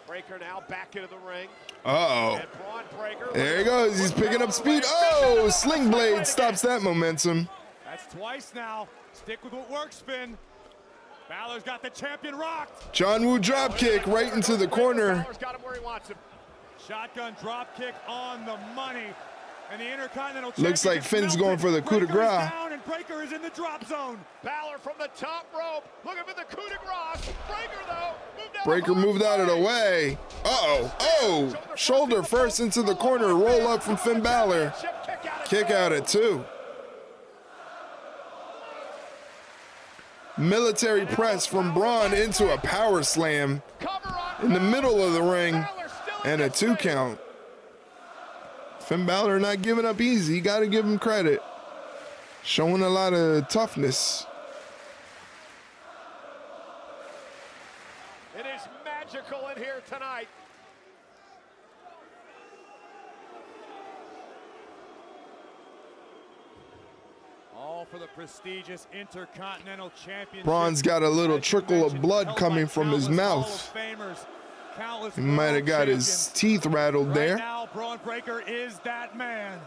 Breaker now back into the ring. Uh-oh. And Braun Breaker. There he goes. He's picking up speed. Oh, Sling Blade stops that momentum. That's twice now. Stick with what works, Finn. Balor's got the champion rocked. John Woo drop kick right into the corner. Balor's got him where he wants him. Shotgun drop kick on the money. And the Intercontinental Looks like Finn's going for the coup de Breaker is grace. down and Breaker is in the drop zone. Balor from the top rope. Looking for the coup de grace. Breaker, though, moved out Breaker moved out of the way. Uh-oh. Oh, shoulder first into the corner. Roll up from Finn Balor. Kick out at 2. Military press from Braun into a power slam in the middle of the ring and a 2 count. Finn Balor not giving up easy. You got to give him credit. Showing a lot of toughness. It is magical in here tonight. All for the prestigious Intercontinental Championship. Braun's got a little trickle of blood coming from his mouth. He might have got his teeth rattled there. Right now, Braun Breaker is that man.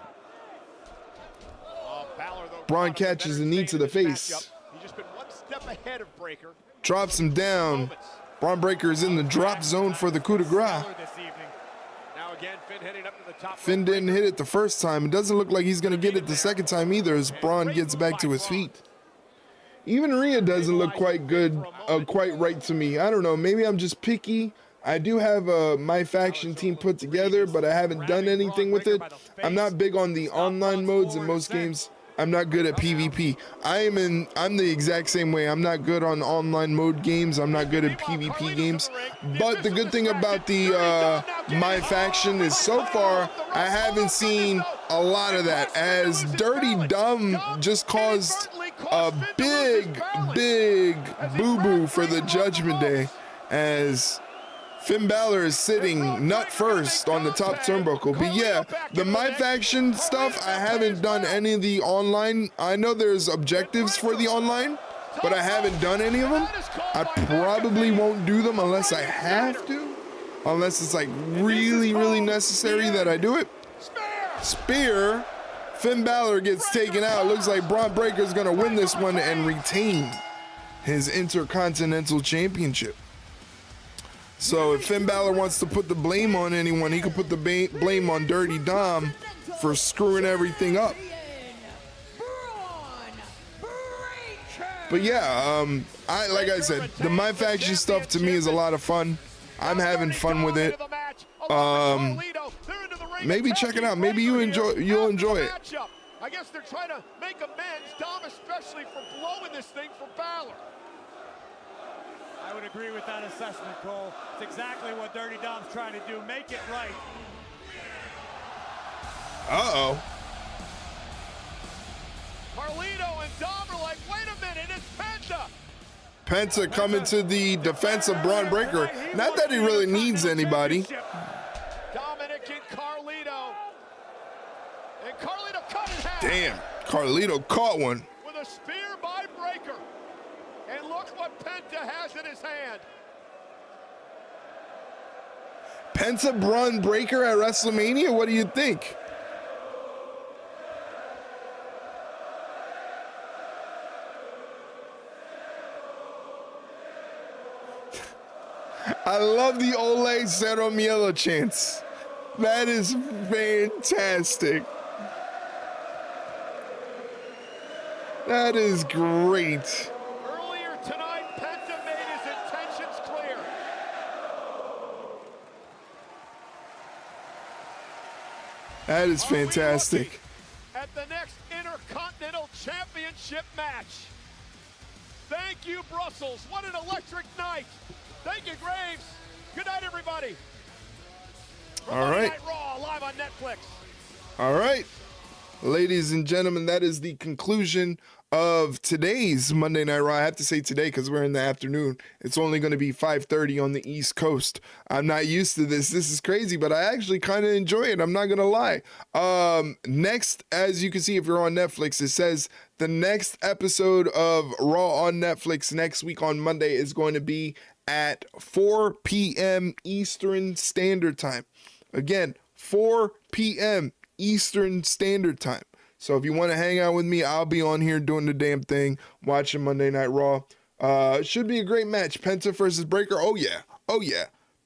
Braun catches a knee to the face. He's just been one step ahead of Breaker. Drops him down. Braun Breaker is in the drop zone for the coup de grace. Now again, Finn heading up to the top. Finn didn't hit it the first time. It doesn't look like he's going to get it the second time either as Braun gets back to his feet. Even Rhea doesn't look quite good, quite right to me. I don't know. Maybe I'm just picky. I do have my faction team put together, but I haven't done anything with it. I'm not big on the online modes in most games. I'm not good at PvP. I'm the exact same way. I'm not good on online mode games. I'm not good at PvP games. But the good thing about the my faction is so far I haven't seen a lot of that, as Dirty Dumb just caused a big boo-boo for the Judgment Day, as Finn Balor is sitting nut first on the top turnbuckle. But yeah, the My Faction stuff, I haven't done any of the online. I know there's objectives for the online, but I haven't done any of them. I probably won't do them unless I have to. Unless it's like really necessary that I do it. Spear. Finn Balor gets taken out. Looks like Braun Breaker's going to win this one and retain his Intercontinental Championship. So if Finn Balor wants to put the blame on anyone, he can put the blame on Dirty Dom for screwing everything up. But yeah, like I said, the My Faction stuff to me is a lot of fun. I'm having fun with it. Maybe check it out. Maybe you'll enjoy it. I guess they're trying to make amends, Dom especially, for blowing this thing for Balor. I would agree with that assessment, Cole. It's exactly what Dirty Dom's trying to do. Make it right. Uh-oh. Carlito and Dom are like, wait a minute, it's Penta. Penta coming to the defense of Braun Breaker. Not that he really needs anybody. Dominic and Carlito. And Carlito cut in half. Damn, Carlito caught one. With a spear by Breaker. And look what Penta has in his hand. Penta Braun Breaker at WrestleMania? What do you think? I love the Ole Cero Miedo chants. That is fantastic. That is great. Earlier tonight, Penta made his intentions clear. That is fantastic. At the next Intercontinental Championship match. Thank you, Brussels. What an electric night. Thank you, Graves. Good night, everybody. All right. Wwe Raw live on Netflix. All right. ladies and gentlemen, that is the conclusion of today's Monday Night Raw. I have to say today because we're in the afternoon. It's only going to be 5:30 on the East Coast. I'm not used to this. This is crazy, but I actually kind of enjoy it. I'm not going to lie. Next, as you can see, if you're on Netflix, it says the next episode of Raw on Netflix next week on Monday is going to be at 4 p.m. Eastern Standard Time. Again, 4 p.m. Eastern Standard Time. So if you want to hang out with me, I'll be on here doing the damn thing, watching Monday Night Raw. Should be a great match. Penta versus Breaker. Oh yeah.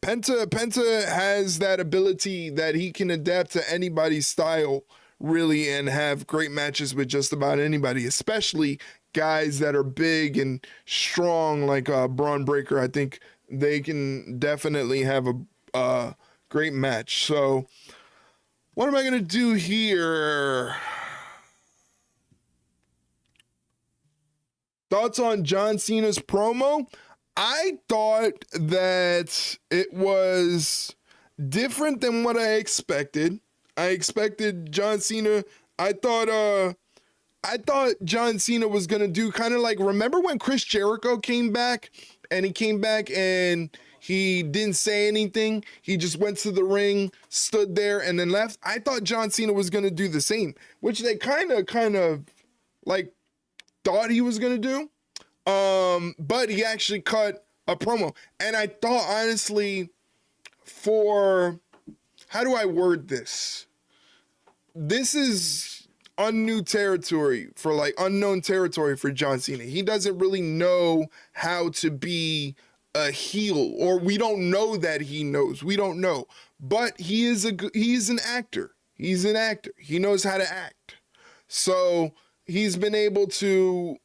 Penta has that ability that he can adapt to anybody's style, really, and have great matches with just about anybody, especially guys that are big and strong like Braun Breaker. I think they can definitely have a great match. So what am I going to do here? Thoughts on John Cena's promo? I thought that it was different than what I expected. I expected John Cena. I thought John Cena was gonna do kind of like, remember when Chris Jericho came back and he didn't say anything. He just went to the ring, stood there, and then left. I thought John Cena was gonna do the same, which they kind of like thought he was gonna do. But he actually cut a promo. And I thought, honestly, how do I word this? This is unknown territory for John Cena. He doesn't really know how to be a heel, or we don't know that he knows. We don't know. But he's an actor. He's an actor. He knows how to act. So he's been able to,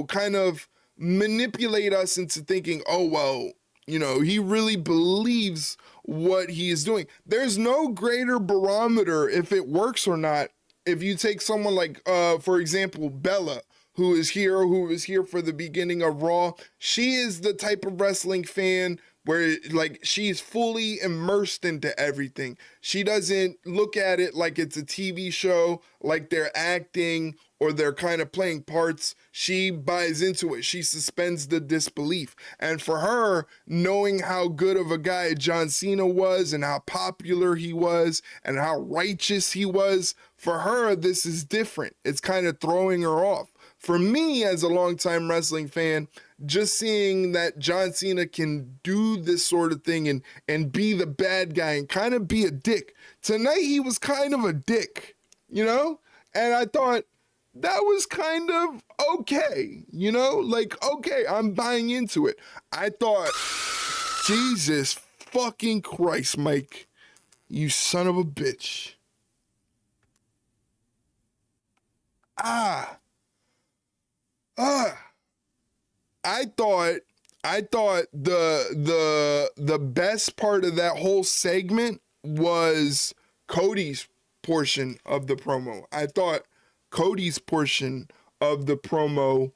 kind of manipulate us into thinking, oh, well, he really believes what he is doing. There's no greater barometer if it works or not. If you take someone like, for example, Bella, who is here for the beginning of Raw, she is the type of wrestling fan where she's fully immersed into everything. She doesn't look at it like it's a TV show, like they're acting or they're kind of playing parts. She buys into it. She suspends the disbelief. And for her, knowing how good of a guy John Cena was and how popular he was and how righteous he was, for her, this is different. It's kind of throwing her off. For me, as a longtime wrestling fan, just seeing that John Cena can do this sort of thing and be the bad guy and kind of be a dick. Tonight, he was kind of a dick, And I thought that was kind of okay, okay, I'm buying into it. I thought, Jesus fucking Christ, Mike, you son of a bitch. I thought the best part of that whole segment was Cody's portion of the promo. I thought Cody's portion of the promo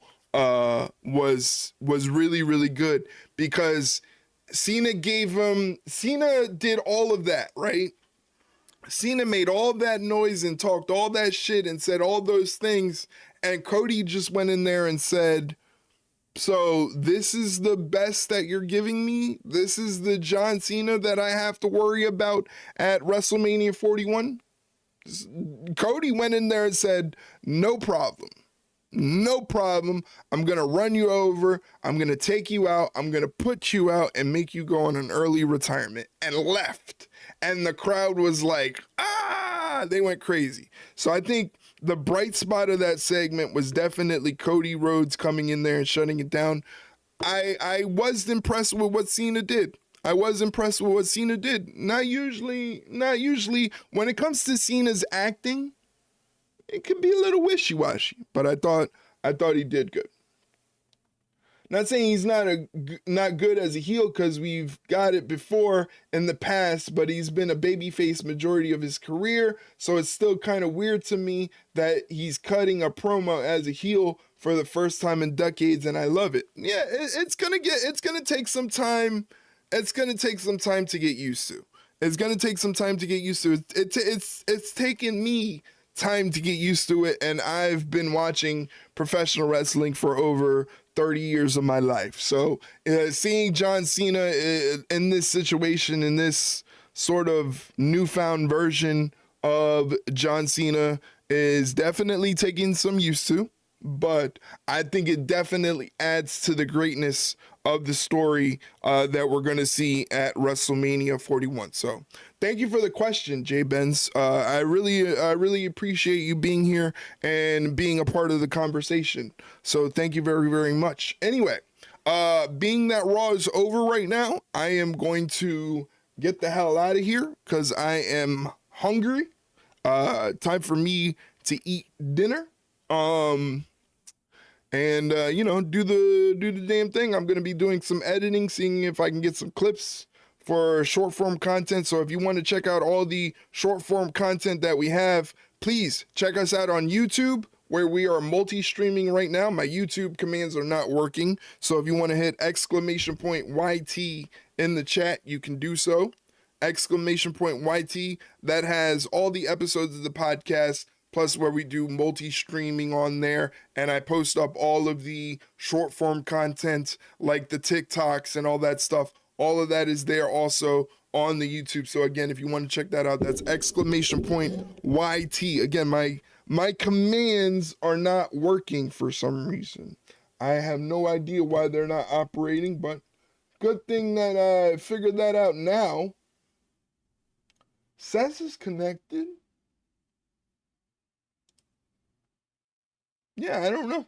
was really, really good because Cena did all of that, right? Cena made all that noise and talked all that shit and said all those things, and Cody just went in there and said, so this is the best that you're giving me? This is the John Cena that I have to worry about at WrestleMania 41? Cody went in there and said, no problem. No problem. I'm going to run you over. I'm going to take you out. I'm going to put you out and make you go on an early retirement, and left. And the crowd was like, they went crazy. So I think the bright spot of that segment was definitely Cody Rhodes coming in there and shutting it down. I was impressed with what Cena did. Not usually. When it comes to Cena's acting, it can be a little wishy-washy, but I thought he did good. Not saying he's not good as a heel, because we've got it before in the past, but he's been a babyface majority of his career, so it's still kind of weird to me that he's cutting a promo as a heel for the first time in decades, and I love it. Yeah, it's gonna take some time. It's gonna take some time to get used to. It's taken me time to get used to it, and I've been watching professional wrestling for over 30 years of my life. So seeing John Cena in this situation, in this sort of newfound version of John Cena, is definitely taking some used to, but I think it definitely adds to the greatness of the story that we're going to see at WrestleMania 41. So thank you for the question, Jay Benz. I really appreciate you being here and being a part of the conversation. So thank you very, very much. Anyway, being that Raw is over right now, I am going to get the hell out of here because I am hungry. Time for me to eat dinner. And you know, do the damn thing. I'm gonna be doing some editing, seeing if I can get some clips for short form content. So if you want to check out all the short form content that we have, please check us out on YouTube, where we are multi-streaming right now. My YouTube commands are not working, so if you want to hit !YT in the chat, you can do so. !YT, that has all the episodes of the podcast, plus where we do multi-streaming on there, and I post up all of the short form content like the TikToks and all that stuff. All of that is there also on the YouTube. So again, if you want to check that out, that's !YT. Again, my commands are not working for some reason. I have no idea why they're not operating, but good thing that I figured that out now. Says is connected. Yeah, I don't know.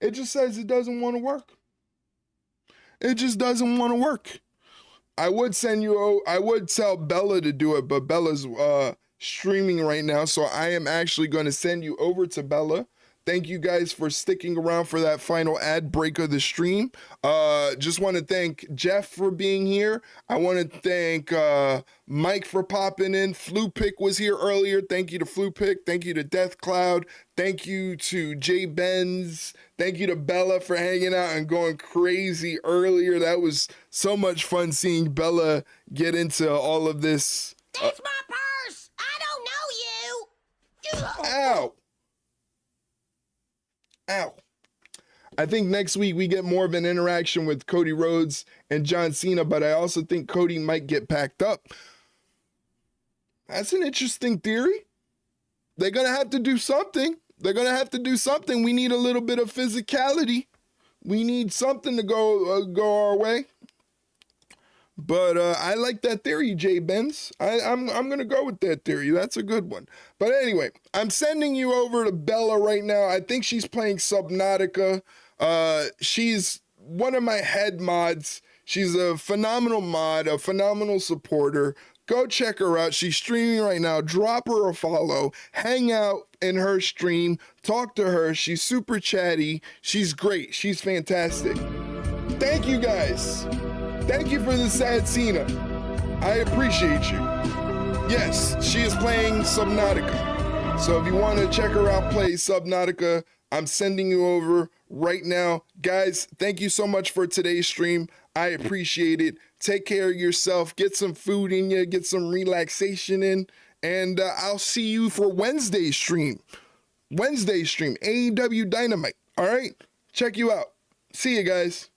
It just says it doesn't want to work. It just doesn't want to work. I would tell Bella to do it, but Bella's streaming right now, so I am actually going to send you over to Bella. Thank you guys for sticking around for that final ad break of the stream. Just want to thank Jeff for being here. I want to thank Mike for popping in. Flupick was here earlier. Thank you to Flupick. Thank you to Death Cloud. Thank you to Jay Benz. Thank you to Bella for hanging out and going crazy earlier. That was so much fun seeing Bella get into all of this. That's my purse! I don't know you! Ow! Ow. I think next week we get more of an interaction with Cody Rhodes and John Cena, but I also think Cody might get packed up. That's an interesting theory. They're going to have to do something. They're going to have to do something. We need a little bit of physicality. We need something to go our way. But I like that theory, Jay Benz. I'm going to go with that theory. That's a good one. But anyway, I'm sending you over to Bella right now. I think she's playing Subnautica. She's one of my head mods. She's a phenomenal mod, a phenomenal supporter. Go check her out. She's streaming right now. Drop her a follow. Hang out in her stream. Talk to her. She's super chatty. She's great. She's fantastic. Thank you guys. Thank you for the sad Cena. I appreciate you. Yes, she is playing Subnautica. So if you want to check her out play Subnautica, I'm sending you over right now. Guys, thank you so much for today's stream. I appreciate it. Take care of yourself. Get some food in you. Get some relaxation in. And I'll see you for Wednesday's stream. AEW Dynamite. All right? Check you out. See you guys.